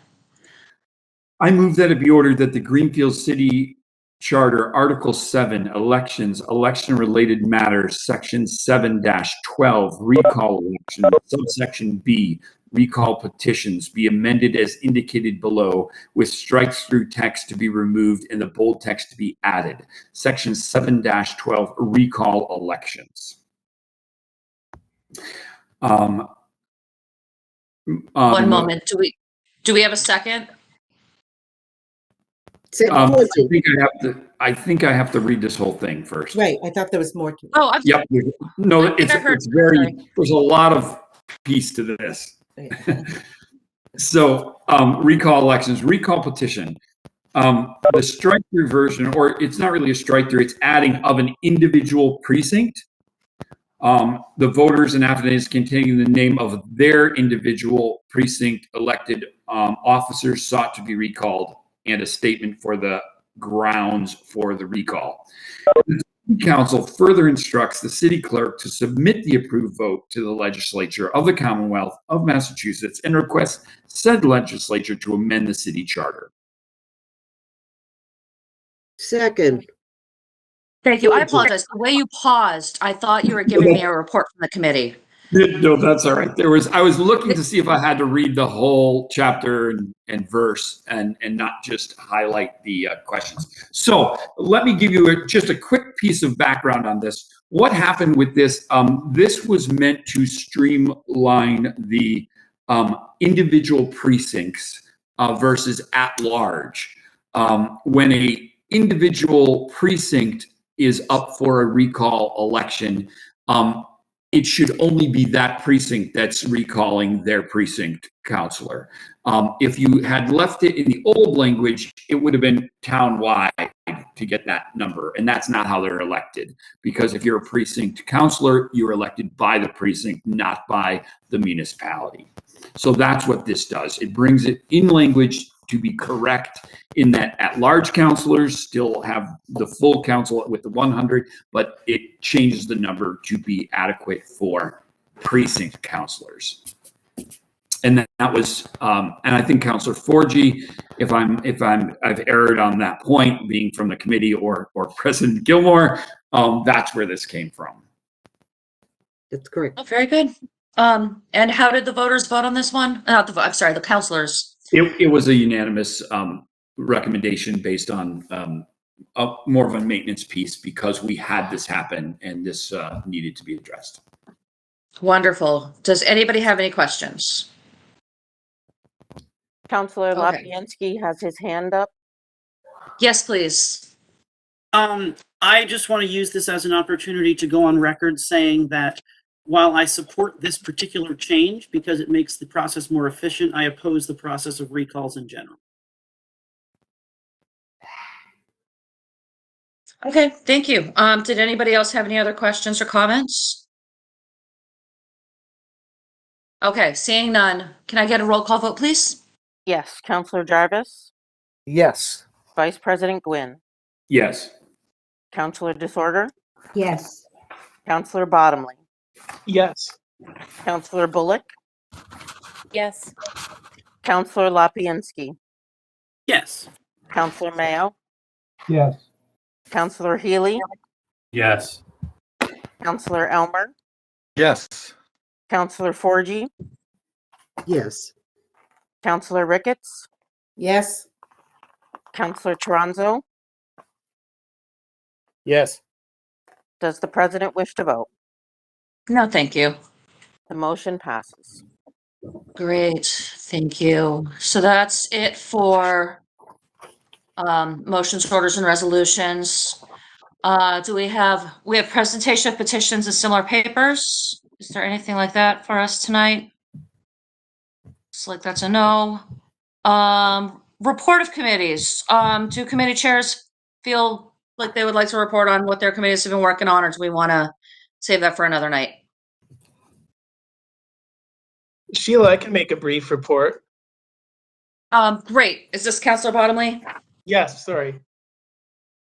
I move that it be ordered that the Greenfield City Charter, Article 7, Elections, Election-Related Matters, Section 7-12, Recall Election, subsection B, Recall Petitions, be amended as indicated below, with strike-through text to be removed and the bold text to be added. Section 7-12, Recall Elections. One moment. Do we have a second? Said I 40. think I have to read this whole thing first. Right, I thought there was more to it. Oh, I'm Yep. No, I think I heard. it's very, Sorry. there's a lot of piece to this. So, recall elections, recall petition. The strike-through version, or it's not really a strike-through, it's adding of an individual precinct. The voters and affidavits containing the name of their individual precinct elected officers sought to be recalled, and a statement for the grounds for the recall. The City Council further instructs the city clerk to submit the approved vote to the legislature of the Commonwealth of Massachusetts and request said legislature to amend the city charter. Second. Thank you. I apologize. The way you paused, I thought you were giving me a report from the committee. No, that's all right. I was looking to see if I had to read the whole chapter and verse and not just highlight the questions. So let me give you just a quick piece of background on this. What happened with this? This was meant to streamline the individual precincts versus at large. When a individual precinct is up for a recall election, it should only be that precinct that's recalling their precinct counselor. If you had left it in the old language, it would have been townwide to get that number. And that's not how they're elected. Because if you're a precinct counselor, you're elected by the precinct, not by the municipality. So that's what this does. It brings it in language to be correct in that at-large counselors still have the full council with the 100, but it changes the number to be adequate for precinct counselors. And that was, and I think Councilor Forgy, if I've erred on that point, being from the committee or President Gilmore, that's where this came from. That's correct. Oh, very good. And how did the voters vote on this one? I'm sorry, the counselors. It was a unanimous recommendation based on more of a maintenance piece because we had this happen and this needed to be addressed. Wonderful. Does anybody have any questions? Councilor Okay. Lapinski has his hand up. Yes, please. I just want to use this as an opportunity to go on record saying that while I support this particular change because it makes the process more efficient, I oppose the process of recalls in general. Okay, thank you. Did anybody else have any other questions or comments? Okay, seeing none. Can I get a roll call vote, please? Yes, Councilor Jarvis, Yes. Vice President Gwynn, Yes. Councilor Disorder, Yes. Councilor Bottomley, Yes. Councilor Bullock, Yes. Councilor Lapinski, Yes. Councilor Mayo, Yes. Councilor Healy, Yes. Councilor Elmer, Yes. Councilor Forgy, Yes. Councilor Ricketts, Yes. Councilor Toronzo. Yes. Does the president wish to vote? No, thank you. The motion passes. Great, thank you. So that's it for motions, orders, and resolutions. Do we have presentation of petitions and similar papers? Is there anything like that for us tonight? Looks like that's a no. Report of committees. Do committee chairs feel like they would like to report on what their committees have been working on, or do we want to save that for another night? Sheila, I can make a brief report. Great. Is this Councilor Bottomley? Yes, sorry.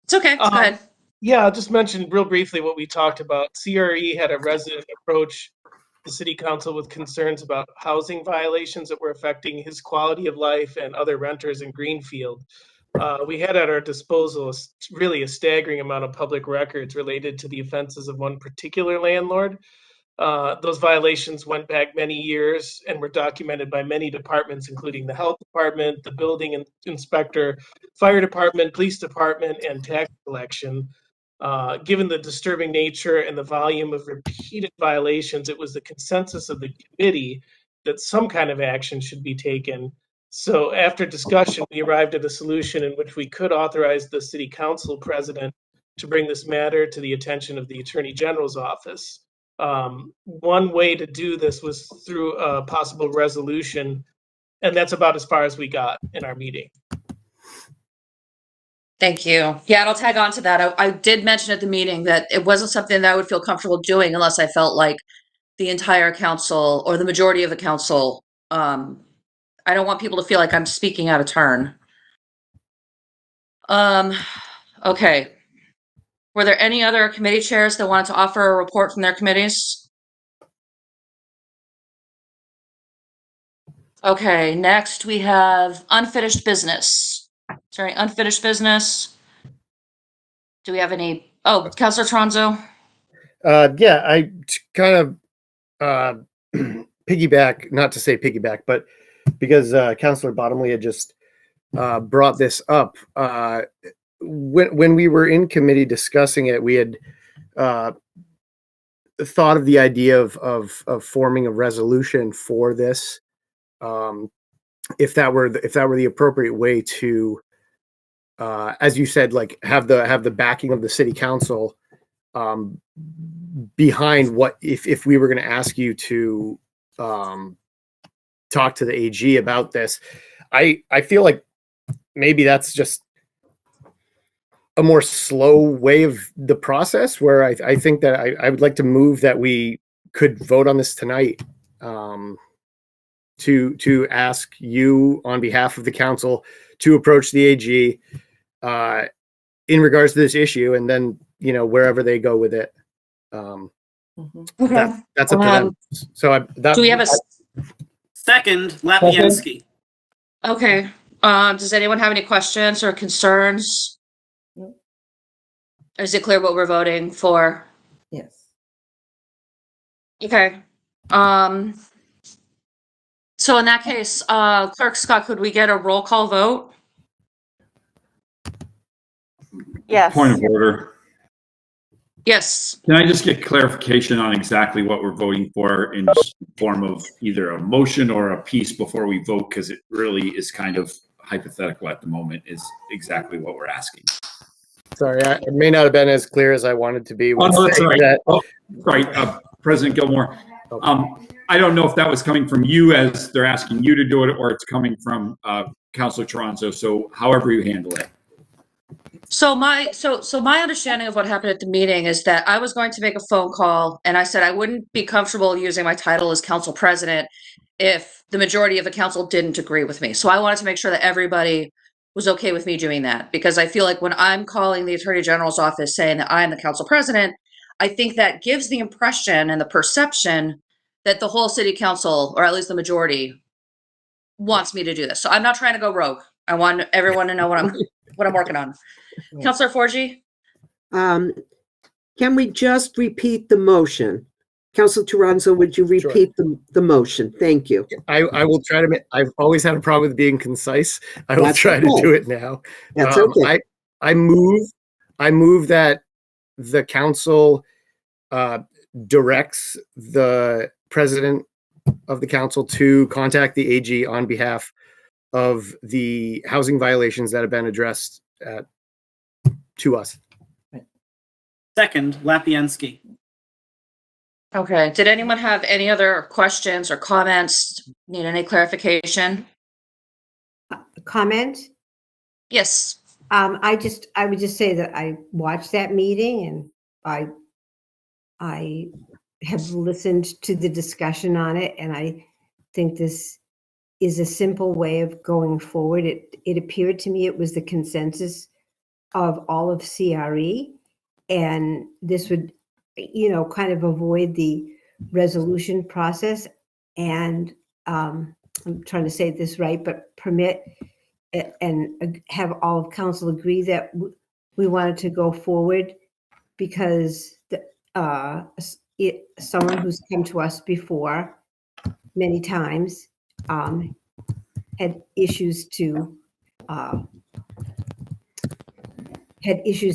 It's okay. Go ahead. Yeah, I'll just mention real briefly what we talked about. CRE had a resident approach the city council with concerns about housing violations that were affecting his quality of life and other renters in Greenfield. We had at our disposal really a staggering amount of public records related to the offenses of one particular landlord. Those violations went back many years and were documented by many departments, including the health department, the building inspector, fire department, police department, and tax collection. Given the disturbing nature and the volume of repeated violations, it was the consensus of the committee that some kind of action should be taken. So after discussion, we arrived at a solution in which we could authorize the city council president to bring this matter to the attention of the Attorney General's office. One way to do this was through a possible resolution, and that's about as far as we got in our meeting. Thank you. Yeah, and I'll tag on to that. I did mention at the meeting that it wasn't something that I would feel comfortable doing unless I felt like the entire council or the majority of the council, I don't want people to feel like I'm speaking out of turn. Okay. Were there any other committee chairs that wanted to offer a report from their committees? Okay, next we have unfinished business. Sorry, unfinished business. Do we have any? Oh, Councilor Tronzo. Yeah, I kind of piggyback, not to say piggyback, but because Councilor Bottomley had just brought this up. When we were in committee discussing it, we had thought of the idea of forming a resolution for this. If that were the appropriate way to, as you said, like have the backing of the city council behind what if we were going to ask you to talk to the AG about this. I feel like maybe that's just a more slow way of the process, where I think that I would like to move that we could vote on this tonight, to ask you on behalf of the council to approach the AG in regards to this issue, and then, you know, wherever they go with it. Okay. That's up to them. So Do we have a Second, Lapiansky. Okay. Does anyone have any questions or concerns? Is it clear what we're voting for? Yes. Okay. So in that case, Clerk Scott, could we get a roll call vote? Yes. Point of order. Yes. Can I just get clarification on exactly what we're voting for in form of either a motion or a piece before we vote? Because it really is kind of hypothetical at the moment, is exactly what we're asking. Sorry, it may not have been as clear as I wanted to be. Oh, no, that's right. That. Oh, right. President Gilmore, I don't know if that was coming from you as they're asking you to do it, or it's coming from Councilor Toronto. So however you handle it. So my understanding of what happened at the meeting is that I was going to make a phone call, and I said I wouldn't be comfortable using my title as council president if the majority of the council didn't agree with me. So I wanted to make sure that everybody was okay with me doing that, because I feel like when I'm calling the Attorney General's office saying that I'm the council president, I think that gives the impression and the perception that the whole city council, or at least the majority, wants me to do this. So I'm not trying to go rogue. I want everyone to know what I'm working on. Councilor Forgy? Can we just repeat the motion? Councilor Toronzo, would you repeat the motion? Thank you. I will try to. I've always had a problem with being concise. I will try to do it now. That's okay. I move that the council directs the president of the council to contact the AG on behalf of the housing violations that have been addressed to us. Second, Lapiansky. Okay. Did anyone have any other questions or comments? Need any clarification? Comment? Yes. I would just say that I watched that meeting, and I have listened to the discussion on it, and I think this is a simple way of going forward. It appeared to me it was the consensus of all of CRE, and this would, you know, kind of avoid the resolution process, and I'm trying to say this right, but permit and have all of council agree that we wanted to go forward, because someone who's come to us before many times had issues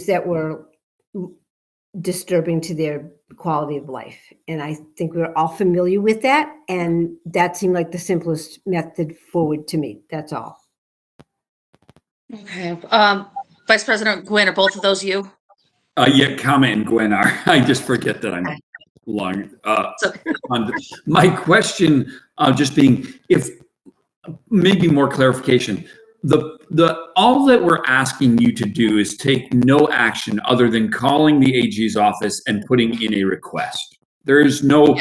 that were disturbing to their quality of life. And I think we're all familiar with that. And that seemed like the simplest method forward to me. That's all. Okay. Vice President Gwynn, are both of those you? Yeah, comment and Gwen are. I just forget that I'm long. My question, just being, if maybe more clarification, all that we're asking you to do is take no action other than calling the AG's office and putting in a request. There's no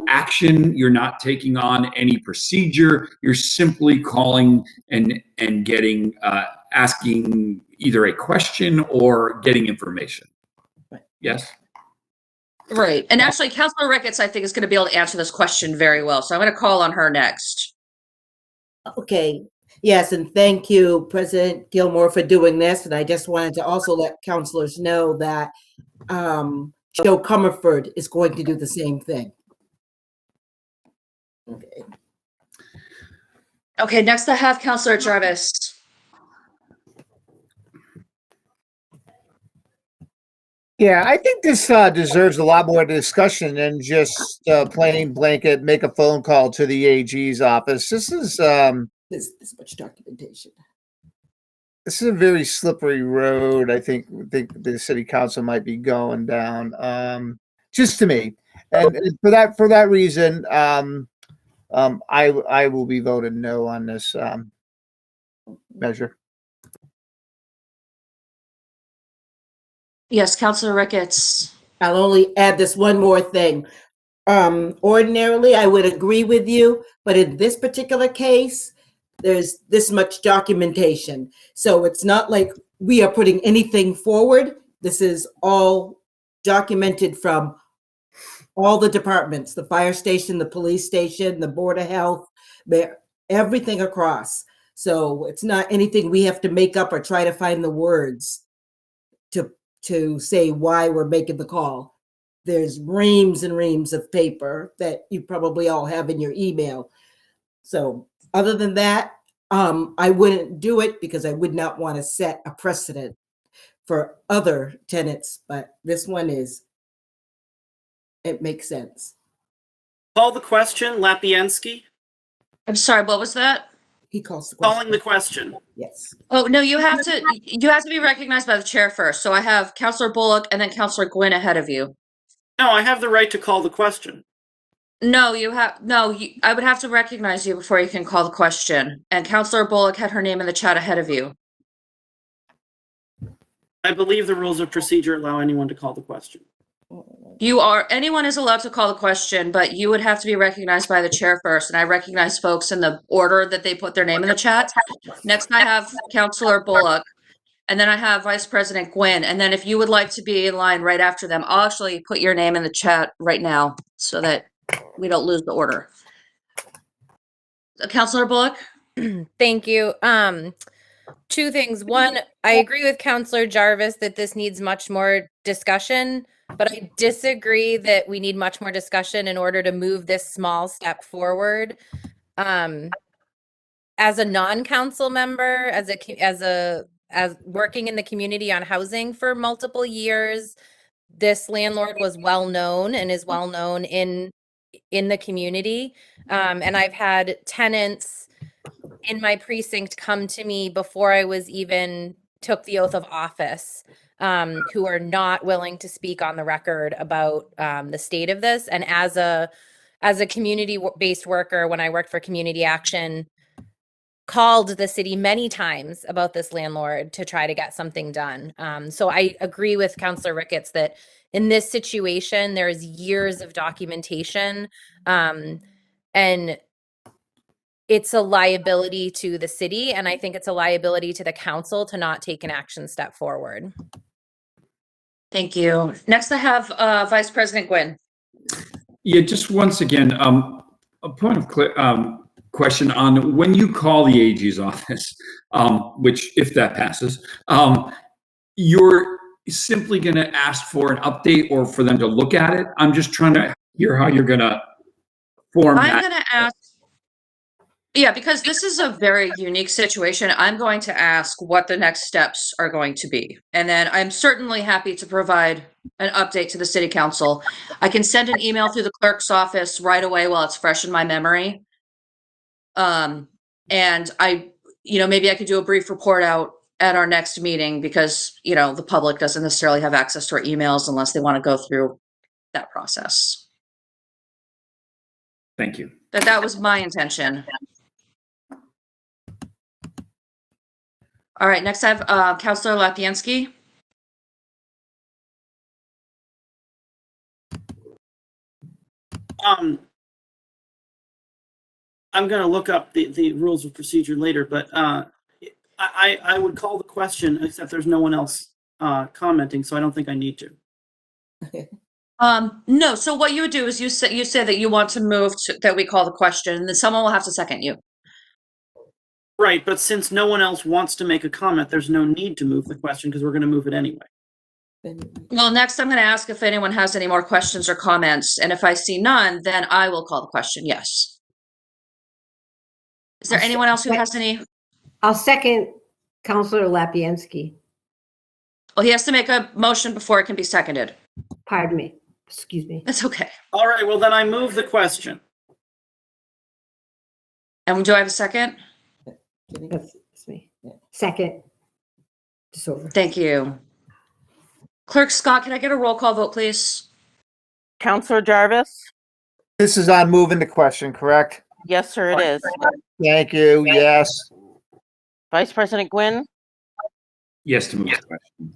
action. You're not taking on any procedure. You're simply calling and getting asking either a question or getting information. Yes. Right. And actually, Councilor Ricketts, I think, is going to be able to answer this question very well. So I'm going to call on her next. Okay. Yes, and thank you, President Gilmore, for doing this. And I just wanted to also let councilors know that Joe Comerford is going to do the same thing. Okay. Okay, next I have Councilor Jarvis. Yeah, I think this deserves a lot more discussion than just plain blanket make a phone call to the AG's office. This is There's this much documentation. this is a very slippery road. I think the city council might be going down. Just to me, and for that reason, I will be voting no on this measure. Yes, Councilor Ricketts. I'll only add this one more thing. Ordinarily, I would agree with you, but in this particular case, there's this much documentation. So it's not like we are putting anything forward. This is all documented from all the departments, the fire station, the police station, the Board of Health, everything across. So it's not anything we have to make up or try to find the words to say why we're making the call. There's reams and reams of paper that you probably all have in your email. So other than that, I wouldn't do it because I would not want to set a precedent for other tenants, but this one it makes sense. Call the question, Lapiensky. I'm sorry, what was that? He calls the question. Calling the question. Yes. Oh, no, you have to be recognized by the chair first. So I have Councilor Bullock and then Councilor Gwynn ahead of you. No, I have the right to call the question. No, I would have to recognize you before you can call the question. And Councilor Bullock had her name in the chat ahead of you. I believe the rules of procedure allow anyone to call the question. Anyone is allowed to call the question, but you would have to be recognized by the chair first. And I recognize folks in the order that they put their name in the chat. Next, I have Councilor Bullock. And then I have Vice President Gwynn. And then if you would like to be in line right after them, I'll actually put your name in the chat right now so that we don't lose the order. Councilor Bullock? Thank you. Two things. One, I agree with Councilor Jarvis that this needs much more discussion, but I disagree that we need much more discussion in order to move this small step forward. As a non-council member, as working in the community on housing for multiple years, this landlord was well known and is well known in the community. And I've had tenants in my precinct come to me before I was even took the oath of office, who are not willing to speak on the record about the state of this. And as a community-based worker, when I worked for Community Action, called the city many times about this landlord to try to get something done. So I agree with Councilor Ricketts that in this situation, there's years of documentation, and it's a liability to the city, and I think it's a liability to the council to not take an action step forward. Thank you. Next, I have Vice President Gwynn. Yeah, just once again, a point of question on when you call the AG's office, which if that passes, you're simply going to ask for an update or for them to look at it. I'm just trying to hear how you're going to form that. Yeah, because this is a very unique situation, I'm going to ask what the next steps are going to be. And then I'm certainly happy to provide an update to the city council. I can send an email through the clerk's office right away while it's fresh in my memory. And maybe I could do a brief report out at our next meeting because, the public doesn't necessarily have access to our emails unless they want to go through that process. Thank you. That was my intention. All right, next I have Councilor Lapiansky. I'm going to look up the rules of procedure later, but I would call the question, except there's no one else commenting, so I don't think I need to. No, so what you would do is you say that you want to move that we call the question, and then someone will have to second you. Right, but since no one else wants to make a comment, there's no need to move the question because we're going to move it anyway. Well, next I'm going to ask if anyone has any more questions or comments, and if I see none, then I will call the question, yes. Is there anyone else who has any? I'll second Councilor Lapiansky. Well, he has to make a motion before it can be seconded. Pardon me. Excuse me. That's okay. All right, well then I move the question. And do I have a second? That's me. Second. Disorder. Thank you. Clerk Scott, can I get a roll call vote, please? Councilor Jarvis? This is on moving the question, correct? Yes, sir, it is. Thank you. Yes. Vice President Gwynn? Yes to move the question.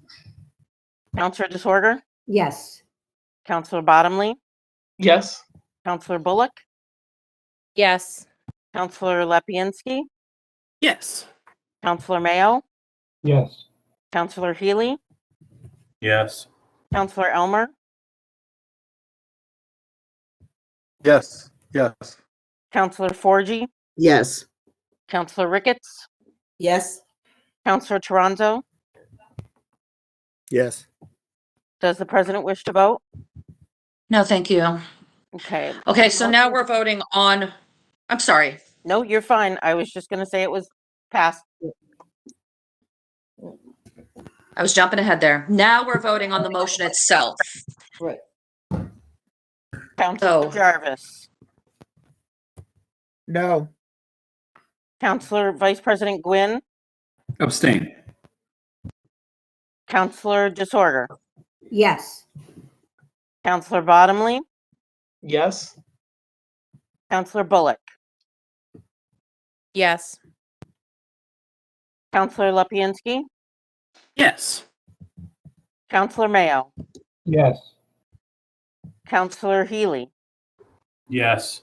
Councilor Disorder? Yes. Councilor Bottomley? Yes. Councilor Bullock? Yes. Councilor Lepiansky? Yes. Councilor Mayo? Yes. Councilor Healy? Yes. Councilor Elmer? Yes. Yes. Councilor Forgy? Yes. Councilor Ricketts? Yes. Councilor Toronzo? Yes. Does the president wish to vote? No, thank you. Okay. Okay, so now we're voting on, I'm sorry. No, you're fine. I was just going to say it was passed. I was jumping ahead there. Now we're voting on the motion itself. Right. Councilor Jarvis? No. Councilor Vice President Gwynn? Abstain. Councilor Disorder? Yes. Councilor Bottomley? Yes. Councilor Bullock? Yes. Councilor Lepiansky? Yes. Councilor Mayo? Yes. Councilor Healy? Yes.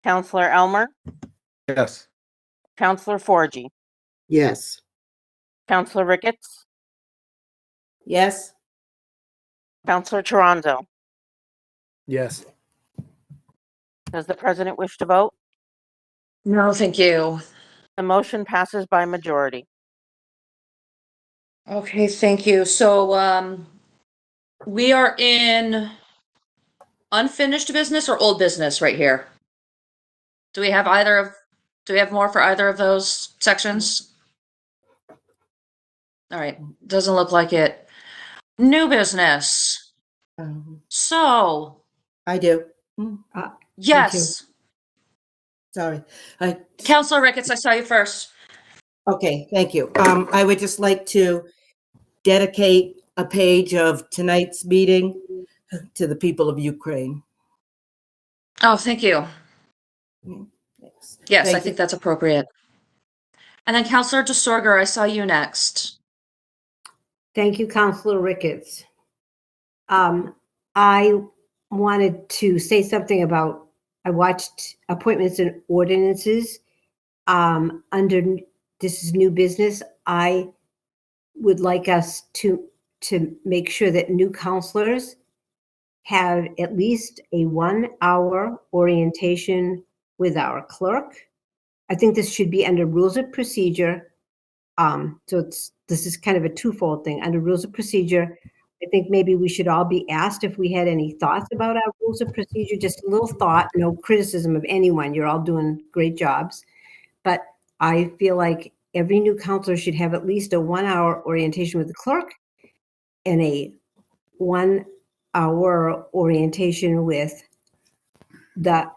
Councilor Elmer? Yes. Councilor Forgy? Yes. Councilor Ricketts? Yes. Councilor Toronzo? Yes. Does the president wish to vote? No, thank you. The motion passes by majority. Okay, thank you. So, we are in unfinished business or old business right here? Do we have more for either of those sections? All right, doesn't look like it. New business. So, I do. yes. Sorry. Councilor Ricketts, I saw you first. Okay, thank you. I would just like to dedicate a page of tonight's meeting to the people of Ukraine. Oh, thank you. Yes, Thank I think that's appropriate. And then Councilor DeSorger, I saw you next. Thank you, Councilor Ricketts. I wanted to say something about, I watched appointments and ordinances. Under, this is new business. I would like us to make sure that new counselors have at least a 1-hour orientation with our clerk. I think this should be under rules of procedure. So this is kind of a twofold thing. Under rules of procedure, I think maybe we should all be asked if we had any thoughts about our rules of procedure, just a little thought, no criticism of anyone. You're all doing great jobs. but I feel like every new counselor should have at least a 1-hour orientation with the clerk and a 1-hour orientation with the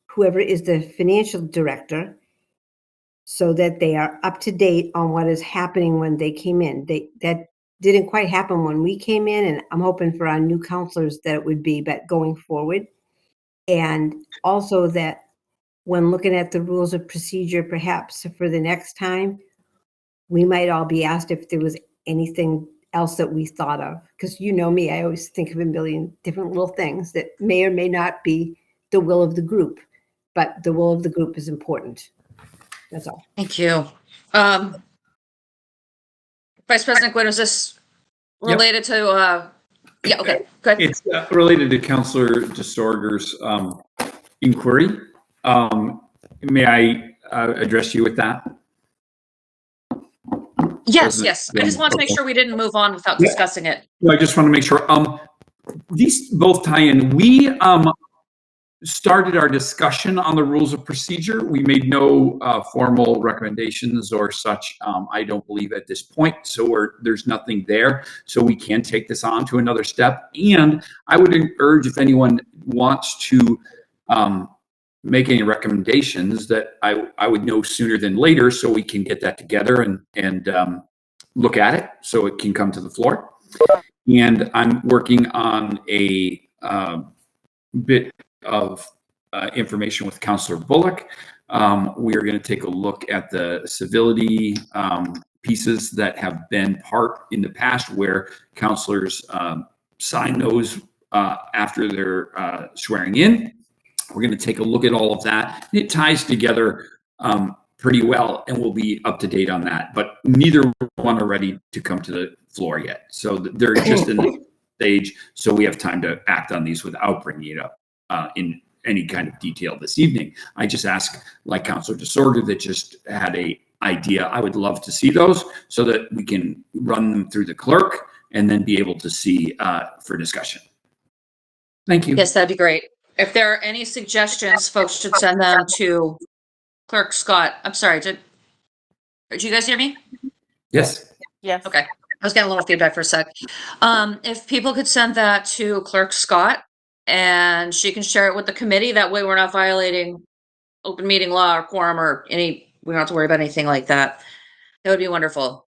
whoever is the financial director, so that they are up to date on what is happening when they came in. That didn't quite happen when we came in, and I'm hoping for our new counselors that it would be, but going forward. And also that when looking at the rules of procedure, perhaps for the next time, we might all be asked if there was anything else that we thought of. Because you know me, I always think of a million different little things that may or may not be the will of the group, but the will of the group is important. That's all. Thank you. Vice President Gwynn, is this related to, yeah, okay, good. It's related to Councilor DeSorger's inquiry. May I address you with that? Yes, yes. I just want to make sure we didn't move on without discussing it. I just want to make sure. These both tie in. We started our discussion on the rules of procedure. We made no formal recommendations or such, I don't believe at this point. So there's nothing there. So we can take this on to another step. And I would urge, if anyone wants to make any recommendations, that I would know sooner than later, so we can get that together and look at it so it can come to the floor. And I'm working on a bit of information with Councilor Bullock. We are going to take a look at the civility pieces that have been part in the past where councilors sign those after they're swearing in. We're going to take a look at all of that. It ties together pretty well, and we'll be up to date on that. But neither one are ready to come to the floor yet. So they're just in the stage, so we have time to act on these without bringing it up in any kind of detail this evening. I just ask, like Councilor DeSorger that just had a idea, I would love to see those so that we can run them through the clerk and then be able to see for discussion. Thank you. Yes, that'd be great. If there are any suggestions, folks should send them to Clerk Scott. I'm sorry, did you guys hear me? Yes. Yes. Okay. I was getting a little feedback for a sec. If people could send that to Clerk Scott and she can share it with the committee, that way we're not violating open meeting law or quorum or we don't have to worry about anything like that. That would be wonderful.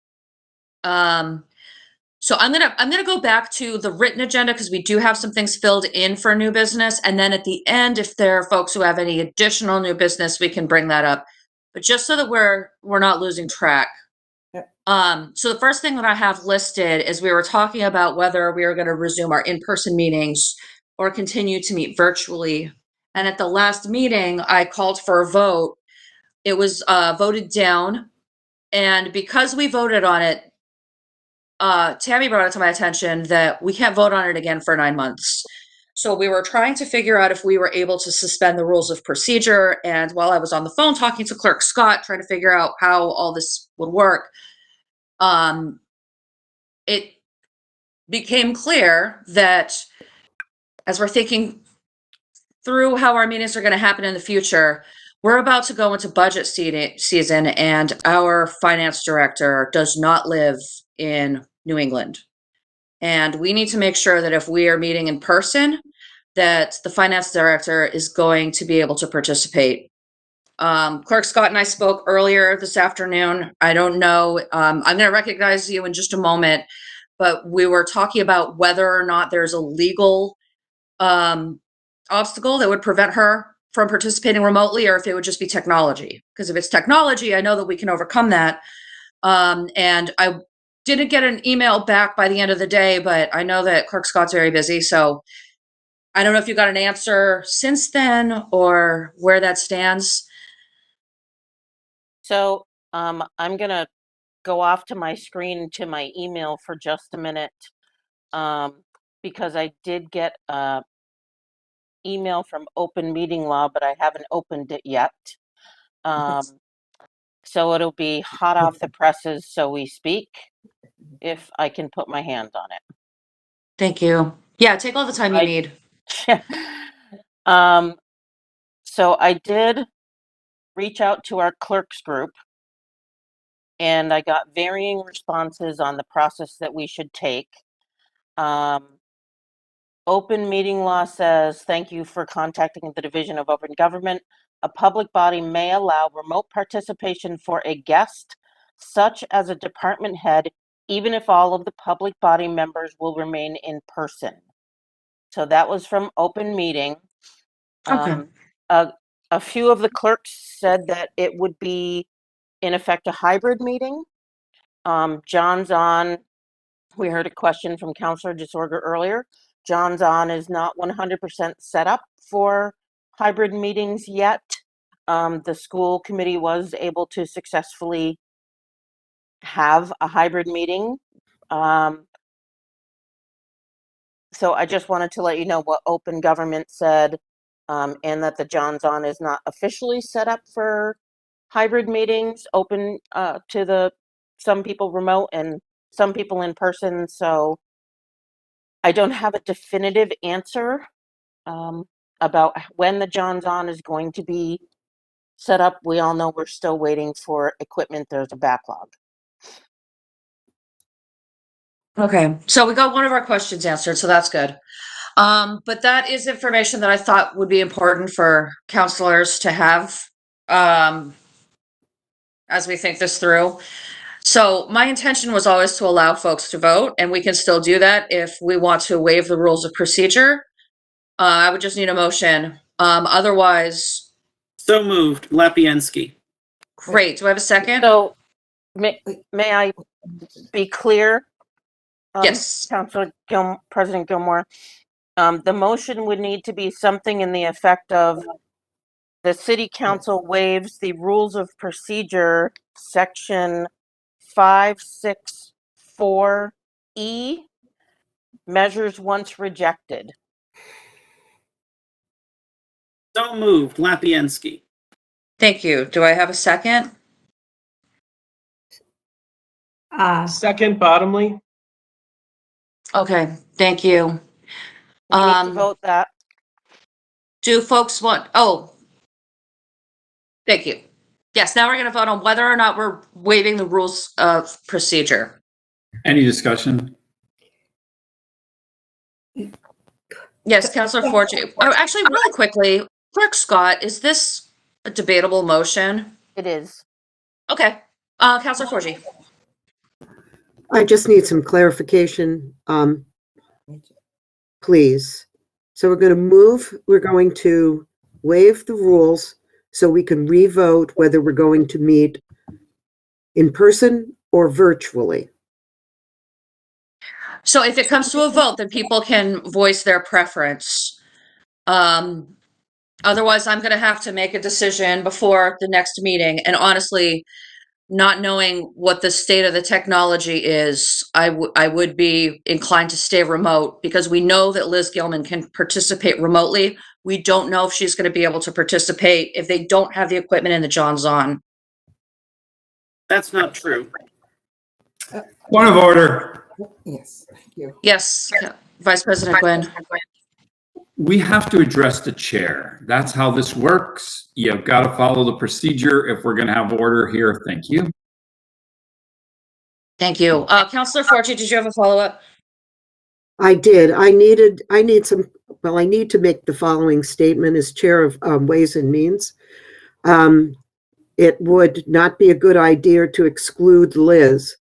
So I'm gonna go back to the written agenda because we do have some things filled in for new business. And then at the end, if there are folks who have any additional new business, we can bring that up. But just so that we're not losing track. So the first thing that I have listed is we were talking about whether we were going to resume our in-person meetings or continue to meet virtually. And at the last meeting, I called for a vote. It was voted down. And because we voted on it, Tammy brought it to my attention that we can't vote on it again for 9 months. So we were trying to figure out if we were able to suspend the rules of procedure. And while I was on the phone talking to Clerk Scott, trying to figure out how all this would work, it became clear that as we're thinking through how our meetings are going to happen in the future, we're about to go into budget season, and our finance director does not live in New England. And we need to make sure that if we are meeting in person, that the finance director is going to be able to participate. Clerk Scott and I spoke earlier this afternoon. I don't know, I'm going to recognize you in just a moment, but we were talking about whether or not there's a legal obstacle that would prevent her from participating remotely, or if it would just be technology. Because if it's technology, I know that we can overcome that. And I didn't get an email back by the end of the day, but I know that Clerk Scott's very busy. So I don't know if you got an answer since then or where that stands. So I'm going to go off to my screen to my email for just a minute because I did get an email from Open Meeting Law, but I haven't opened it yet. So it'll be hot off the presses, so we speak, if I can put my hand on it. Thank you. Yeah, take all the time you need. So I did reach out to our clerks group, and I got varying responses on the process that we should take. Open meeting law says, thank you for contacting the Division of Open Government. A public body may allow remote participation for a guest, such as a department head, even if all of the public body members will remain in person. So that was from open meeting. Okay. A few of the clerks said that it would be, in effect, a hybrid meeting. John's on. We heard a question from Councilor Disorder earlier. John's on is not 100% set up for hybrid meetings yet. The school committee was able to successfully have a hybrid meeting. So I just wanted to let you know what open government said, and that the John's on is not officially set up for hybrid meetings, open to some people remote and some people in person. So I don't have a definitive answer about when the John's on is going to be set up. We all know we're still waiting for equipment. There's a backlog. Okay, so we got one of our questions answered, so that's good. But that is information that I thought would be important for counselors to have as we think this through. So my intention was always to allow folks to vote, and we can still do that if we want to waive the rules of procedure. I would just need a motion. Otherwise. So moved, Lapiensky. Great. Do I have a second? So may I be clear? Yes. President Gilmore, the motion would need to be something in the effect of the city council waives the rules of procedure, section 564E, measures once rejected. So moved, Lapiensky. Thank you. Do I have a second? Second, Bottomley. Okay, thank you. We need to vote that. Do folks want, thank you. Yes, now we're going to vote on whether or not we're waiving the rules of procedure. Any discussion? Yes, Councilor Forgy. Oh, actually, really quickly, Clerk Scott, is this a debatable motion? It is. Okay. Councilor Forgy. I just need some clarification, please. So we're going to waive the rules so we can re-vote whether we're going to meet in person or virtually. So if it comes to a vote, then people can voice their preference. Otherwise, I'm going to have to make a decision before the next meeting. And honestly, not knowing what the state of the technology is, I would be inclined to stay remote because we know that Liz Gilman can participate remotely. We don't know if she's going to be able to participate if they don't have the equipment in the John's on. That's not true. Point of order. Yes, thank you. Yes, Vice President Gwynn. We have to address the chair. That's how this works. You've got to follow the procedure if we're going to have order here. Thank you. Thank you. Councilor Forgy, did you have a follow-up? I did. I need to make the following statement as Chair of Ways and Means. It would not be a good idea to exclude Liz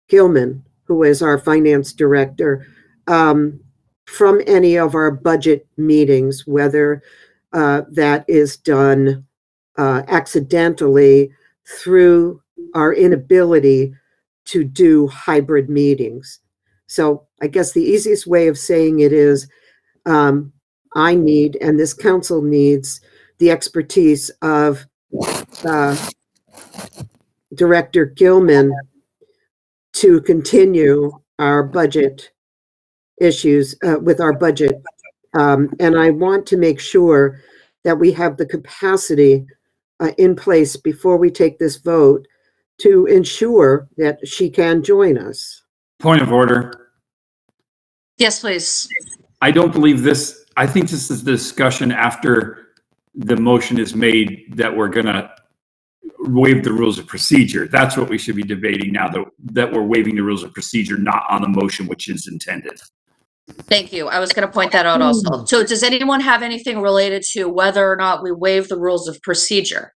Gilman, who is our Finance Director, from any of our budget meetings, whether that is done accidentally through our inability to do hybrid meetings. So I guess the easiest way of saying it is I need, and this council needs, the expertise of Director Gilman to continue our budget issues with our budget. And I want to make sure that we have the capacity in place before we take this vote to ensure that she can join us. Point of order. Yes, please. I don't believe this. I think this is the discussion after the motion is made that we're going to waive the rules of procedure. That's what we should be debating now, that we're waiving the rules of procedure, not on the motion which is intended. Thank you. I was going to point that out also. So does anyone have anything related to whether or not we waive the rules of procedure?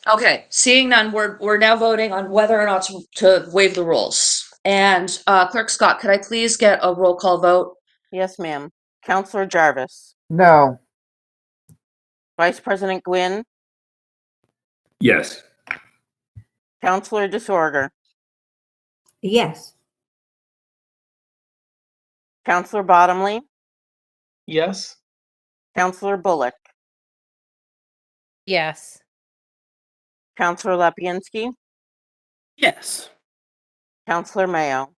Okay, seeing none, we're now voting on whether or not to waive the rules. And Clerk Scott, could I please get a roll call vote? Yes, ma'am. Counselor Jarvis, No. Vice President Gwynn, Yes. Counselor DeSorger, Yes. Counselor Bottomley, Yes. Counselor Bullock, Yes. Counselor Lapinski, Yes. Counselor Mayo,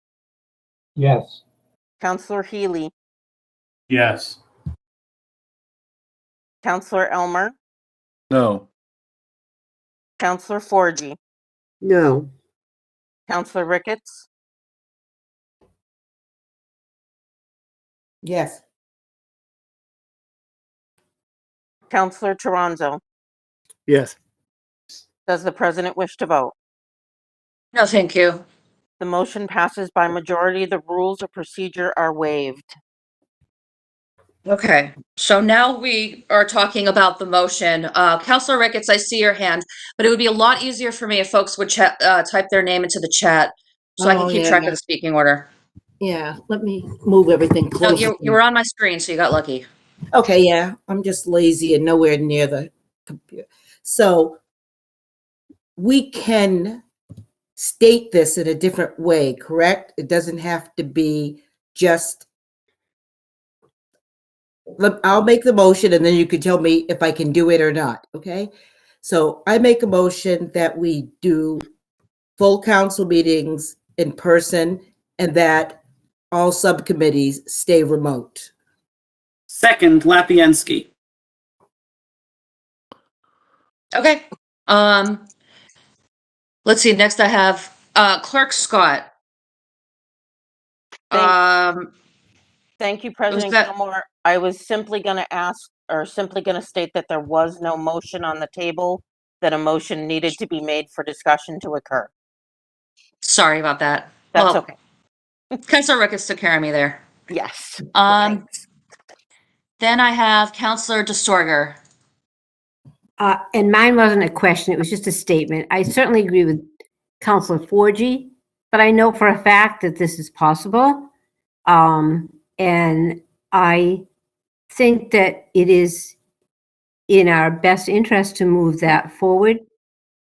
Yes. Counselor Healy, Yes. Counselor Elmer, No. Counselor Forgy, No. Counselor Ricketts, Yes. Counselor Toronzo. Yes. Does the president wish to vote? No, thank you. The motion passes by majority. The rules of procedure are waived. Okay, so now we are talking about the motion. Counselor Ricketts, I see your hand, but it would be a lot easier for me if folks would type their name into the chat so I can Oh, keep yeah. track of the speaking order. Yeah, let me move everything No, closer. you were on my screen, so you got lucky. Okay, yeah, I'm just lazy and nowhere near the computer. So we can state this in a different way, correct? It doesn't have to be just, I'll make the motion and then you can tell me if I can do it or not, okay? So I make a motion that we do full council meetings in person and that all subcommittees stay remote. Second, Lapinski. Okay. Let's see. Next, I have Clerk Scott. Thank you, President that- Gilmore. I was simply going to ask, or simply going to state that there was no motion on the table, that a motion needed to be made for discussion to occur. Sorry about that. That's well, okay. Counselor Ricketts took care of me there. Yes. Then I have Counselor DeSorger. And mine wasn't a question, it was just a statement. I certainly agree with Counselor Forgy, but I know for a fact that this is possible. And I think that it is in our best interest to move that forward.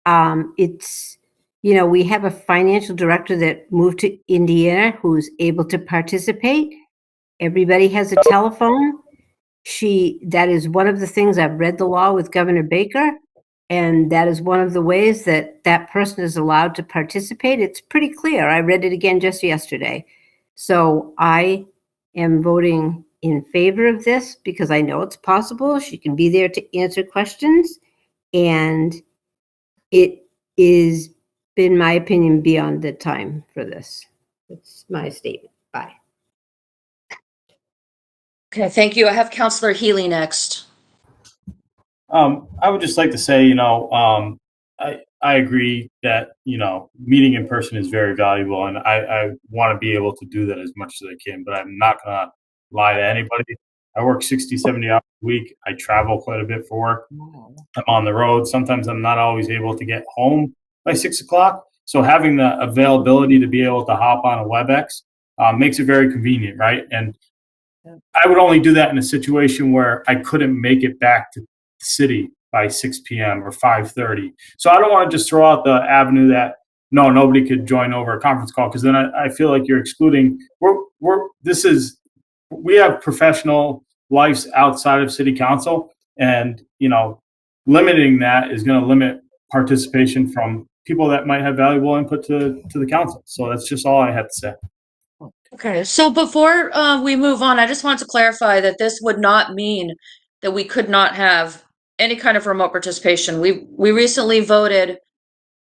It's, we have a financial director that moved to Indiana who's able to participate. Everybody has a telephone. That is one of the things, I've read the law with Governor Baker, and that is one of the ways that that person is allowed to participate. It's pretty clear. I read it again just yesterday. So I am voting in favor of this because I know it's possible. She can be there to answer questions, and it is, in my opinion, beyond the time for this. That's my statement. Bye. Okay, thank you. I have Counselor Healy next. I would just like to say, I agree that, meeting in person is very valuable, and I want to be able to do that as much as I can, but I'm not going to lie to anybody. I work 60, 70 hours a week. I travel quite a bit for work. I'm on the road. Sometimes I'm not always able to get home by 6 o'clock. So having the availability to be able to hop on a WebEx makes it very convenient, right? And I would only do that in a situation where I couldn't make it back to the city by 6 p.m. or 5:30. So I don't want to just throw out the avenue that nobody could join over a conference call, because then I feel like you're excluding. We have professional lives outside of city council, and limiting that is going to limit participation from people that might have valuable input to the council. So that's just all I had to say. Okay, so before we move on, I just want to clarify that this would not mean that we could not have any kind of remote participation. We recently voted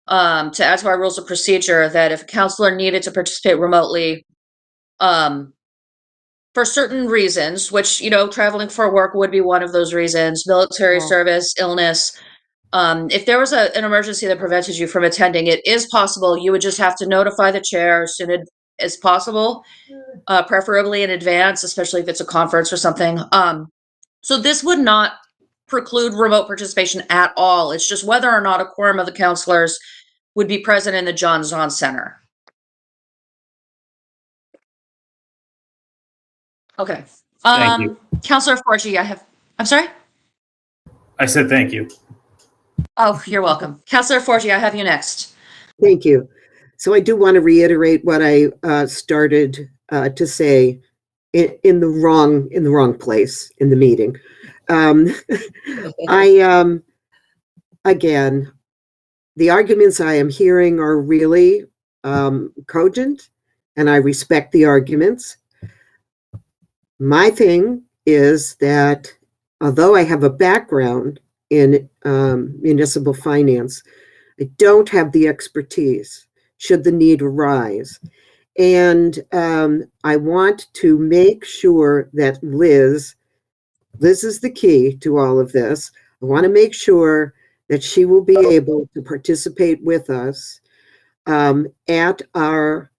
to add to our rules of procedure that if a counselor needed to participate remotely, for certain reasons, which, traveling for work would be one of those reasons, military service, illness. If there was an emergency that prevented you from attending, it is possible you would just have to notify the chair as soon as possible, preferably in advance, especially if it's a conference or something. So this would not preclude remote participation at all. It's just whether or not a quorum of the counselors would be present in the John Zahn Center. Okay. Thank you. Counselor Forgy, I'm sorry? I said thank you. Oh, You're welcome. Counselor Forgy, I have you next. thank you. So I do want to reiterate what I started to say in the wrong place in the meeting. Again, the arguments I am hearing are really cogent, and I respect the arguments. My thing is that although I have a background in municipal finance, I don't have the expertise should the need arise. And I want to make sure that Liz is the key to all of this. I want to make sure that she will be able to participate with us at our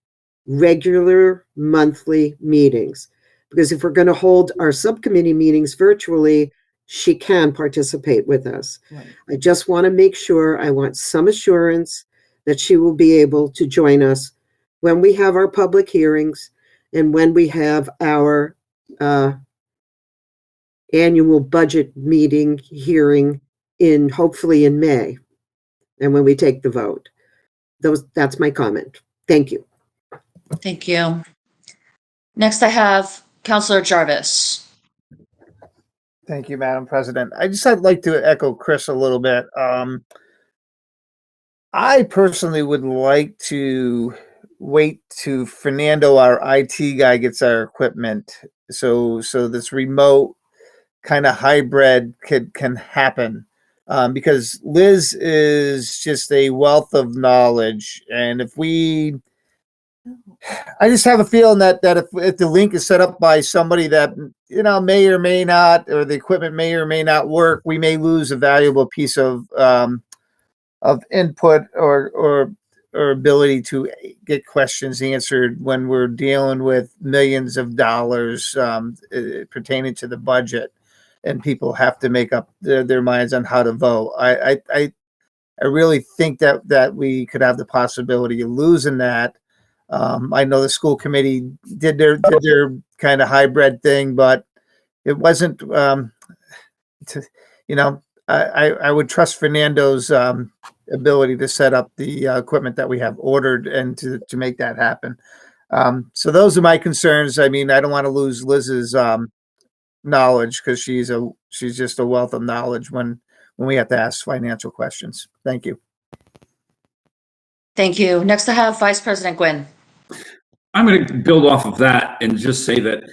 regular monthly meetings. Because if we're going to hold our subcommittee meetings virtually, she can participate with us. Right. I just want to make sure, I want some assurance that she will be able to join us when we have our public hearings and when we have our annual budget meeting hearing hopefully in May, and when we take the vote. That's my comment. Thank you. Thank you. Next, I have Counselor Jarvis. Thank you, Madam President. I'd like to echo Chris a little bit. I personally would like to wait to Fernando, our IT guy, gets our equipment. So this remote kind of hybrid can happen. Because Liz is just a wealth of knowledge. And I just have a feeling that if the link is set up by somebody that, may or may not, or the equipment may or may not work, we may lose a valuable piece of input or ability to get questions answered when we're dealing with millions of dollars pertaining to the budget, and people have to make up their minds on how to vote. I really think that we could have the possibility of losing that. I know the school committee did their kind of hybrid thing, but it wasn't. I would trust Fernando's ability to set up the equipment that we have ordered and to make that happen. So those are my concerns. I mean, I don't want to lose Liz's knowledge, because she's just a wealth of knowledge when we have to ask financial questions. Thank you. Thank you. Next, I have Vice President Gwynn. I'm going to build off of that and just say that,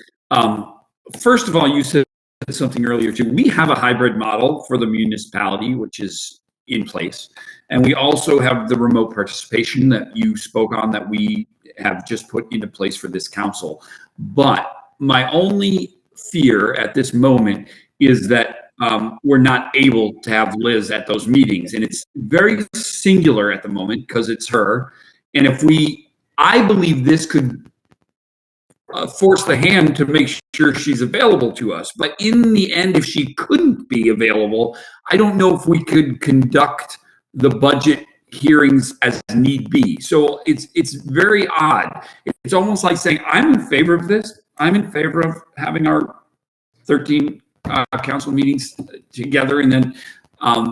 first of all, you said something earlier too. We have a hybrid model for the municipality, which is in place. And we also have the remote participation that you spoke on that we have just put into place for this council. But my only fear at this moment is that we're not able to have Liz at those meetings. And it's very singular at the moment because it's her. And I believe this could force the hand to make sure she's available to us. But in the end, if she couldn't be available, I don't know if we could conduct the budget hearings as need be. So it's very odd. It's almost like saying, I'm in favor of this. I'm in favor of having our 13 council meetings together, and then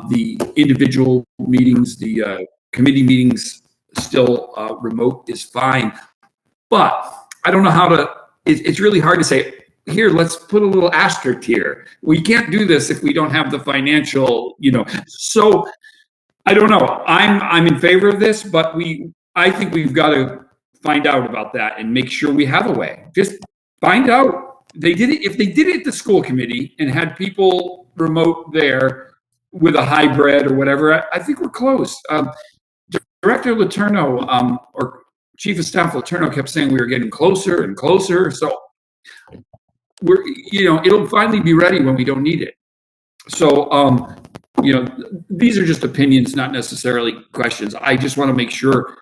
the individual meetings, the committee meetings still remote is fine. But I don't know how to, it's really hard to say, here, let's put a little asterisk here. We can't do this if we don't have the financial, So I don't know. I'm in favor of this, but I think we've got to find out about that and make sure we have a way. Just find out. If they did it at the school committee and had people remote there with a hybrid or whatever, I think we're close. Director Letourneau, or Chief of Staff Letourneau, kept saying we were getting closer and closer. So it'll finally be ready when we don't need it. So, these are just opinions, not necessarily questions. I just want to make sure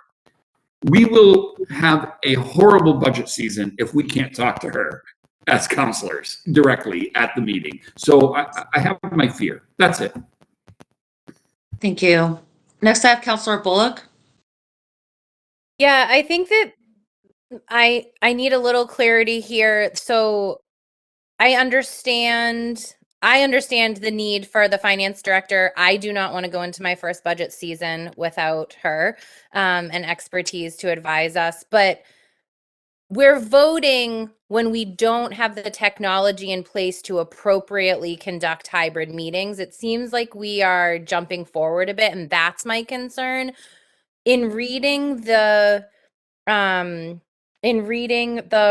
we will have a horrible budget season if we can't talk to her as counselors directly at the meeting. So I have my fear. That's it. Thank you. Next, I have Counselor Bullock. Yeah, I think that I need a little clarity here. So I understand the need for the finance director. I do not want to go into my first budget season without her and expertise to advise us. But we're voting when we don't have the technology in place to appropriately conduct hybrid meetings. It seems like we are jumping forward a bit, and that's my concern. In reading the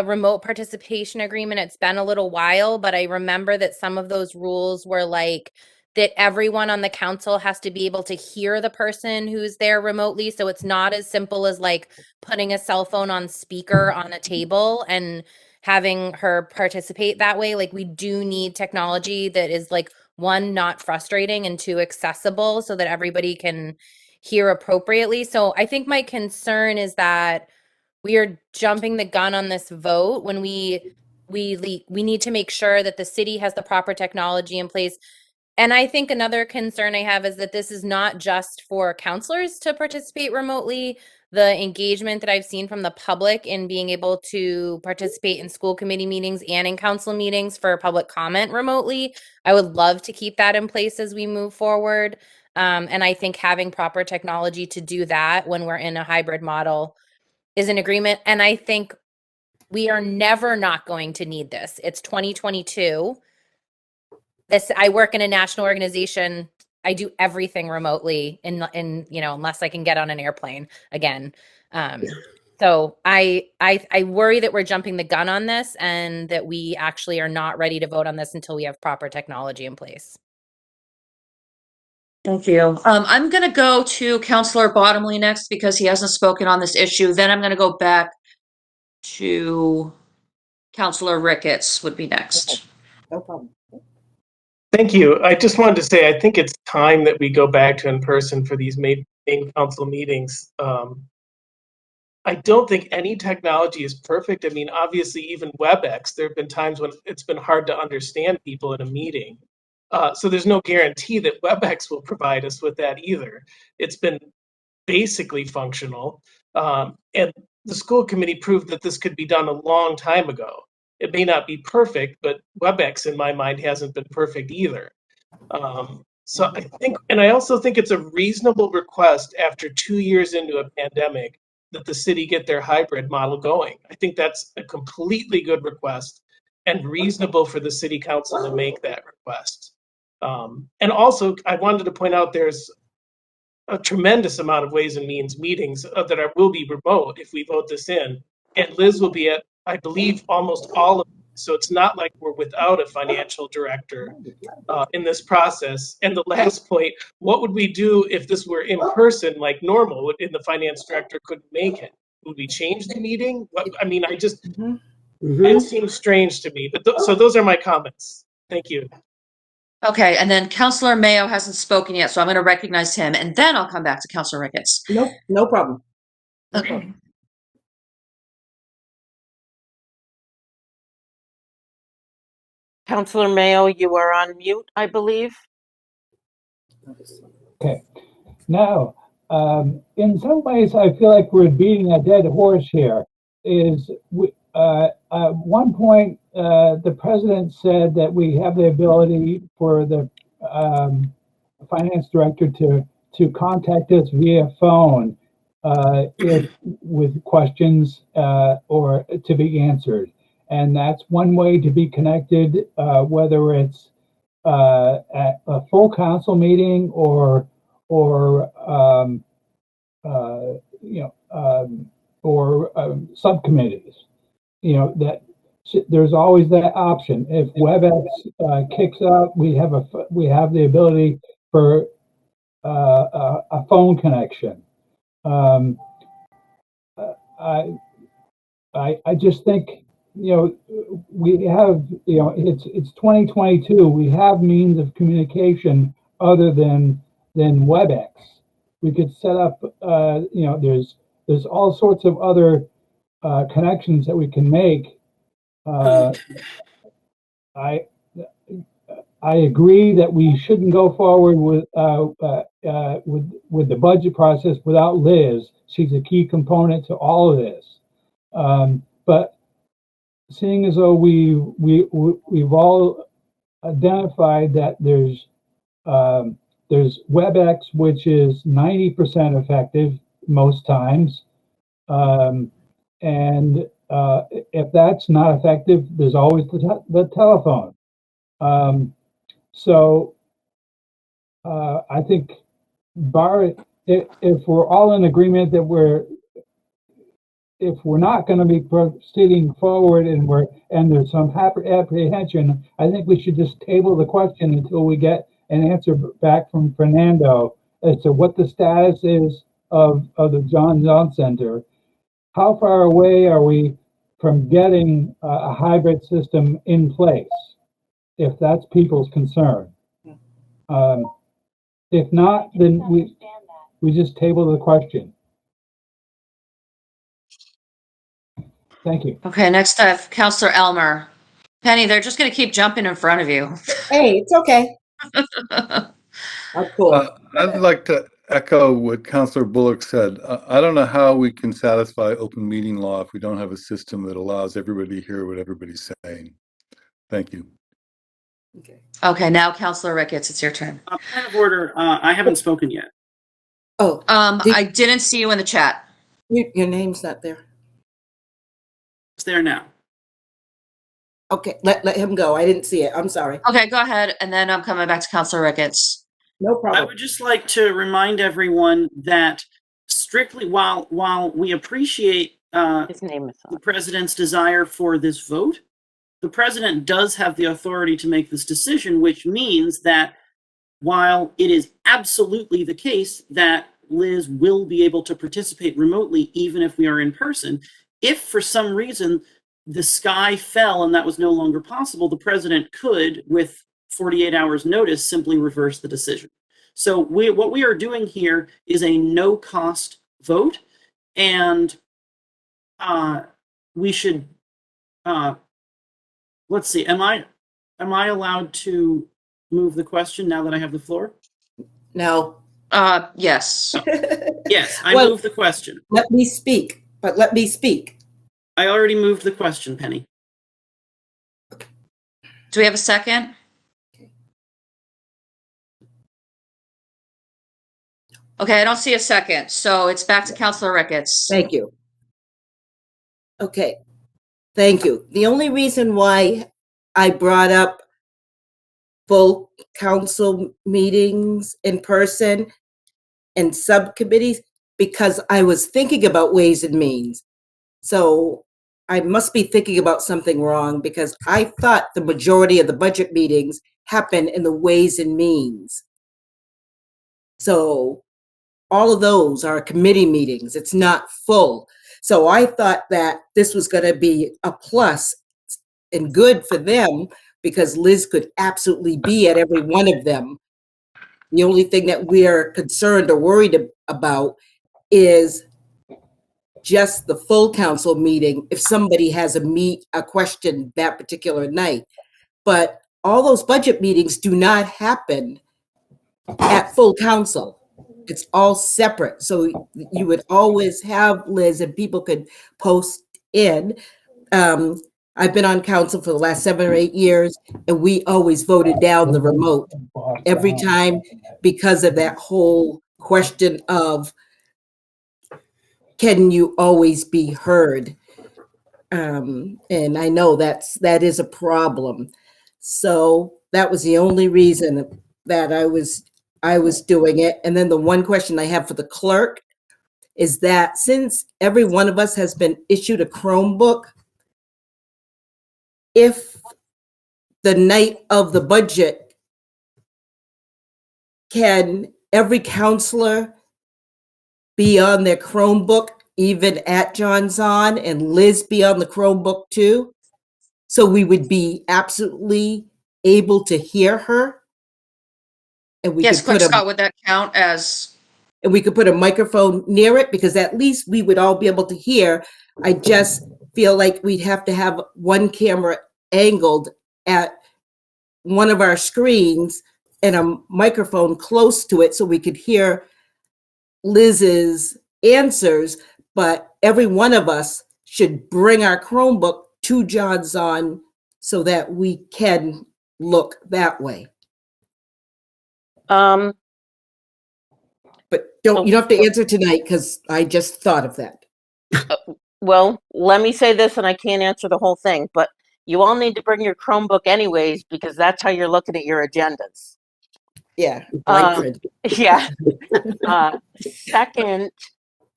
remote participation agreement, it's been a little while, but I remember that some of those rules were like that everyone on the council has to be able to hear the person who's there remotely. So it's not as simple as like putting a cell phone on speaker on a table and having her participate that way. Like, we do need technology that is, like, one, not frustrating, and two, accessible so that everybody can hear appropriately. So I think my concern is that we are jumping the gun on this vote when we need to make sure that the city has the proper technology in place. And I think another concern I have is that this is not just for counselors to participate remotely. The engagement that I've seen from the public in being able to participate in school committee meetings and in council meetings for public comment remotely, I would love to keep that in place as we move forward. And I think having proper technology to do that when we're in a hybrid model is an agreement. And I think we are never not going to need this. It's 2022. I work in a national organization. I do everything remotely unless I can get on an airplane again. So I worry that we're jumping the gun on this and that we actually are not ready to vote on this until we have proper technology in place. Thank you. I'm going to go to Counselor Bottomley next because he hasn't spoken on this issue. Then I'm going to go back to Counselor Ricketts would be next. No problem. Thank you. I just wanted to say, I think it's time that we go back to in person for these main council meetings. I don't think any technology is perfect. I mean, obviously, even WebEx, there have been times when it's been hard to understand people in a meeting. So there's no guarantee that WebEx will provide us with that either. It's been basically functional. And the school committee proved that this could be done a long time ago. It may not be perfect, but WebEx, in my mind, hasn't been perfect either. So I think, and I also think it's a reasonable request after 2 years into a pandemic that the city get their hybrid model going. I think that's a completely good request and reasonable for the city council to make that request. And also, I wanted to point out there's a tremendous amount of Ways and Means meetings that will be remote if we vote this in. And Liz will be at, I believe, almost all of them. So it's not like we're without a financial director in this process. And the last point, what would we do if this were in person like normal and the finance director couldn't make it? Would we change the meeting? It seems strange to me. But so those are my comments. Thank you. Okay, and then Counselor Mayo hasn't spoken yet, so I'm going to recognize him, and then I'll come back to Counselor Ricketts. Nope, no problem. Okay. Counselor Mayo, you are on mute, I believe. Okay. Now, in some ways, I feel like we're beating a dead horse here. At one point, the president said that we have the ability for the finance director to contact us via phone if with questions or to be answered. And that's one way to be connected, whether it's at a full council meeting or subcommittees. That there's always that option. If WebEx kicks out, we have the ability for a phone connection. I just think we have, it's 2022. We have means of communication other than WebEx. We could set up, there's all sorts of other connections that we can make. I agree that we shouldn't go forward with the budget process without Liz. She's a key component to all of this. But seeing as though we've all identified that there's WebEx, which is 90% effective most times, and if that's not effective, there's always the telephone. So I think, if we're all in agreement that if we're not going to be proceeding forward and there's some apprehension, I think we should just table the question until we get an answer back from Fernando as to what the status is of the John John Center. How far away are we from getting a hybrid system in place, if that's people's concern? If not, then we just table the question. Thank you. Okay, next I have Counselor Elmer. Penny, they're just going to keep jumping in front of you. Hey, it's okay. Oh, cool. I'd like to echo what Councilor Bullock said. I don't know how we can satisfy open meeting law if we don't have a system that allows everybody to hear what everybody's saying. Thank you. Okay, now Counselor Ricketts, it's your turn. Point of order, I haven't spoken yet. Oh, I didn't see you in the chat. Your name's not there. It's there now. Okay, let him go. I didn't see it. I'm sorry. Okay, go ahead, and then I'm coming back to Counselor Ricketts. No problem. I would just like to remind everyone that strictly, while we appreciate the president's desire for this vote, the president does have the authority to make this decision, which means that while it is absolutely the case that Liz will be able to participate remotely, even if we are in person, if for some reason the sky fell and that was no longer possible, the president could, with 48 hours notice, simply reverse the decision. So what we are doing here is a no-cost vote, and we should, let's see, am I allowed to move the question now that I have the floor? No. Yes. Yes, I Well, move the question. Let me speak, but let me speak. I already moved the question, Penny. Do we have a second? Okay, I don't see a second, so it's back to Counselor Ricketts. Thank you. Okay, thank you. The only reason why I brought up full council meetings in person and subcommittees, because I was thinking about Ways and Means. So I must be thinking about something wrong, because I thought the majority of the budget meetings happen in the Ways and Means. So all of those are committee meetings. It's not full. So I thought that this was going to be a plus and good for them, because Liz could absolutely be at every one of them. The only thing that we're concerned or worried about is just the full council meeting if somebody has a question that particular night. But all those budget meetings do not happen at full council. It's all separate. So you would always have Liz and people could post in. I've been on council for the last 7 or 8 years, and we always voted down the remote every time because of that whole question of, can you always be heard? And I know that is a problem. So that was the only reason that I was doing it. And then the one question I have for the clerk is that since every one of us has been issued a Chromebook, if the night of the budget, can every counselor be on their Chromebook, even at John's On, and Liz be on the Chromebook too? so we would be absolutely able to hear her. And we Yes, could Clerk put a Scott, would that count as, and we could put a microphone near it, because at least we would all be able to hear. I just feel like we'd have to have one camera angled at one of our screens and a microphone close to it so we could hear Liz's answers, but every one of us should bring our Chromebook to John's on so that we can look that way. But you don't have to answer tonight, because I just thought of that. Well, let me say this, and I can't answer the whole thing, but you all need to bring your Chromebook anyways, because that's how you're looking at your agendas. Yeah. Yeah. Second,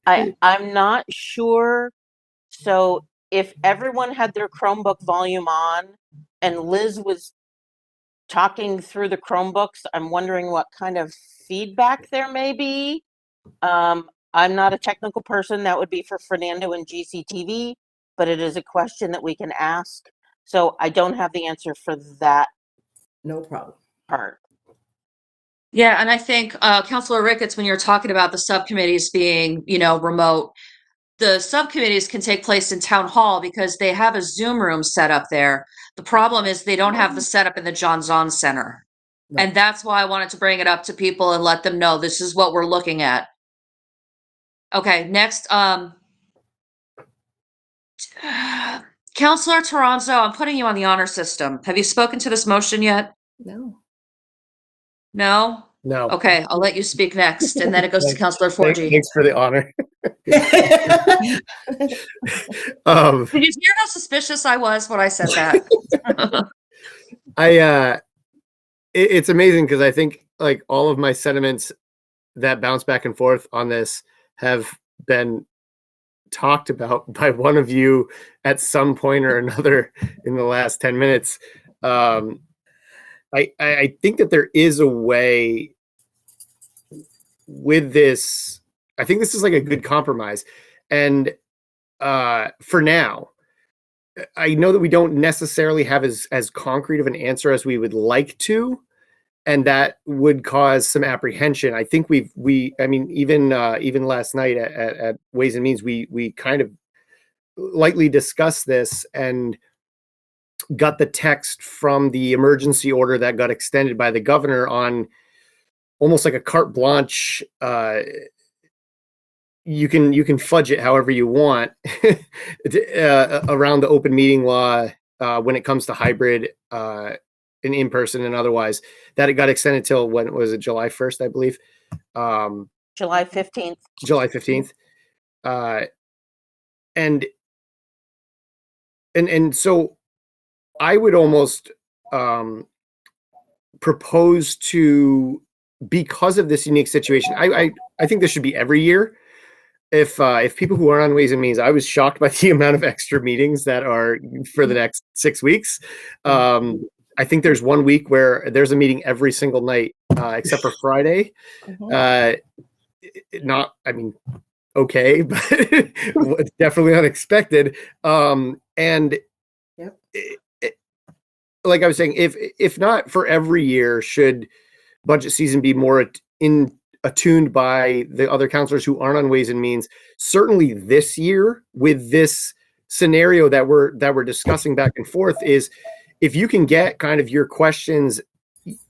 I'm not sure. So if everyone had their Chromebook volume on and Liz was talking through the Chromebooks, I'm wondering what kind of feedback there may be. I'm not a technical person. That would be for Fernando and GCTV, but it is a question that we can ask. So I don't have the answer for that. No problem. Part. yeah, and I think, Councilor Ricketts, when you're talking about the subcommittees being, remote, the subcommittees can take place in town hall because they have a Zoom room set up there. The problem is they don't have the setup in the John Zahn Center. Right. And that's why I wanted to bring it up to people and let them know this is what we're looking at. Okay, next, Councilor Toronto, I'm putting you on the honor system. Have you spoken to this motion yet? No. No? No. Okay, I'll let you speak next, and then it goes to Councilor Forgy. Thanks for the honor. Did you hear how suspicious I was when I said that? It's amazing because I think like all of my sentiments that bounce back and forth on this have been talked about by one of you at some point or another in the last 10 minutes. I think that there is a way with this. I think this is like a good compromise. And for now, I know that we don't necessarily have as concrete of an answer as we would like to, and that would cause some apprehension. I think I mean, even last night at Ways and Means, we kind of lightly discussed this and got the text from the emergency order that got extended by the governor on almost like a carte blanche. You can fudge it however you want around the open meeting law when it comes to hybrid and in person and otherwise. That it got extended till when was it? July 1st, I believe. July 15th. July 15th. And so I would almost propose to, because of this unique situation, I think this should be every year. If people who are on Ways and Means, I was shocked by the amount of extra meetings that are for the next 6 weeks. I think there's 1 week where there's a meeting every single night, except for Friday. Not, I mean, okay, but it's definitely unexpected. And like I was saying, if not for every year, should budget season be more attuned by the other counselors who aren't on Ways and Means, certainly this year with this scenario that we're discussing back and forth, is if you can get kind of your questions,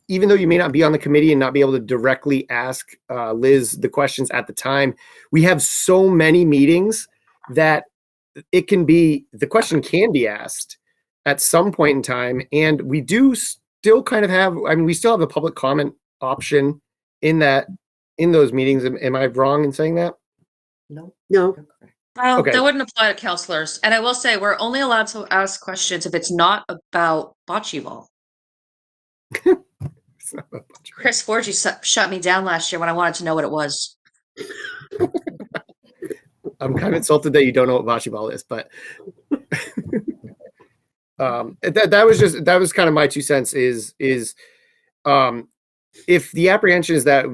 even though you may not be on the committee and not be able to directly ask Liz the questions at the time, we have so many meetings that the question can be asked at some point in time. And we do still kind of have, I mean, we still have a public comment option in those meetings. Am I wrong in saying that? No. Well, Okay. that wouldn't apply to counselors. And I will say, we're only allowed to ask questions if it's not about bocce ball. Chris Forgy shut me down last year when I wanted to know what it was. I'm kind of insulted that you don't know what bocce ball is, but that was kind of my 2 cents is if the apprehension is that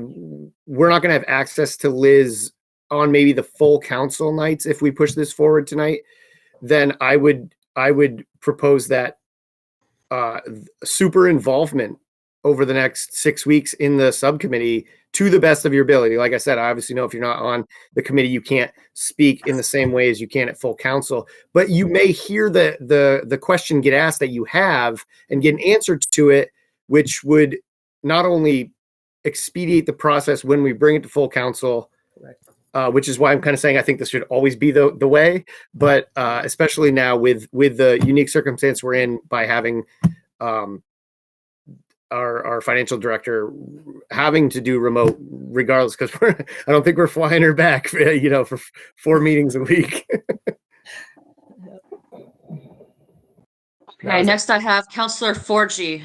we're not going to have access to Liz on maybe the full council nights if we push this forward tonight, then I would propose that super involvement over the next 6 weeks in the subcommittee to the best of your ability. Like I said, I obviously know if you're not on the committee, you can't speak in the same way as you can at full council, but you may hear the question get asked that you have and get an answer to it, which would not only expedite the process when we bring it to full council, which is why I'm kind of saying I think this should always be the way, but especially now with the unique circumstance we're in by having our financial director having to do remote regardless, because I don't think we're flying her back, for 4 meetings a week. Okay, next I have Counselor Forgy.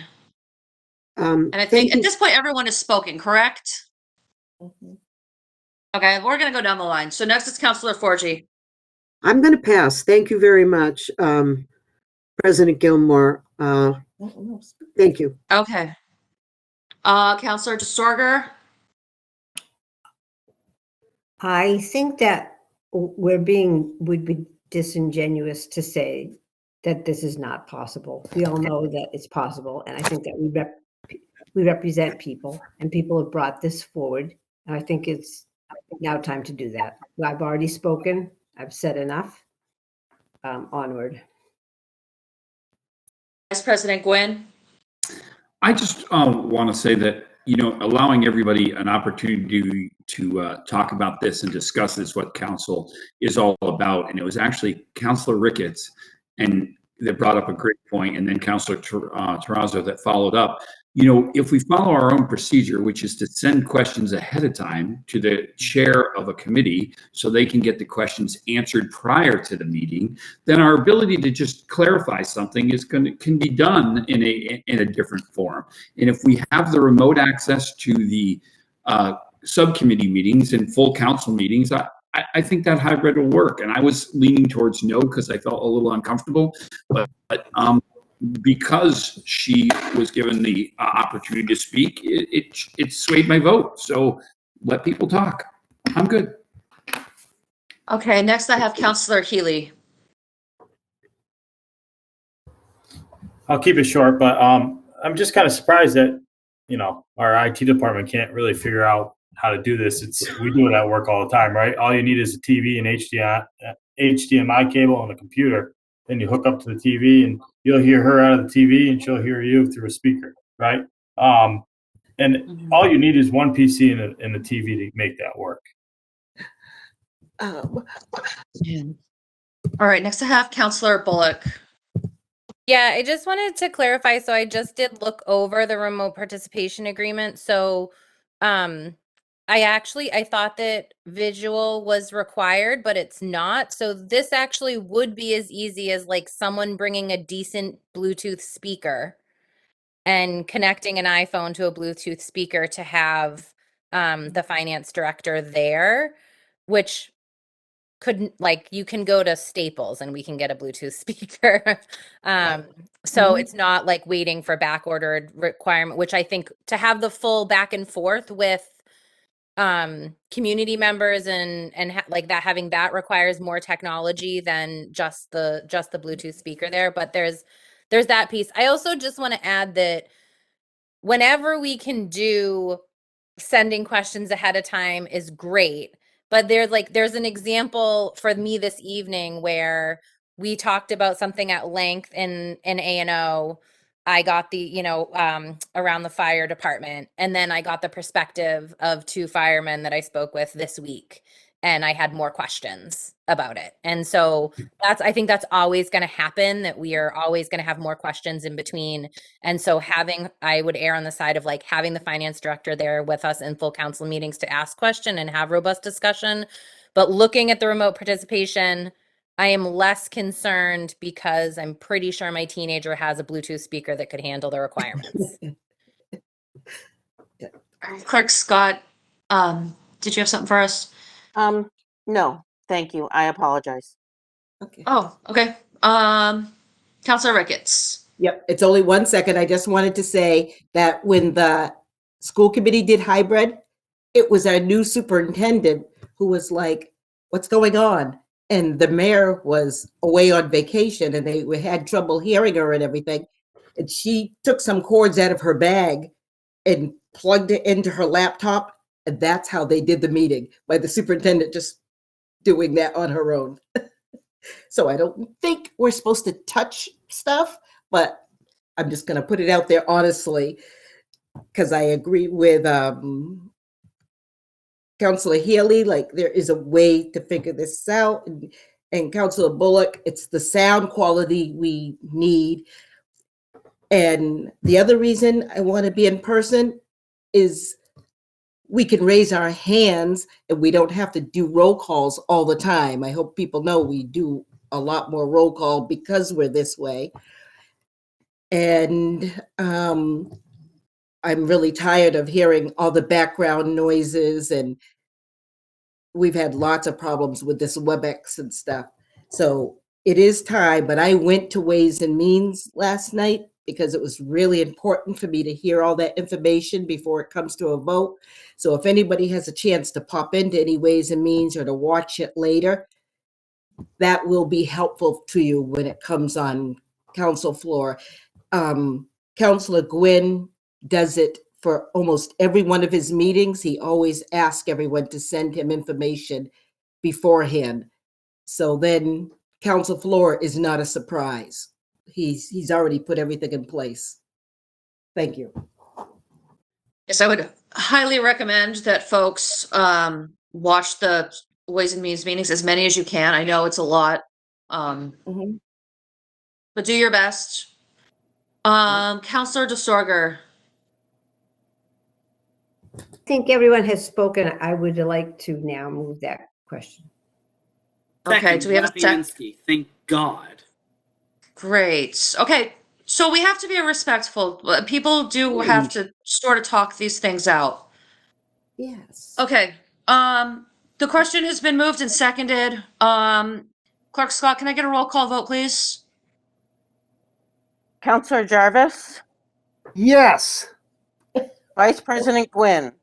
And I think at this point, everyone has spoken, correct? Okay, we're going to go down the line. So next is Counselor Forgy. I'm going to pass. Thank you very much, President Gilmore. Thank you. Okay. Counselor DeStorger. I think that would be disingenuous to say that this is not possible. We all know that it's possible, and I think that we represent people, and people have brought this forward, and I think it's now time to do that. I've already spoken. I've said enough. Onward. Vice President Gwynn. I just want to say that, allowing everybody an opportunity to talk about this and discuss this, what council is all about. And it was actually Councilor Ricketts and that brought up a great point, and then Councilor Terrazzo that followed up. If we follow our own procedure, which is to send questions ahead of time to the chair of a committee so they can get the questions answered prior to the meeting, then our ability to just clarify something can be done in a different form. And if we have the remote access to the subcommittee meetings and full council meetings, I think that hybrid will work. And I was leaning towards no because I felt a little uncomfortable, but because she was given the opportunity to speak, it swayed my vote. So let people talk. I'm good. Okay, next I have Counselor Healy. I'll keep it short, but I'm just kind of surprised that our IT department can't really figure out how to do this. We do it at work all the time, right? All you need is a TV and HDMI cable and a computer. Then you hook up to the TV and you'll hear her out of the TV and she'll hear you through a speaker, right? And all you need is one PC and a TV to make that work. All right, next I have Counselor Bullock. Yeah, I just wanted to clarify. So I just did look over the remote participation agreement. So I thought that visual was required, but it's not. So this actually would be as easy as like someone bringing a decent Bluetooth speaker and connecting an iPhone to a Bluetooth speaker to have the finance director there, which couldn't, like, you can go to Staples and we can get a Bluetooth speaker. So it's not like waiting for back ordered requirement, which I think to have the full back and forth with community members and like that, having that requires more technology than just the Bluetooth speaker there. But there's that piece. I also just want to add that whenever we can do sending questions ahead of time is great. But there's an example for me this evening where we talked about something at length in A&O. I got the, around the fire department, and then I got the perspective of 2 firemen that I spoke with this week, and I had more questions about it. And so I think that's always going to happen, that we are always going to have more questions in between. And so I would err on the side of like having the finance director there with us in full council meetings to ask question and have robust discussion. But looking at the remote participation, I am less concerned because I'm pretty sure my teenager has a Bluetooth speaker that could handle the requirements. Clerk Scott, did you have something for us? No, thank you. I apologize. Okay. Oh, okay. Counselor Ricketts. Yep, it's only 1 second. I just wanted to say that when the school committee did hybrid, it was our new superintendent who was like, what's going on? And the mayor was away on vacation and they had trouble hearing her and everything. And she took some cords out of her bag and plugged it into her laptop. And that's how they did the meeting, by the superintendent just doing that on her own. So I don't think we're supposed to touch stuff, but I'm just going to put it out there honestly, because I agree with Councilor Healy, like there is a way to figure this out. And Councilor Bullock, it's the sound quality we need. And the other reason I want to be in person is we can raise our hands and we don't have to do roll calls all the time. I hope people know we do a lot more roll call because we're this way. And I'm really tired of hearing all the background noises, and we've had lots of problems with this WebEx and stuff. So it is time, but I went to Ways and Means last night because it was really important for me to hear all that information before it comes to a vote. So if anybody has a chance to pop into any Ways and Means or to watch it later, that will be helpful to you when it comes on council floor. Councilor Gwynn does it for almost every one of his meetings. He always asks everyone to send him information beforehand. So then council floor is not a surprise. He's already put everything in place. Thank you. Yes, I would highly recommend that folks watch the Ways and Means meetings, as many as you can. I know it's a lot, but do your best. Councilor DeSorger. I think everyone has spoken. I would like to now move that question. Okay, do we have a second? Thank God. Great. Okay, so we have to be respectful. People do have to sort of talk these things out. Yes. Okay. The question has been moved and seconded. Clerk Scott, can I get a roll call vote, please? Councilor Jarvis, Yes. Vice President Gwynn,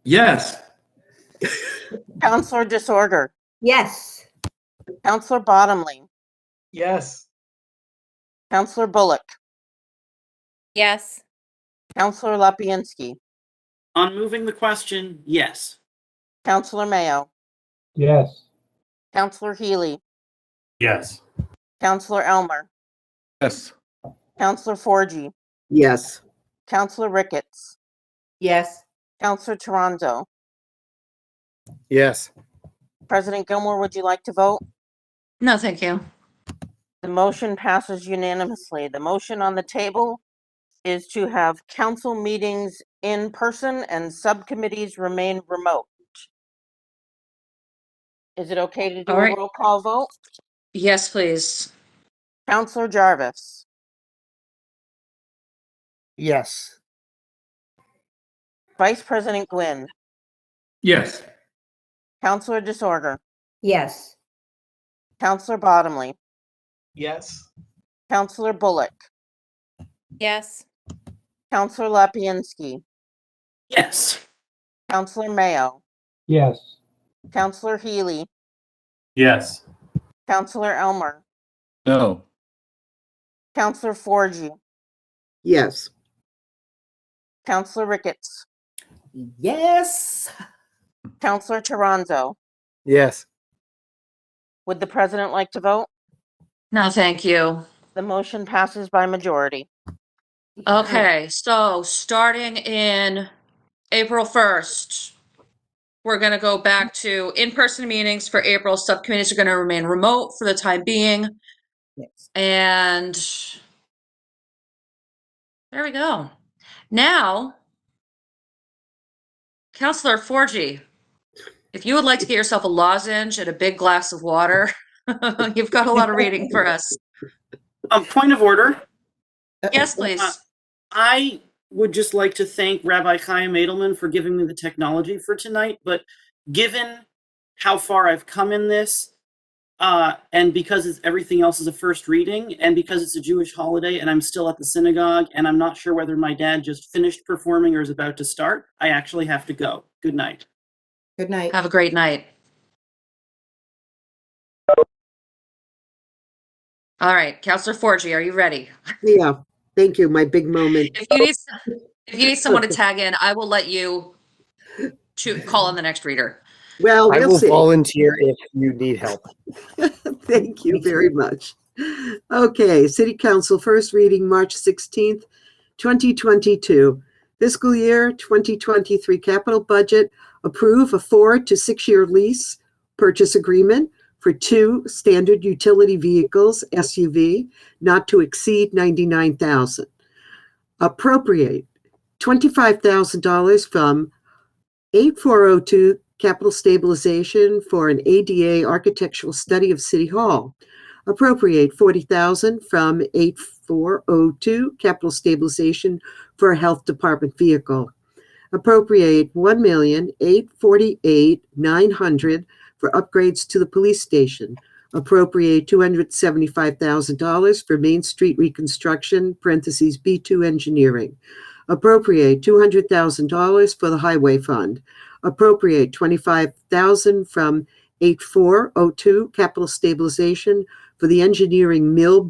Yes. Councilor Disorder, Yes. Councilor Bottomley, Yes. Councilor Bullock, Yes. Councilor Lapinski, On moving the question, yes. Councilor Mayo, Yes. Councilor Healy, Yes. Councilor Elmer, Yes. Councilor Forgy, Yes. Councilor Ricketts, Yes. Councilor Toronto. Yes. President Gilmore, would you like to vote? No, thank you. The motion passes unanimously. The motion on the table is to have council meetings in person and subcommittees remain remote. Is it okay to do All a right. roll call vote? Yes, please. Councilor Jarvis, Yes. Vice President Gwynn, Yes. Councilor Disorder, Yes. Councilor Bottomley, Yes. Councilor Bullock, Yes. Councilor Lapinski, Yes. Councilor Mayo, Yes. Councilor Healy, Yes. Councilor Elmer, No. Councilor Forgy, Yes. Councilor Ricketts, Yes. Councilor Toronto. Yes. Would the president like to vote? No, thank you. The motion passes by majority. Okay, so starting in April 1st, we're going to go back to in-person meetings for April. Subcommittees are going to remain remote for the time being. Yes. And there we go. Now, Councilor Forgy, if you would like to get yourself a lozenge and a big glass of water, you've got a lot of reading for us. Point of order. Yes, please. I would just like to thank Rabbi Chaim Edelman for giving me the technology for tonight, but given how far I've come in this, and because everything else is a first reading, and because it's a Jewish holiday and I'm still at the synagogue and I'm not sure whether my dad just finished performing or is about to start, I actually have to go. Good night. Good night. Have a great night. All right, Counselor Forgy, are you ready? Yeah, thank you. My big moment. If you need someone to tag in, I will let you call in the next reader. Well, I we'll will see. volunteer if you need help. Thank you very much. Okay, City Council, first reading, March 16th, 2022. Fiscal year 2023 capital budget, approve a 4 to 6 year lease purchase agreement for 2 standard utility vehicles, SUV, not to exceed $99,000. Appropriate $25,000 from 8402 Capital Stabilization for an ADA architectural study of City Hall. Appropriate $40,000 from 8402 Capital Stabilization for a Health Department vehicle. Appropriate $1,848,900 for upgrades to the police station. Appropriate $275,000 for Main Street reconstruction, parentheses B2 engineering. Appropriate $200,000 for the highway fund. Appropriate $25,000 from 8402 capital stabilization for the engineering Mill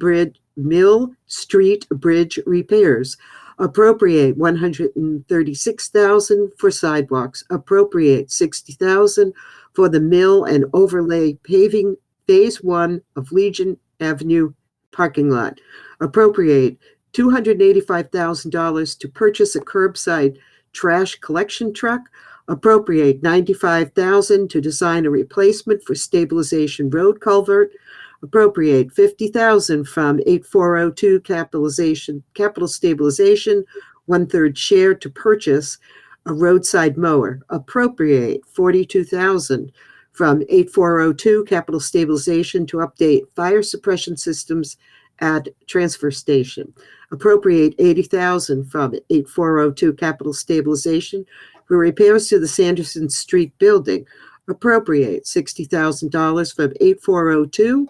Street Bridge repairs. Appropriate $136,000 for sidewalks. Appropriate $60,000 for the mill and overlay paving phase 1 of Legion Avenue parking lot. Appropriate $285,000 to purchase a curbside trash collection truck. Appropriate $95,000 to design a replacement for stabilization road culvert. Appropriate $50,000 from 8402 capital stabilization, 1/3 share to purchase a roadside mower. Appropriate $42,000 from 8402 capital stabilization to update fire suppression systems at transfer station. Appropriate $80,000 from 8402 capital stabilization for repairs to the Sanderson Street building. Appropriate $60,000 from 8402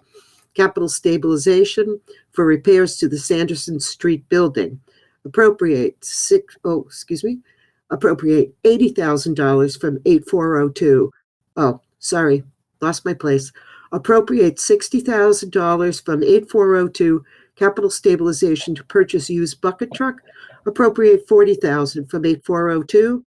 capital stabilization for repairs to the Sanderson Street building. Appropriate $80,000 from 8402. Oh, sorry, lost my place. Appropriate $60,000 from 8402 capital stabilization to purchase used bucket truck. Appropriate $40,000 from 8402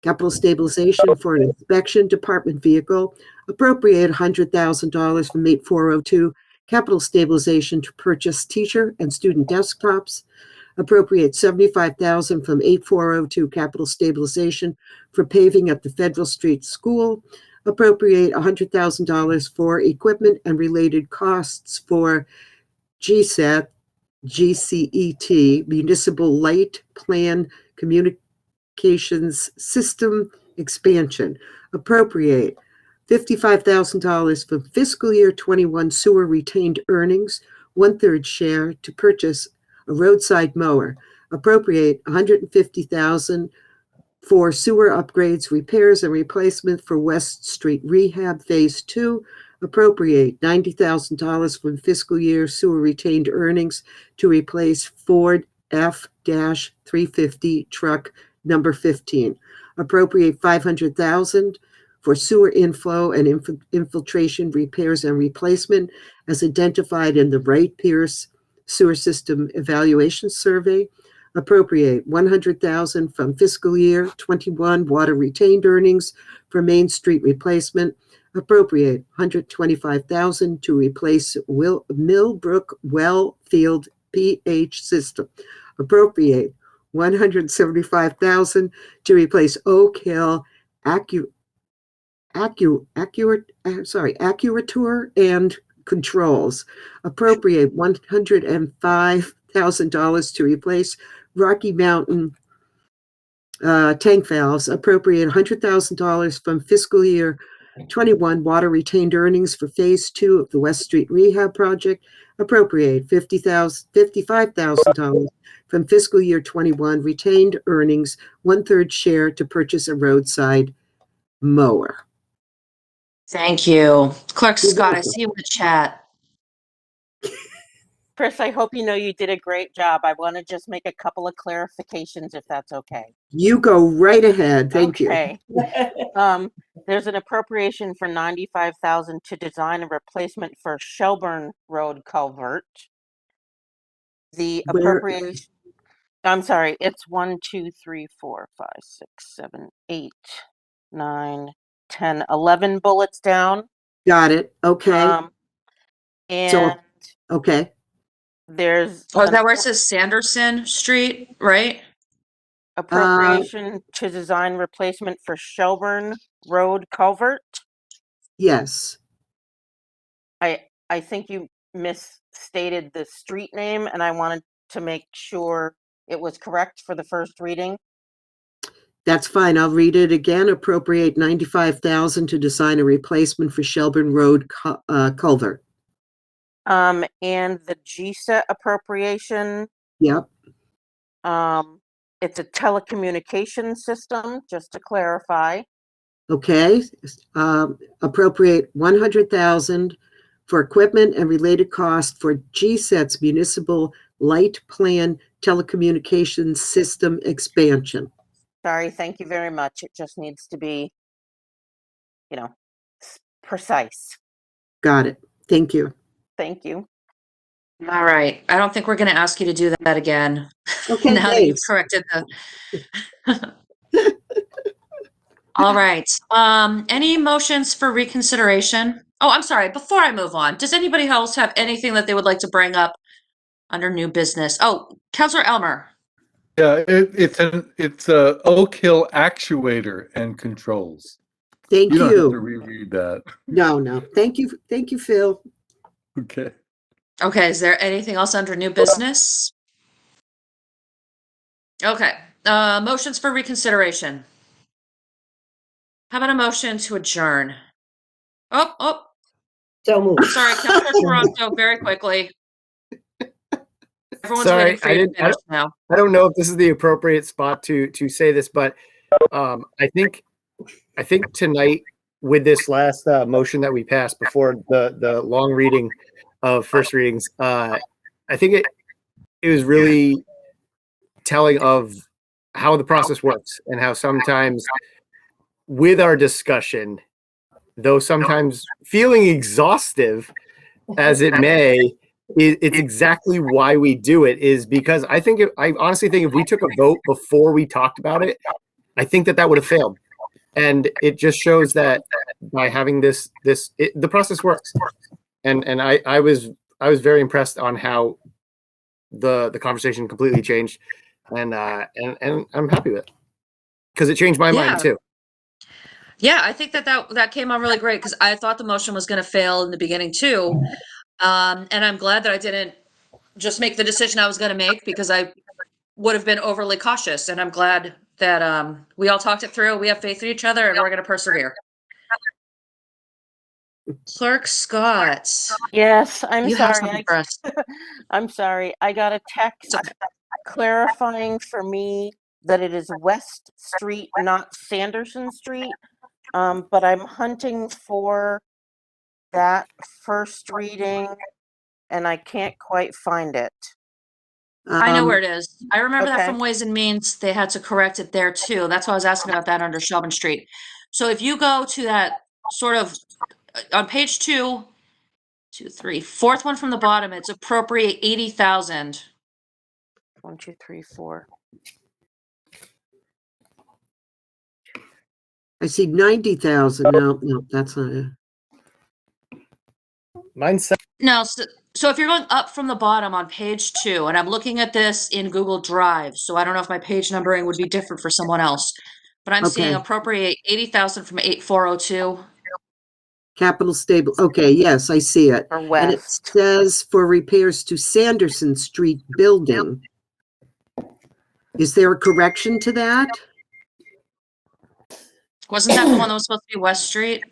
capital stabilization for an inspection department vehicle. Appropriate $100,000 from 8402 capital stabilization to purchase teacher and student desktops. Appropriate $75,000 from 8402 capital stabilization for paving at the Federal Street School. Appropriate $100,000 for equipment and related costs for GCET, Municipal Light Plan Communications System expansion. Appropriate $55,000 from fiscal year 21 sewer retained earnings, 1/3 share to purchase a roadside mower. Appropriate $150,000 for sewer upgrades, repairs, and replacement for West Street Rehab Phase 2. Appropriate $90,000 from fiscal year sewer retained earnings to replace Ford F-350 truck number 15. Appropriate $500,000 for sewer inflow and infiltration repairs and replacement as identified in the Wright Pierce Sewer System Evaluation Survey. Appropriate $100,000 from fiscal year 21 water retained earnings for Main Street replacement. Appropriate $125,000 to replace Millbrook well field pH system. Appropriate $175,000 to replace Oak Hill Accurator and controls. Appropriate $105,000 to replace Rocky Mountain tank valves. Appropriate $100,000 from fiscal year 21 water retained earnings for phase 2 of the West Street Rehab project. Appropriate $55,000 from fiscal year 21 retained earnings, 1/3 share to purchase a roadside mower. Thank you. Clerk Scott, I see you in the chat. Chris, I hope you know you did a great job. I want to just make a couple of clarifications if that's okay. You go right ahead. Thank you. Okay. There's an appropriation for $95,000 to design a replacement for Shelburne Road culvert. The Where- appropriation, I'm sorry, it's 1, 2, 3, 4, 5, 6, 7, 8, 9, 10, 11 bullets down. Got it. Okay. And Okay. there's Oh, is that where it says Sanderson Street, right? appropriation to design replacement for Shelburne Road culvert. Yes. I think you misstated the street name, and I wanted to make sure it was correct for the first reading. That's fine. I'll read it again. Appropriate $95,000 to design a replacement for Shelburne Road culvert. And the GSA appropriation. Yep. It's a telecommunication system, just to clarify. Okay. Appropriate $100,000 for equipment and related costs for GSET's municipal light plan telecommunications system expansion. Sorry, thank you very much. It just needs to be, precise. Got it. Thank you. Thank you. All right. I don't think we're going to ask you to do that again. Okay, now that you've thanks. corrected the. All right. Any motions for reconsideration? Oh, I'm sorry. Before I move on, does anybody else have anything that they would like to bring up under new business? Oh, Councilor Elmer. Yeah, it's a Oak Hill actuator and controls. Thank You don't have to you. reread that. No. Thank you. Thank you, Phil. Okay. Okay. Is there anything else under new business? Okay. Motions for reconsideration. How about a motion to adjourn? Oh. So moved. Sorry, Councilor Toronto, very quickly. Everyone's Sorry, waiting for you to finish now. I don't know if this is the appropriate spot to say this, but I think tonight with this last motion that we passed before the long reading of first readings, I think it was really telling of how the process works and how sometimes with our discussion, though sometimes feeling exhaustive as it may, it's exactly why we do it, is because I honestly think if we took a vote before we talked about it, I think that would have failed. And it just shows that by having the process works. And I was very impressed on how the conversation completely changed. And I'm happy with it because it changed my mind too. Yeah, I think that came out really great because I thought the motion was going to fail in the beginning too. And I'm glad that I didn't just make the decision I was going to make because I would have been overly cautious. And I'm glad that we all talked it through. We have faith in each other and we're going to persevere. Clerk Scott. Yes, I'm You have sorry. something for us. I'm sorry. I got a text clarifying for me that it is West Street, not Sanderson Street. But I'm hunting for that first reading and I can't quite find it. I know where it is. I remember that Okay. from Ways and Means, they had to correct it there too. That's why I was asking about that under Shelburne Street. So if you go to that sort of on page 2, 2, 3, fourth one from the bottom, it's appropriate 80,000. 1, 2, 3, 4. I see 90,000. No, that's not it. Mine's No, so if you're going up from the bottom on page 2, and I'm looking at this in Google Drive, so I don't know if my page numbering would be different for someone else, but I'm seeing appropriate 80,000 from 8402. Capital Stable. Okay, yes, I see it. For West. And it says for repairs to Sanderson Street building. Is there a correction to that? Wasn't that the one that was supposed to be West Street?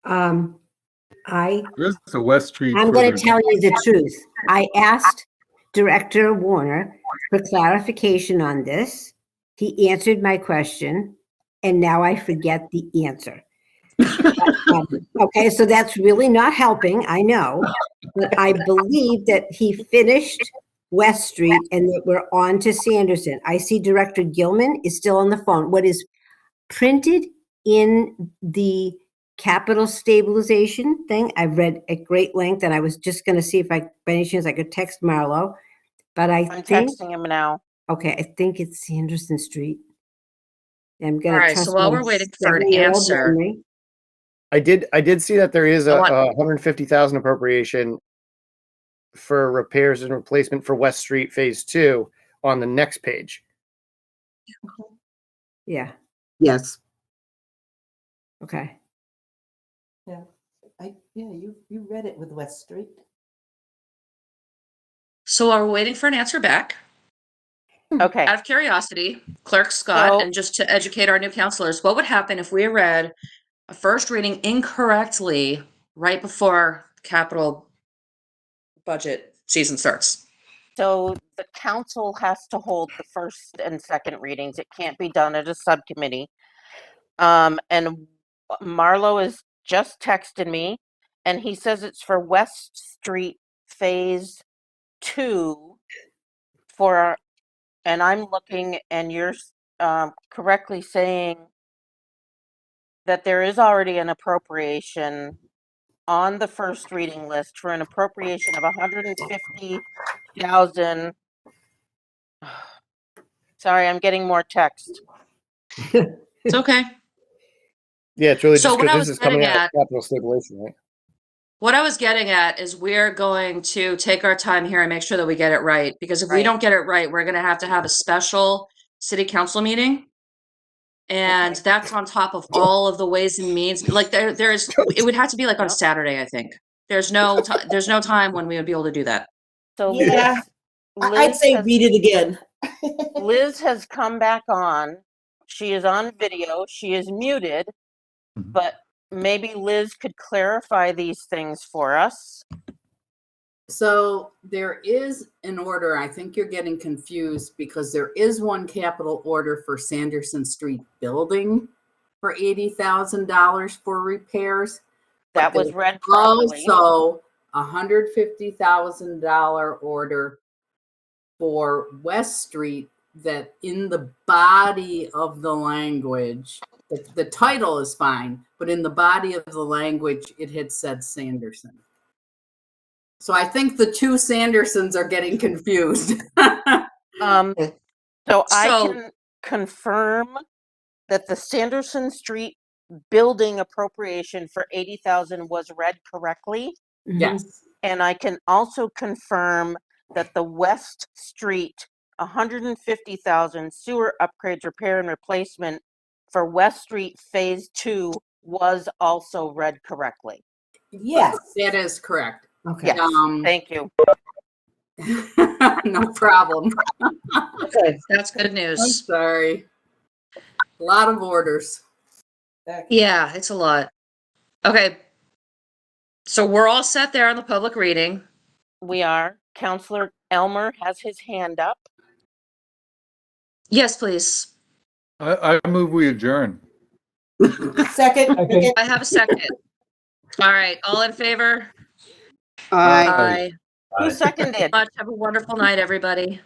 There's a West Street. I'm going to tell you the truth. I asked Director Warner for clarification on this. He answered my question, and now I forget the answer. Okay, so that's really not helping, I know. But I believe that he finished West Street and that we're on to Sanderson. I see Director Gilman is still on the phone. What is printed in the capital stabilization thing, I've read at great length, and I was just gonna see if by any chance I could text Marlo, but I'm think, texting him now. okay, I think it's Sanderson Street. I'm All gonna right, so trust while my we're waiting for an 7-year-old answer, memory. I did see that there is I a, want- 150,000 appropriation for repairs and replacement for West Street Phase 2 on the next page. Yeah, Yes. okay. Yeah, you read it with West Street. so while we're waiting for an answer back, Okay. out of curiosity, Clerk Scott, So- and just to educate our new counselors, what would happen if we read a first reading incorrectly right before capital budget season starts? So the council has to hold the first and second readings. It can't be done at a subcommittee. And Marlo is just texted me, and he says it's for West Street Phase 2 and I'm looking, and you're correctly saying that there is already an appropriation on the first reading list for an appropriation of 150,000. Sorry, I'm getting more text. It's okay. Yeah, it's really So just what I because was this is coming getting out at- of capital stabilization, right? What I was getting at is we're going to take our time here and make sure that we get it right. Because if we Right. don't get it right, we're going to have a special city council meeting. And Okay. that's on top of all of the ways and means. Like there's, it would have to be like on Yep. Saturday, I think. There's no time when we would be able to do that. So Yeah, I'd say read it again. Liz has come back on. She is on video. She is muted, but maybe Liz could clarify these things for us. So there is an order, I think you're getting confused because there is one capital order for Sanderson Street building for $80,000 for repairs. That but was there's read properly. Also, a $150,000 order for West Street that in the body of the language, the title is fine, but in the body of the language, it had said Sanderson. So I think the two Sandersons are getting confused. So I can confirm that the Sanderson Street building appropriation for 80,000 was read correctly. Yes. And I can also confirm that the West Street 150,000 sewer upgrades, repair and replacement for West Street Phase 2 was also read correctly. Yes, that is correct. Okay. Yes, thank you. No problem. Okay, that's good I'm news. sorry. A lot of orders. Yeah, it's a lot. Okay. So we're all set there on the public reading. We are. Counselor Elmer has his hand up. Yes, please. I move we adjourn. Second. Okay. I have a second. All right, all in favor? Aye. Who seconded? Have a wonderful night, everybody.